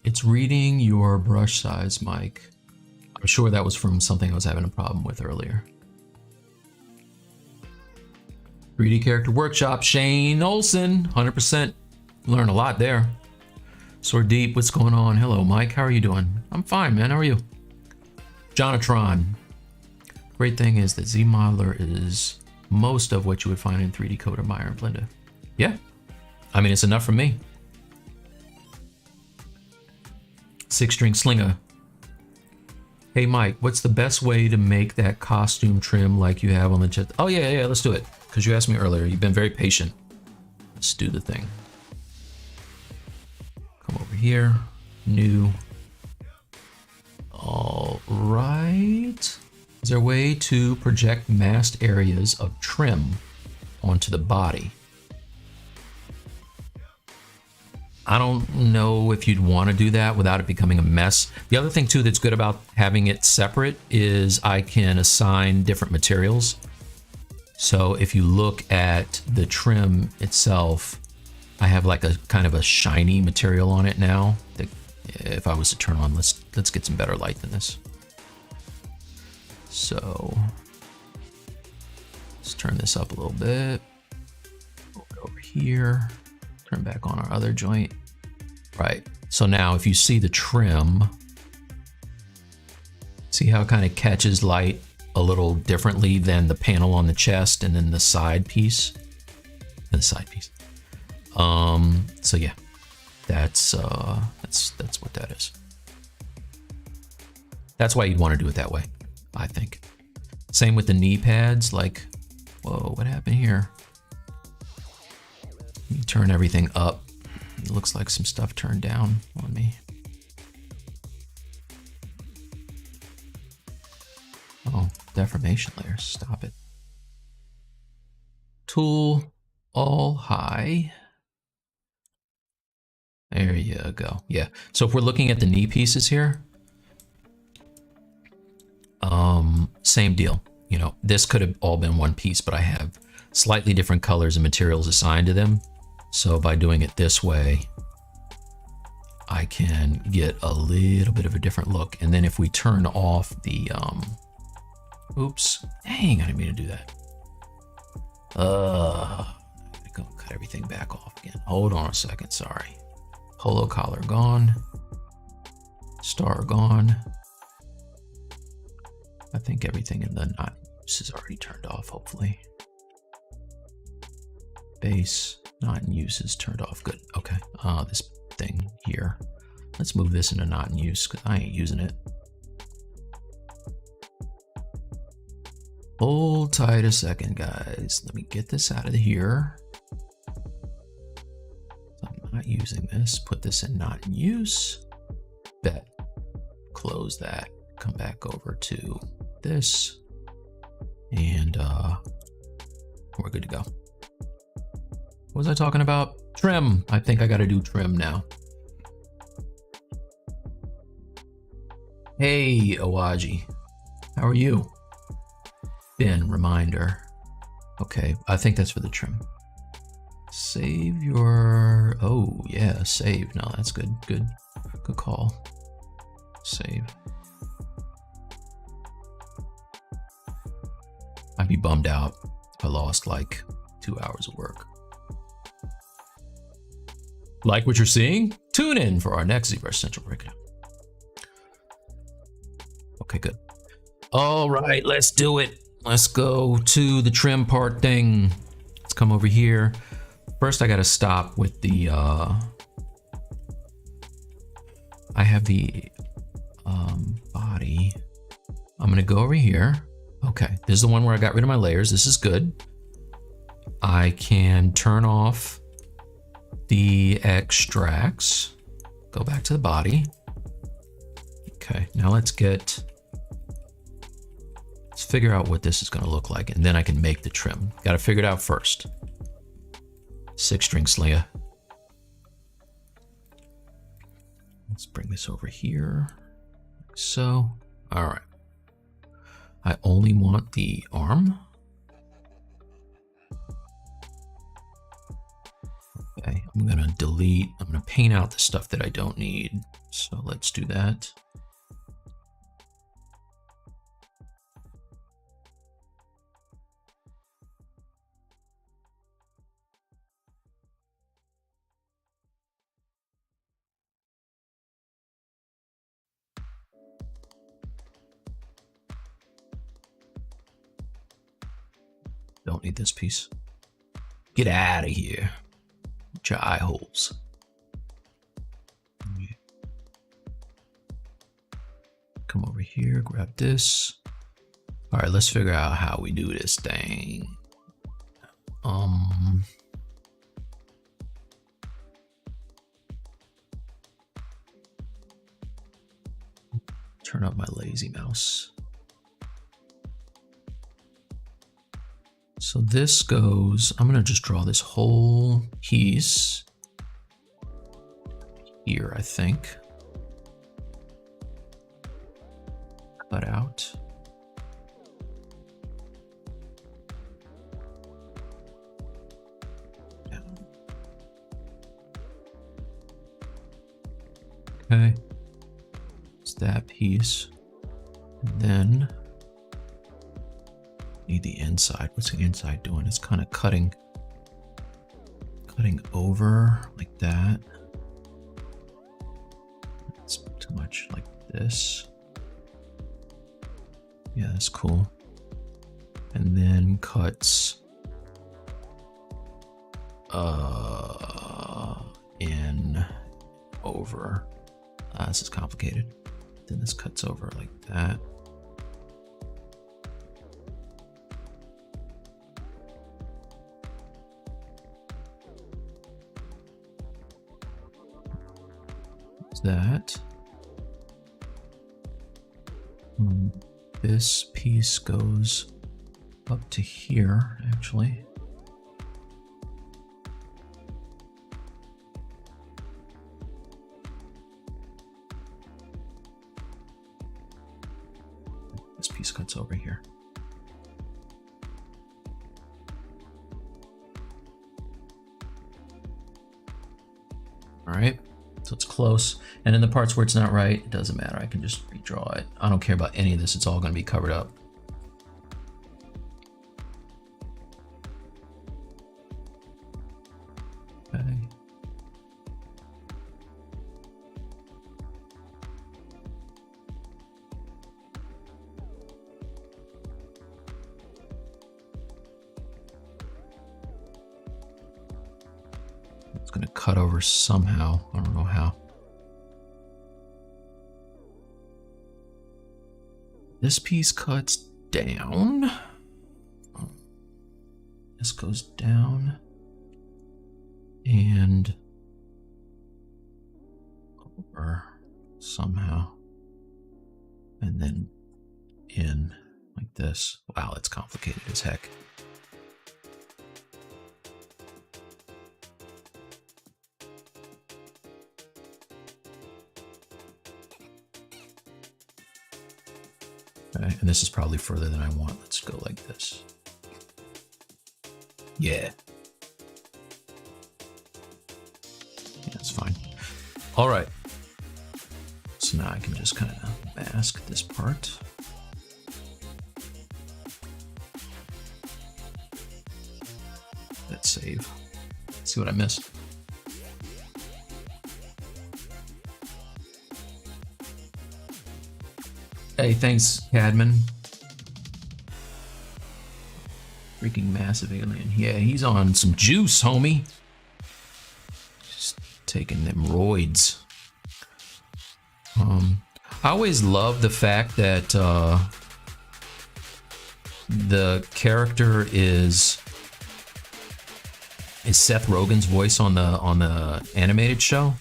It's reading your brush size, Mike. I'm sure that was from something I was having a problem with earlier. 3D Character Workshop, Shane Olson, 100%. Learn a lot there. Sword Deep, what's going on? Hello, Mike. How are you doing? I'm fine, man. How are you? Jonatron. Great thing is that ZModeler is most of what you would find in 3D Coder, Maya, and Blender. Yeah. I mean, it's enough for me. 6-string slinger. Hey, Mike, what's the best way to make that costume trim like you have on the chest? Oh, yeah, let's do it. Because you asked me earlier. You've been very patient. Let's do the thing. Come over here. New. All right. Is there a way to project masked areas of trim onto the body? I don't know if you'd want to do that without it becoming a mess. The other thing too that's good about having it separate is I can assign different materials. So if you look at the trim itself, I have like a kind of a shiny material on it now. That if I was to turn on, let's get some better light than this. So let's turn this up a little bit. Over here, turn back on our other joint. Right, so now if you see the trim, see how it kind of catches light a little differently than the panel on the chest and then the side piece. So yeah, that's what that is. That's why you'd want to do it that way, I think. Same with the knee pads, like, whoa, what happened here? Let me turn everything up. It looks like some stuff turned down on me. Oh, deformation layers, stop it. Tool, all high. There you go. Yeah. So if we're looking at the knee pieces here, same deal. You know, this could have all been one piece, but I have slightly different colors and materials assigned to them. So by doing it this way, I can get a little bit of a different look. And then if we turn off the, oops, dang, I didn't mean to do that. I'm gonna cut everything back off again. Hold on a second, sorry. Polo collar gone. Star gone. I think everything in the not use is already turned off, hopefully. Base, not in use is turned off, good, okay. This thing here, let's move this into not in use because I ain't using it. Hold tight a second, guys. Let me get this out of here. I'm not using this, put this in not in use. Bet, close that, come back over to this, and we're good to go. What was I talking about? Trim. I think I got to do trim now. Hey, Awaji. How are you? Ben, reminder. Okay, I think that's for the trim. Save your... Oh, yeah, save. No, that's good. Good call. Save. I'd be bummed out if I lost like 2 hours of work. Like what you're seeing? Tune in for our next ZBrush Central breakdown. Okay, good. All right, let's do it. Let's go to the trim part thing. Let's come over here. First, I gotta stop with the, I have the body. I'm gonna go over here. Okay, this is the one where I got rid of my layers. This is good. I can turn off the extracts. Go back to the body. Okay, now let's figure out what this is gonna look like, and then I can make the trim. Gotta figure it out first. 6-string Slayer. Let's bring this over here, like so. All right. I only want the arm. Okay, I'm gonna delete, I'm gonna paint out the stuff that I don't need. So let's do that. Don't need this piece. Get out of here. With your eye holes. Come over here, grab this. All right, let's figure out how we do this thing. Turn up my lazy mouse. So this goes, I'm gonna just draw this whole piece here, I think. Cut out. Okay, it's that piece. And then need the inside. What's the inside doing? It's kind of cutting over like that. It's too much like this. Yeah, that's cool. And then cuts in over. This is complicated. Then this cuts over like that. That this piece goes up to here, actually. over here. All right, so it's close. And in the parts where it's not right, it doesn't matter. I can just redraw it. I don't care about any of this. It's all going to be covered up. Okay. It's going to cut over somehow. I don't know how. This piece cuts down. This goes down. And over somehow. And then in like this. Wow, it's complicated as heck. Okay, and this is probably further than I want. Let's go like this. Yeah. Yeah, that's fine. All right. So now I can just kind of mask this part. Let's save. Let's see what I missed. Hey, thanks, Cadman. Freaking massive alien. Yeah, he's on some juice, homie. Just taking them roids. I always love the fact that the character is Seth Rogen's voice on the animated show,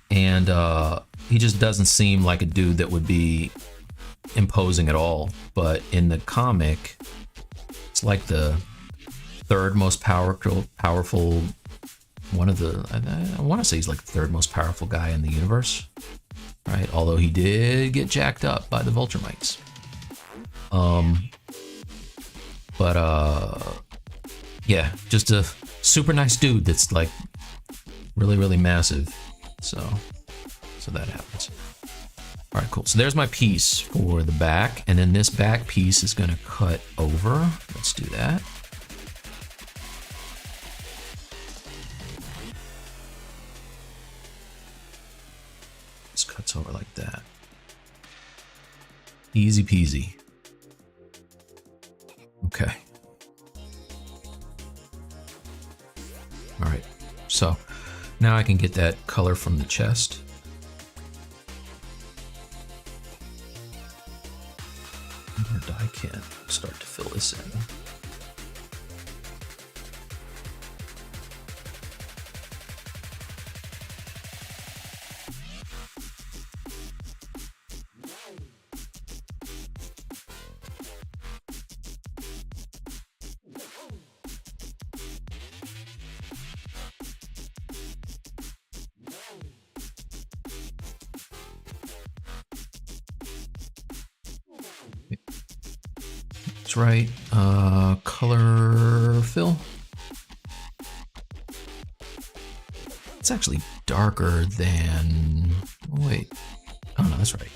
and he just doesn't seem like a dude that would be imposing at all. But in the comic, it's like the third most powerful one of the, I want to say he's like the third most powerful guy in the universe, right? Although he did get jacked up by the Vulture mites. Yeah, just a super nice dude that's like really, really massive. So that happens. All right, cool. So there's my piece for the back, and then this back piece is gonna cut over. Let's do that. This cuts over like that. Easy peasy. Okay. All right, so now I can get that color from the chest. And I can start to fill this in. Right, color fill. It's actually darker than, oh wait, oh no, that's right.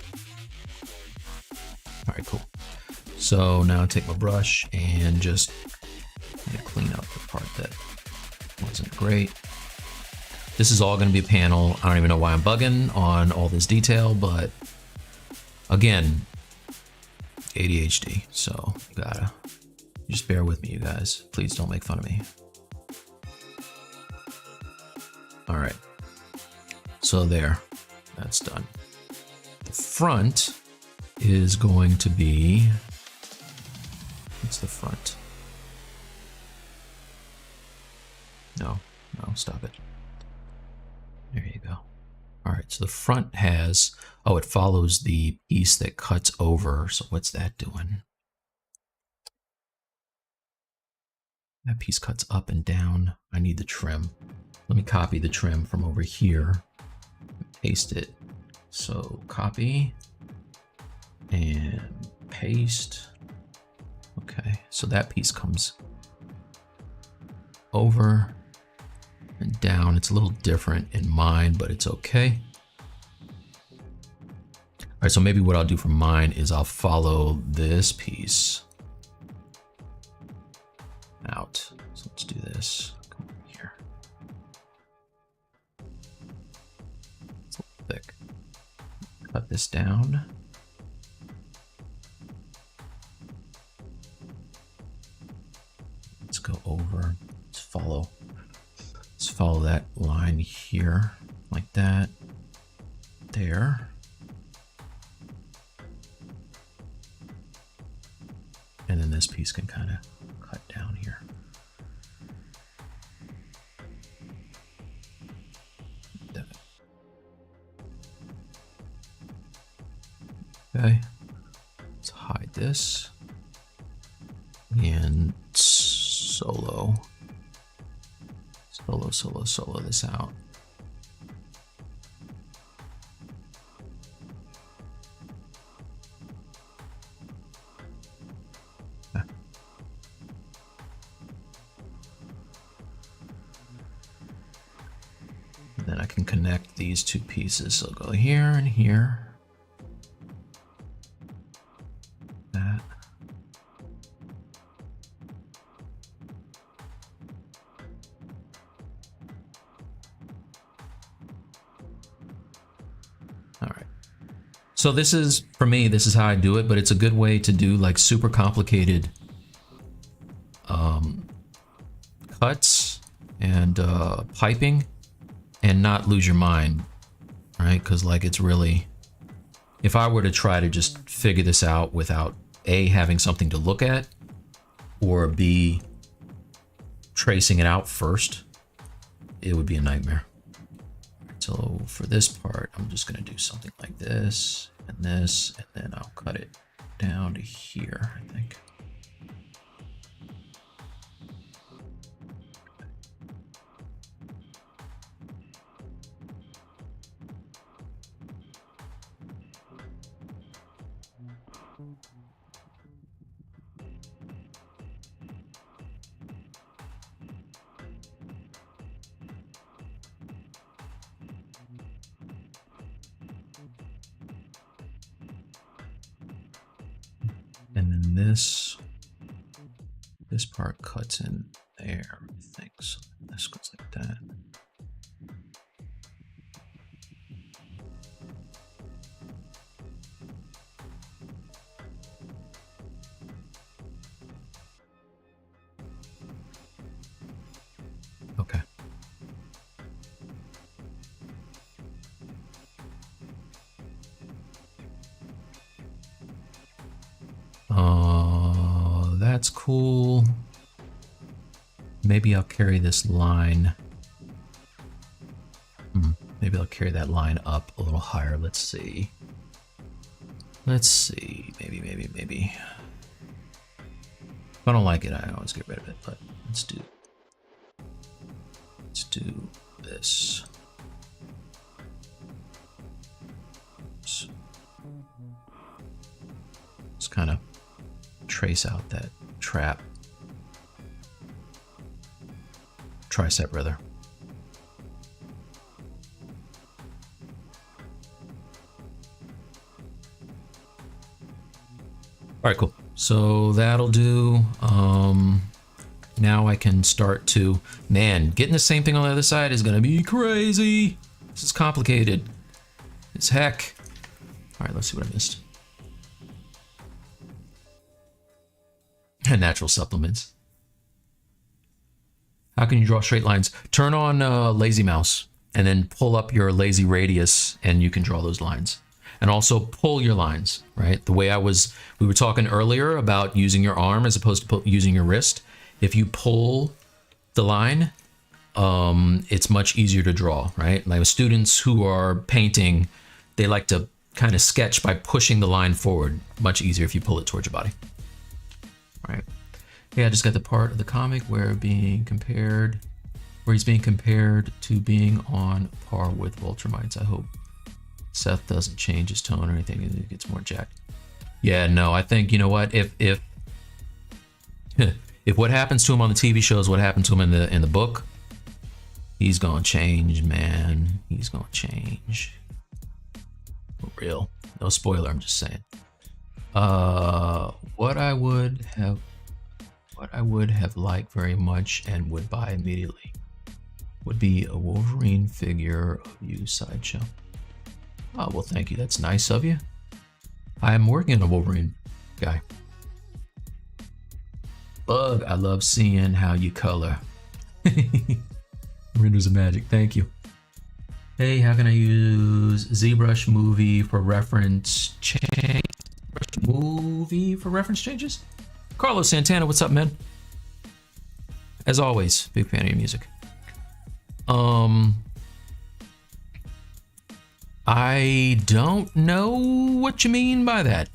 All right, cool. So now I take my brush and just clean up the part that wasn't great. This is all gonna be a panel. I don't even know why I'm bugging on all this detail, but again, ADHD, so you gotta just bear with me, you guys. Please don't make fun of me. All right, so there, that's done. The front is going to be, what's the front? No, stop it. There you go. All right, so the front has, oh, it follows the piece that cuts over. So what's that doing? That piece cuts up and down. I need the trim. Let me copy the trim from over here, paste it. So copy and paste. Okay, so that piece comes over and down. It's a little different in mine, but it's okay. All right, so maybe what I'll do for mine is I'll follow this piece out. So let's do this. Come over here. It's a little thick. Cut this down. Let's go over. Let's follow that line here, like that. There. And then this piece can kind of cut down here. Okay, let's hide this and solo this out. Then I can connect these two pieces. So I'll go here and here. That. All right. So this is, for me, this is how I do it, but it's a good way to do like super complicated cuts and piping. And not lose your mind, right? Because like it's really, if I were to try to just figure this out without A, having something to look at, or B, tracing it out first, it would be a nightmare. So for this part, I'm just gonna do something like this, and then I'll cut it down to here, I think. And then this part cuts in there, I think. So this goes like that. Okay. That's cool. Maybe I'll carry this line. Maybe I'll carry that line up a little higher. Let's see. Maybe. If I don't like it, I always get rid of it, but let's do this. Oops. Just kind of trace out that tricep rather. All right, cool. So that'll do. Now I can start to, man, getting the same thing on the other side is gonna be crazy. This is complicated as heck. All right, let's see what I missed. Natural supplements. How can you draw straight lines? Turn on lazy mouse and then pull up your lazy radius and you can draw those lines. And also pull your lines, right? The way we were talking earlier about using your arm as opposed to using your wrist. If you pull the line, it's much easier to draw, right? Like students who are painting, they like to kind of sketch by pushing the line forward. Much easier if you pull it towards your body. All right. Yeah, I just got the part of the comic where he's being compared to being on par with Vulturemites. I hope Seth doesn't change his tone or anything and it gets more jacked. Yeah, no, I think, you know what, if if what happens to him on the TV show is what happened to him in the book, he's gonna change, man. He's gonna change. For real. No spoiler, I'm just saying. What I would have liked very much and would buy immediately would be a Wolverine figure of you, Sideshow. Oh, well, thank you. That's nice of you. I'm working on a Wolverine guy. Bug, I love seeing how you color. Renders of magic, thank you. Hey, how can I use ZBrush movie for reference change? Movie for reference changes? Carlos Santana, what's up, man? As always, big fan of your music. I don't know what you mean by that.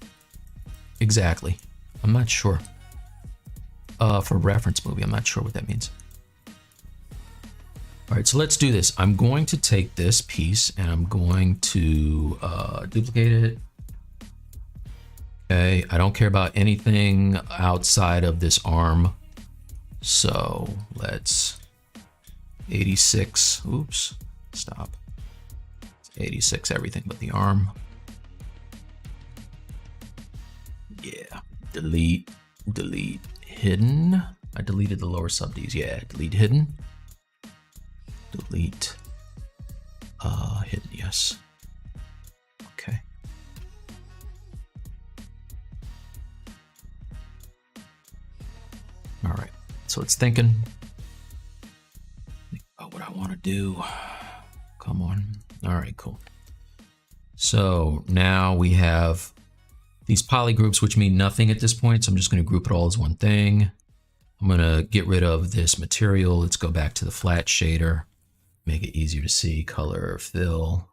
Exactly. I'm not sure. For reference movie, I'm not sure what that means. All right, so let's do this. I'm going to take this piece and I'm going to duplicate it. Okay, I don't care about anything outside of this arm. So let's 86, oops, stop. It's 86, everything but the arm. Yeah, delete, hidden. I deleted the lower sub Ds, yeah, delete hidden. Delete, hidden, yes. Okay. All right, so it's thinking. Think about what I want to do. Come on. All right, cool. So now we have these poly groups, which mean nothing at this point. So I'm just going to group it all as one thing. I'm going to get rid of this material. Let's go back to the flat shader. Make it easier to see. Color, fill.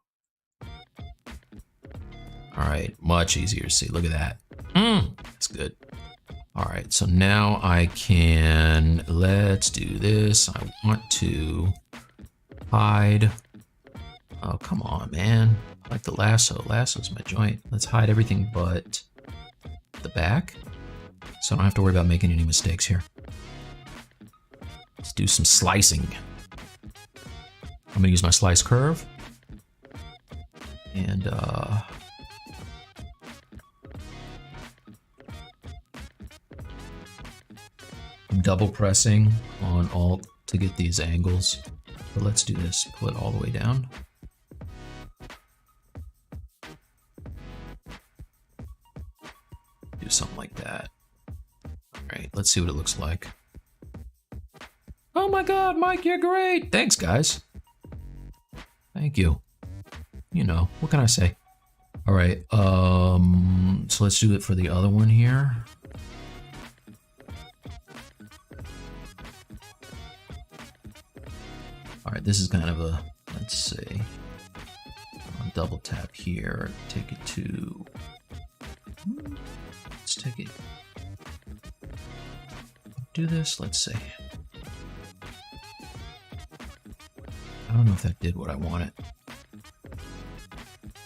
All right, much easier to see. Look at that. That's good. All right, so now I can, let's do this. I want to hide. Oh, come on, man. I like the lasso. Lasso's my joint. Let's hide everything but the back. So I don't have to worry about making any mistakes here. Let's do some slicing. I'm gonna use my slice curve. And I'm double pressing on Alt to get these angles. But let's do this. Pull it all the way down. Do something like that. All right, let's see what it looks like. Oh my God, Mike, you're great. Thanks, guys. Thank you. You know, what can I say? All right, so let's do it for the other one here. All right, this is kind of a, let's see. I'll double tap here, take it to, let's take it, do this, let's see. I don't know if that did what I wanted.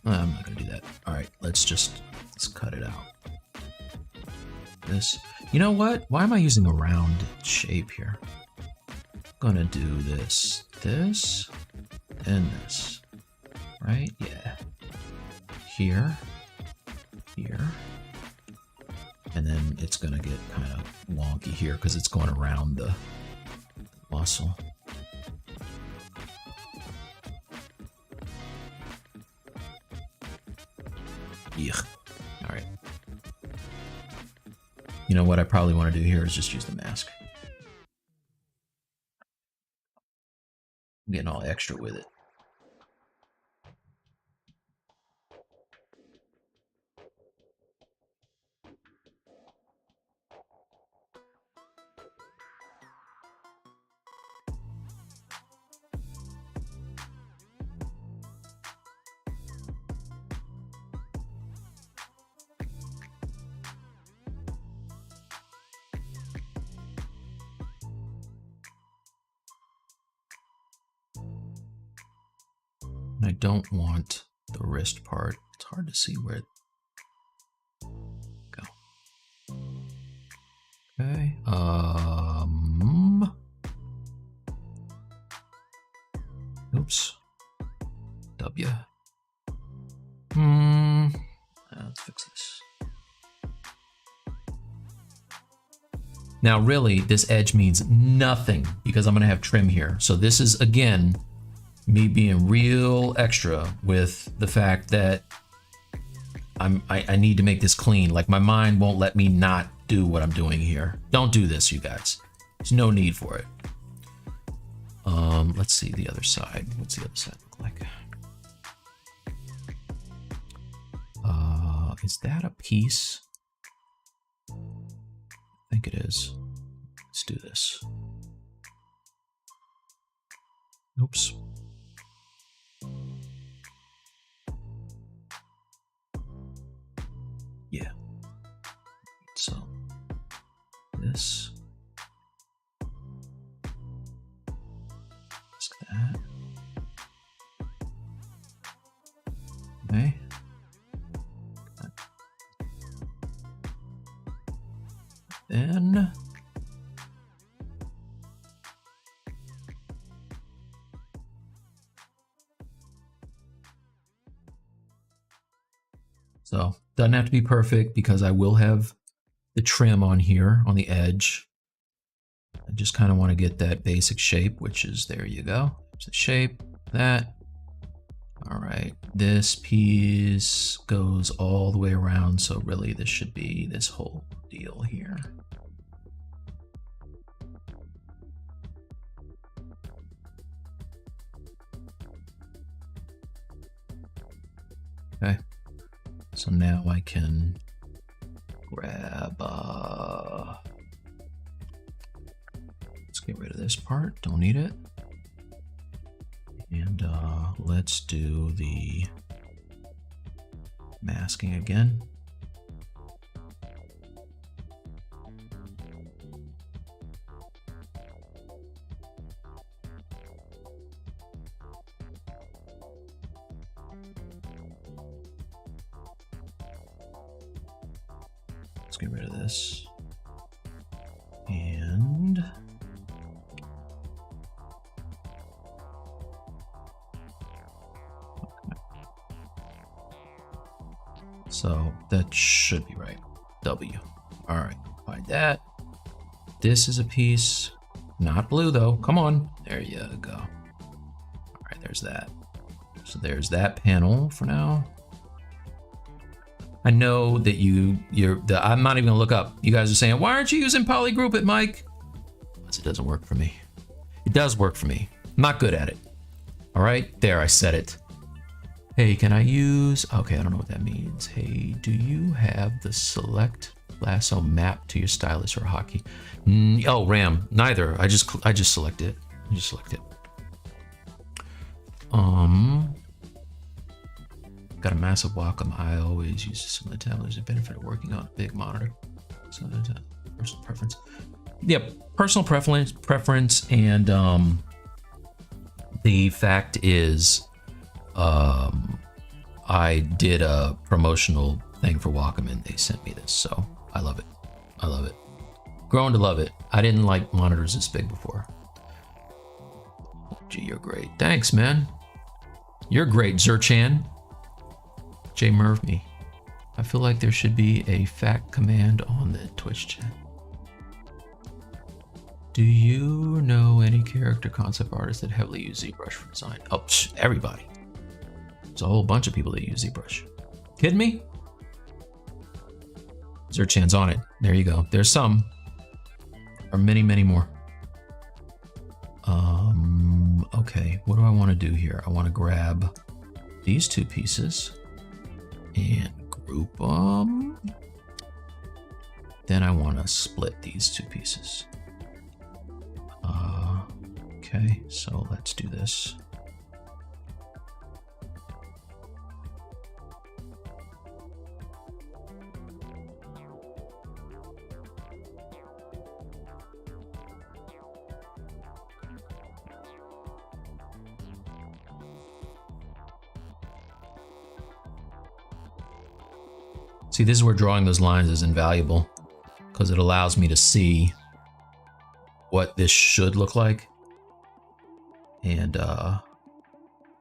I'm not gonna do that. All right, let's cut it out. This, you know what? Why am I using a round shape here? I'm gonna do this, and this, right? Yeah. Here, and then it's gonna get kind of wonky here because it's going around the muscle. Yuck. All right. You know what I probably want to do here is just use the mask. I'm getting all extra with it. I don't want the wrist part. It's hard to see where Okay. Oops. W. Let's fix this. Now, really, this edge means nothing because I'm gonna have trim here. So this is, again, me being real extra with the fact that I need to make this clean. Like, my mind won't let me not do what I'm doing here. Don't do this, you guys. There's no need for it. Let's see the other side. What's the other side look like? Is that a piece? I think it is. Let's do this. Oops. Yeah. So this. That. Okay. Then so doesn't have to be perfect because I will have the trim on here on the edge. I just kind of want to get that basic shape, which is, there you go. There's the shape, that. All right, this piece goes all the way around, so really this should be this whole deal here. Okay, so now I can grab, let's get rid of this part, don't need it. And let's do the masking again. Let's get rid of this. And so that should be right. W. All right, find that. This is a piece, not blue though. Come on, there you go. All right, there's that. So there's that panel for now. I know that I'm not even gonna look up. You guys are saying, why aren't you using polygroup it, Mike? Because it doesn't work for me. It does work for me. I'm not good at it. All right, there, I said it. Hey, can I use, okay, I don't know what that means. Hey, do you have the select lasso map to your stylus or hotkey? Oh, RAM, neither. I just select it. I just select it. Got a massive Wacom. I always use a similar tablet. There's a benefit of working on a big monitor. So there's a personal preference. Yep, personal preference, and the fact is, I did a promotional thing for Wacom and they sent me this, so I love it. I love it. Grown to love it. I didn't like monitors this big before. Gee, you're great. Thanks, man. You're great, Zerchan. J Murphy. I feel like there should be a fact command on the Twitch chat. Do you know any character concept artists that heavily use ZBrush for design? Oh, everybody. There's a whole bunch of people that use ZBrush. Kidding me? Zerchan's on it. There you go. There's some. Or many, many more. Okay, what do I want to do here? I want to grab these two pieces and group them. Then I want to split these two pieces. Okay, so let's do this. See, this is where drawing those lines is invaluable, because it allows me to see what this should look like. And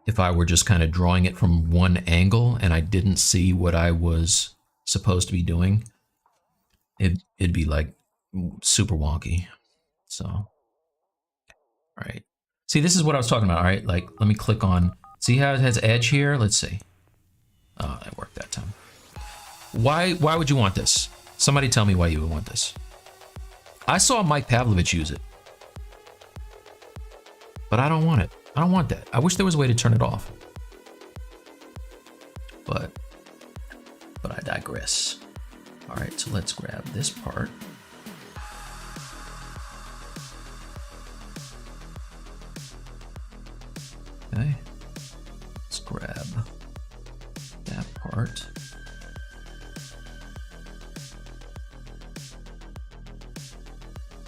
if I were just kind of drawing it from one angle and I didn't see what I was supposed to be doing, it'd be like super wonky. So, all right. See, this is what I was talking about. All right, like let me click on, see how it has edge here? Let's see. Oh, that worked that time. Why would you want this? Somebody tell me why you would want this. I saw Mike Pavlovich use it, but I don't want it. I don't want that. I wish there was a way to turn it off. But I digress. All right, so let's grab this part. Okay, let's grab that part.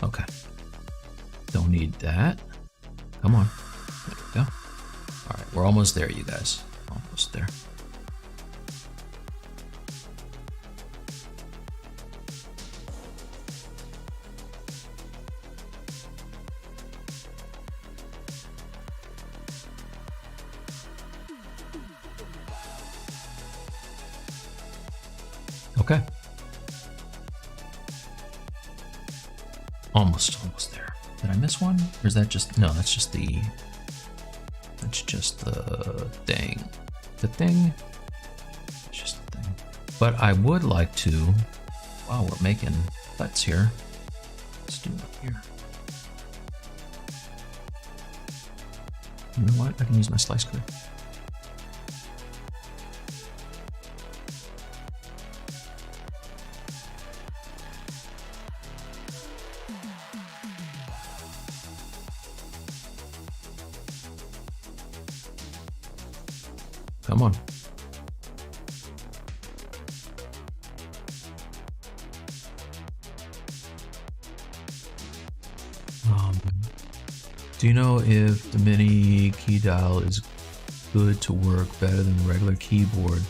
Okay, don't need that. Come on, there we go. All right, we're almost there, you guys. Almost there. Okay. Almost there. Did I miss one? Or is that just, no, that's just the thing. The thing? It's just the thing. But I would like to, while we're making cuts here, let's do it up here. You know what? I can use my slice cutter. Come on. Do you know if the mini key dial is good to work better than the regular keyboard?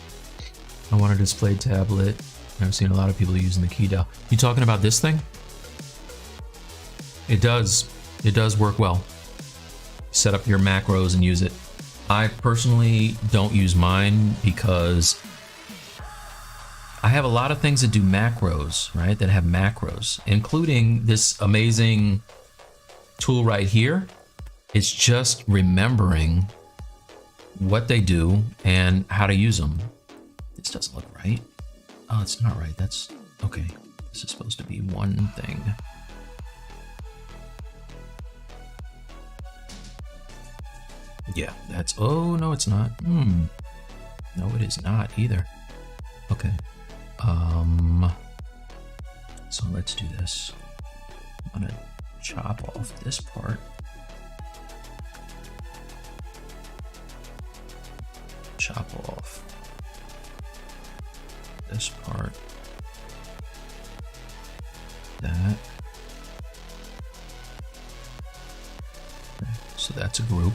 I want a display tablet. I've seen a lot of people using the key dial. You talking about this thing? It does work well. Set up your macros and use it. I personally don't use mine because I have a lot of things that do macros, right? That have macros, including this amazing tool right here. It's just remembering what they do and how to use them. This doesn't look right. Oh, it's not right. That's okay. This is supposed to be one thing. Yeah, that's, oh, no, it's not. No, it is not either. Okay. So let's do this. I'm gonna chop off this part. Chop off this part. That. Okay, so that's a group.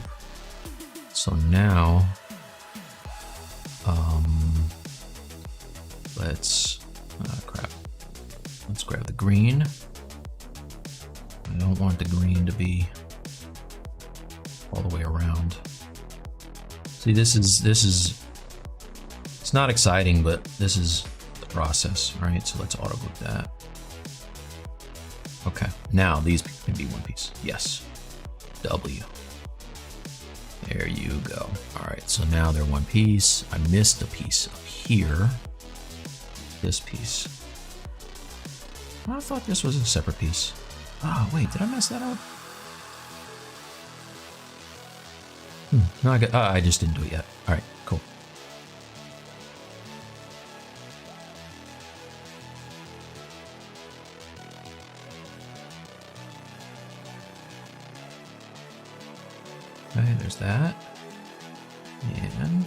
So now, let's grab the green. I don't want the green to be all the way around. See, this is, it's not exciting, but this is the process, right? So let's auto group that. Okay, now these can be one piece. Yes, W. There you go. All right, so now they're one piece. I missed a piece up here. This piece. I thought this was a separate piece. Oh, wait, did I mess that up? No, I just didn't do it yet. All right, cool. Okay, there's that. And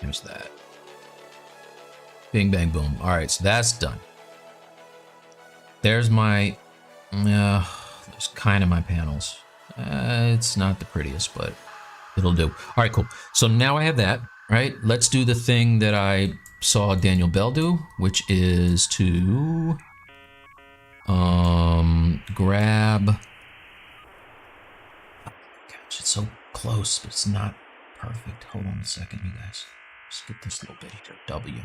there's that. Bing, bang, boom. All right, so that's done. There's my, there's kind of my panels. It's not the prettiest, but it'll do. All right, cool. So now I have that. right? Let's do the thing that I saw Daniel Bell do, which is to grab. Gosh, it's so close, but it's not perfect. Hold on a second, you guys. Just get this little bit here. W.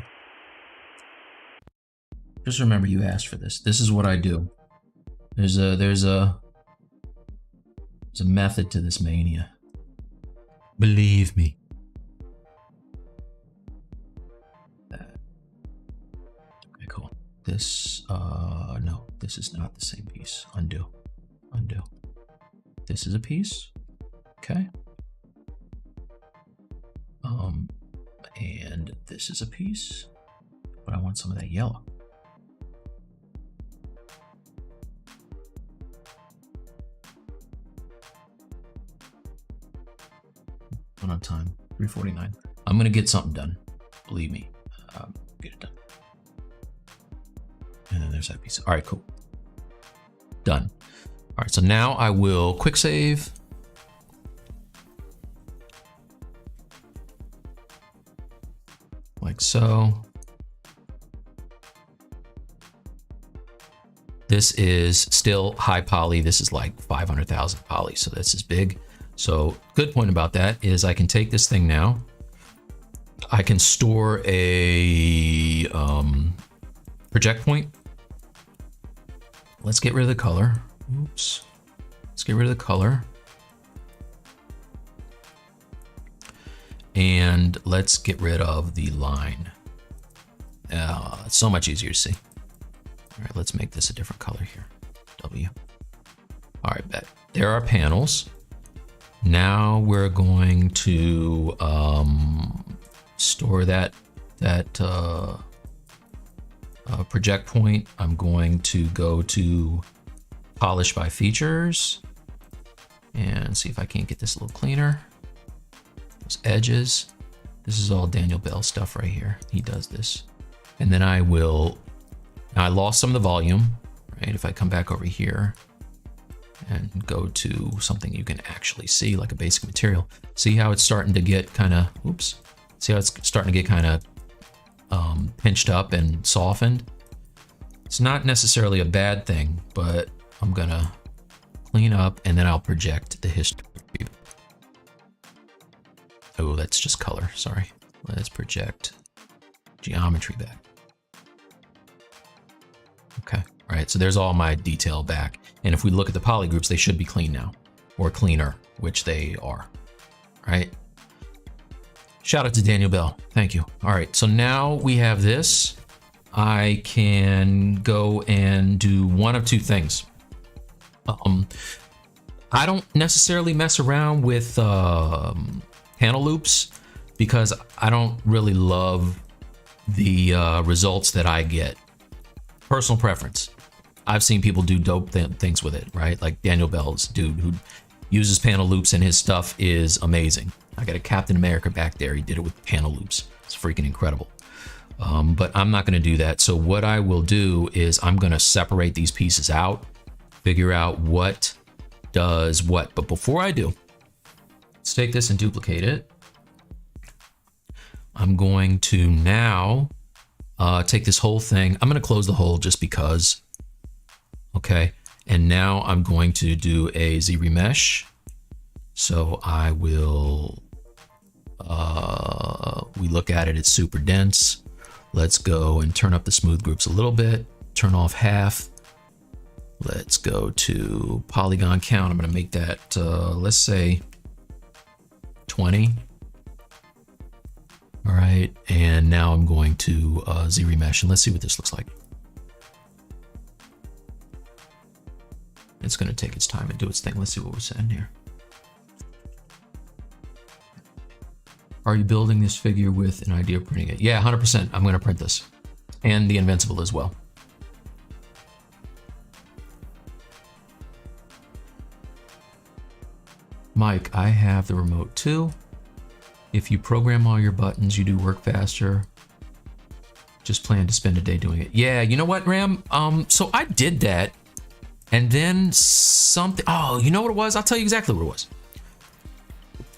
Just remember, you asked for this. This is what I do. There's a method to this mania. Believe me. Okay, cool. This, no, this is not the same piece. Undo, undo. This is a piece, okay. And this is a piece, but I want some of that yellow. One on time, 3:49. I'm gonna get something done. Believe me, get it done. And then there's that piece. All right, cool. Done. All right, so now I will quick save. Like so. This is still high poly. This is like 500,000 poly, so this is big. So good point about that is I can take this thing now. I can store a project point. Let's get rid of the color. Oops. Let's get rid of the color. And let's get rid of the line. It's so much easier to see. All right, let's make this a different color here. W. All right, bet. There are panels. Now we're going to store that project point. I'm going to go to polish by features and see if I can't get this a little cleaner. Those edges. This is all Daniel Bell stuff right here. He does this. And then I lost some of the volume, right? If I come back over here and go to something you can actually see, like a basic material, see how it's starting to get kind of, oops. See how it's starting to get kind of pinched up and softened? It's not necessarily a bad thing, but I'm gonna clean up and then I'll project the history. Oh, that's just color, sorry. Let's project geometry back. Okay, all right, so there's all my detail back. And if we look at the poly groups, they should be clean now, or cleaner, which they are, right? Shout out to Daniel Bell, thank you. All right, so now we have this. I can go and do one of two things. I don't necessarily mess around with panel loops because I don't really love the results that I get. Personal preference. I've seen people do dope things with it, right? Like Daniel Bell's dude who uses panel loops and his stuff is amazing. I got a Captain America back there. He did it with panel loops. It's freaking incredible. But I'm not gonna do that. So what I will do is I'm gonna separate these pieces out, figure out what does what. But before I do, let's take this and duplicate it. I'm going to now take this whole thing. I'm gonna close the hole just because. Okay, and now I'm going to do a ZRemesh. So I will, we look at it, it's super dense. Let's go and turn up the smooth groups a little bit, turn off half. Let's go to polygon count. I'm gonna make that, let's say 20. All right, and now I'm going to ZRemesh and let's see what this looks like. It's gonna take its time and do its thing. Let's see what we're saying here. Are you building this figure with an idea of printing it? Yeah, 100%. I'm gonna print this. And the Invincible as well. Mike, I have the remote too. If you program all your buttons, you do work faster. Just plan to spend a day doing it. Yeah, you know what, Ram? So I did that. And then something, oh, you know what it was? I'll tell you exactly what it was.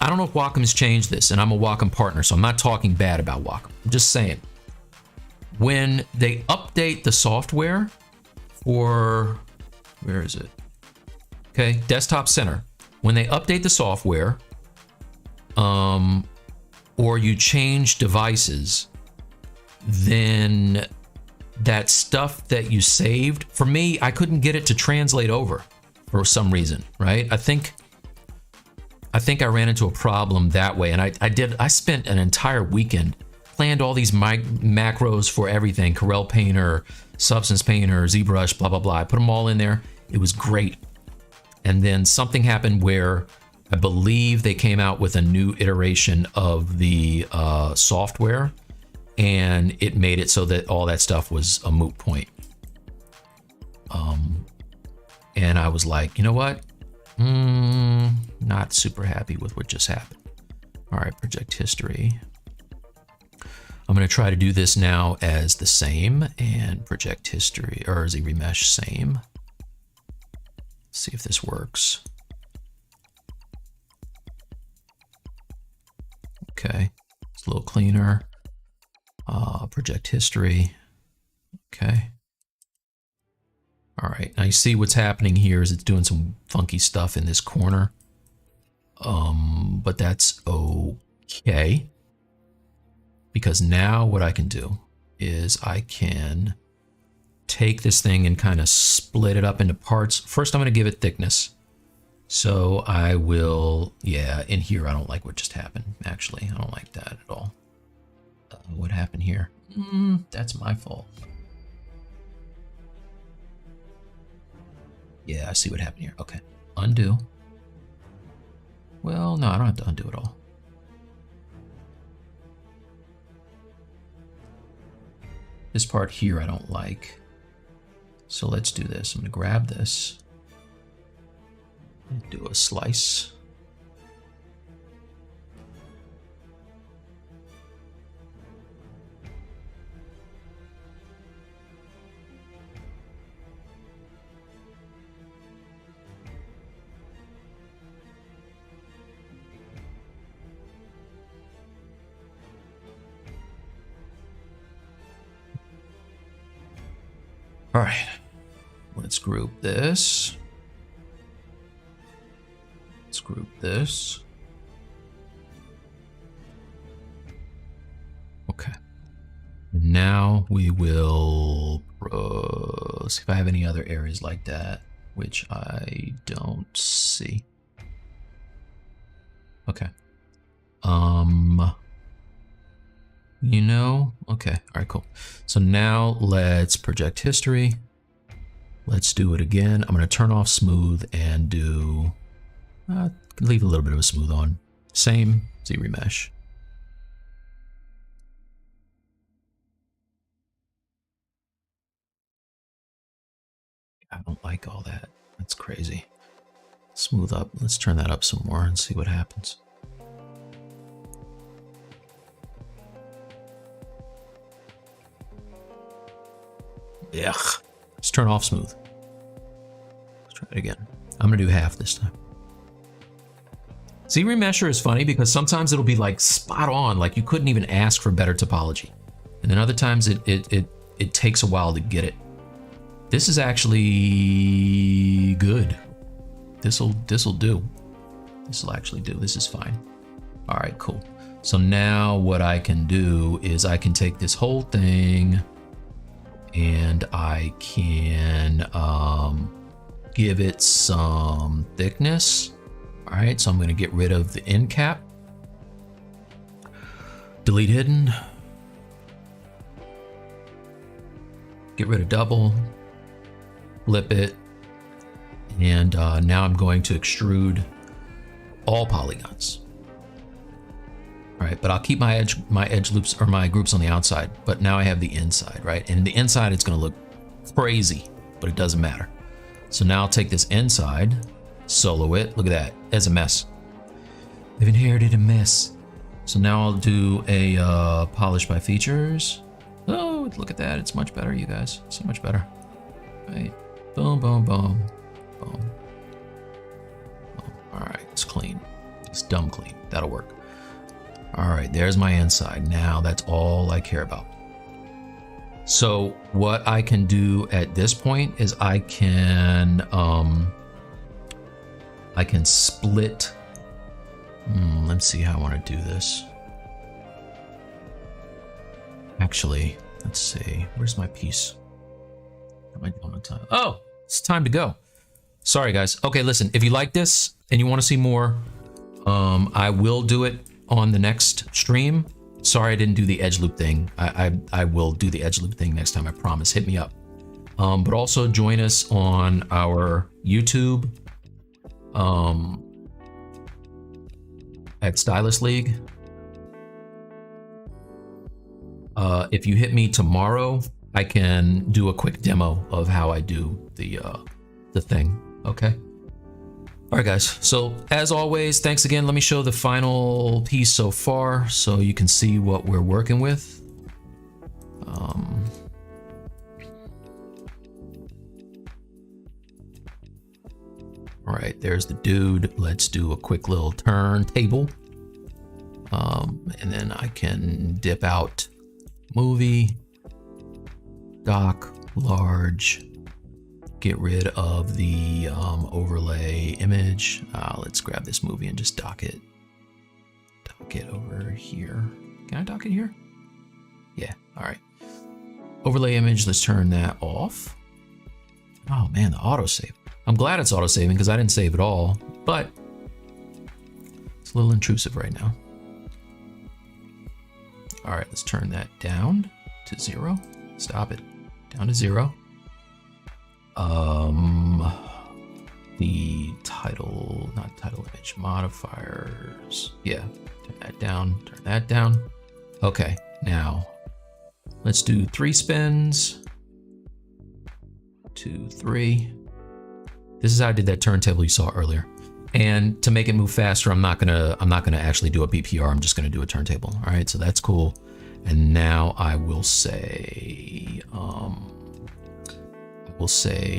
I don't know if Wacom's changed this, and I'm a Wacom partner, so I'm not talking bad about Wacom. I'm just saying, when they update the software for, where is it? Okay, Desktop Center. When they update the software, or you change devices, then that stuff that you saved, for me, I couldn't get it to translate over for some reason, right? I think I ran into a problem that way, and I spent an entire weekend, planned all these macros for everything, Corel Painter, Substance Painter, ZBrush, blah, blah, blah. I put them all in there. It was great. And then something happened where I believe they came out with a new iteration of the software, and it made it so that all that stuff was a moot point. And I was like, you know what? Not super happy with what just happened. All right, project history. I'm going to try to do this now as the same, and project history, or ZRemesh same. See if this works. Okay, it's a little cleaner. Project history. Okay. All right, now you see what's happening here is it's doing some funky stuff in this corner. But that's okay. Because now what I can do is I can take this thing and kind of split it up into parts. First, I'm going to give it thickness. So I will, yeah, in here, I don't like what just happened. Actually, I don't like that at all. What happened here? That's my fault. Yeah, I see what happened here. Okay, undo. Well, no, I don't have to undo it all. This part here I don't like. So let's do this. I'm going to grab this and do a slice. All right, let's group this. Let's group this. Okay. And now we will see if I have any other areas like that, which I don't see. Okay. You know, okay, all right, cool. So now let's project history. Let's do it again. I'm gonna turn off smooth and do, leave a little bit of a smooth on. Same, ZRemesh. I don't like all that, that's crazy. Smooth up, let's turn that up some more and see what happens. Ugh. Let's turn off smooth. Let's try it again. I'm gonna do half this time. ZRemesher is funny because sometimes it'll be like spot on, like you couldn't even ask for better topology. And then other times it takes a while to get it. This is actually good. This'll do. This'll actually do. This is fine. All right, cool. So now what I can do is I can take this whole thing and I can give it some thickness. All right, so I'm gonna get rid of the end cap. Delete hidden. Get rid of double. Flip it. And now I'm going to extrude all polygons. All right, but I'll keep my edge loops or my groups on the outside, but now I have the inside, right? And the inside, it's gonna look crazy, but it doesn't matter. So now I'll take this inside, solo it, look at that, it's a mess. I've inherited a mess. So now I'll do a polish by features. Oh, look at that, it's much better, you guys, so much better. Right, boom, boom, boom, boom. Boom. All right, it's clean. Just dumb clean. That'll work. All right, there's my inside. Now that's all I care about. So what I can do at this point is I can split. Let's see how I want to do this. Actually, let's see. Where's my piece? Am I doing on time? Oh, it's time to go. Sorry, guys. Okay, listen. If you like this and you want to see more, I will do it on the next stream. Sorry I didn't do the edge loop thing. I will do the edge loop thing next time, I promise. Hit me up. But also join us on our YouTube at Stylus League. If you hit me tomorrow, I can do a quick demo of how I do the thing, okay? All right, guys, so as always, thanks again. Let me show the final piece so far so you can see what we're working with. All right, there's the dude. Let's do a quick little turntable. And then I can dip out movie, dock, large, get rid of the overlay image. Let's grab this movie and just dock it. Dock it over here. Can I dock it here? Yeah, all right. Overlay image, let's turn that off. Oh man, the autosave. I'm glad it's auto-saving because I didn't save it all, but it's a little intrusive right now. All right, let's turn that down to 0. Stop it. Down to 0. The title, not title image, modifiers. Yeah, turn that down, turn that down. Okay, now let's do 3 spins. 2, 3. This is how I did that turntable you saw earlier. And to make it move faster, I'm not gonna actually do a BPR. I'm just gonna do a turntable. All right, so that's cool. And now I will say,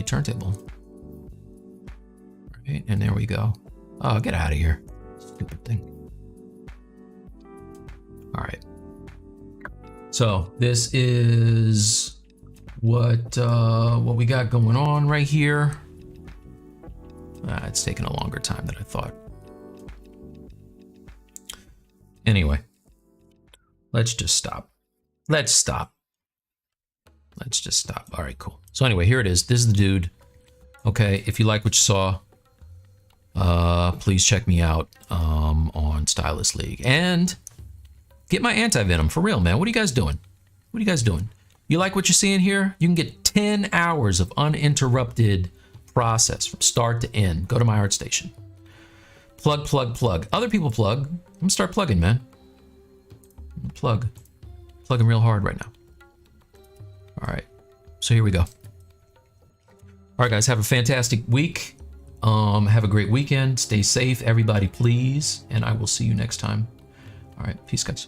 turntable. All right, and there we go. Oh, get out of here, stupid thing. All right. So this is what we got going on right here. It's taken a longer time than I thought. Anyway, let's just stop. Let's stop. Let's just stop. All right, cool. So anyway, here it is. This is the dude. Okay, if you like what you saw, please check me out on Stylus League and get my anti-venom for real, man. What are you guys doing? What are you guys doing? You like what you're seeing here? You can get 10 hours of uninterrupted process from start to end. Go to my ArtStation. Plug, plug, plug. Other people plug. I'm gonna start plugging, man. Plugging real hard right now. All right, so here we go. All right, guys, have a fantastic week. Have a great weekend. Stay safe, everybody, please. And I will see you next time. All right, peace, guys.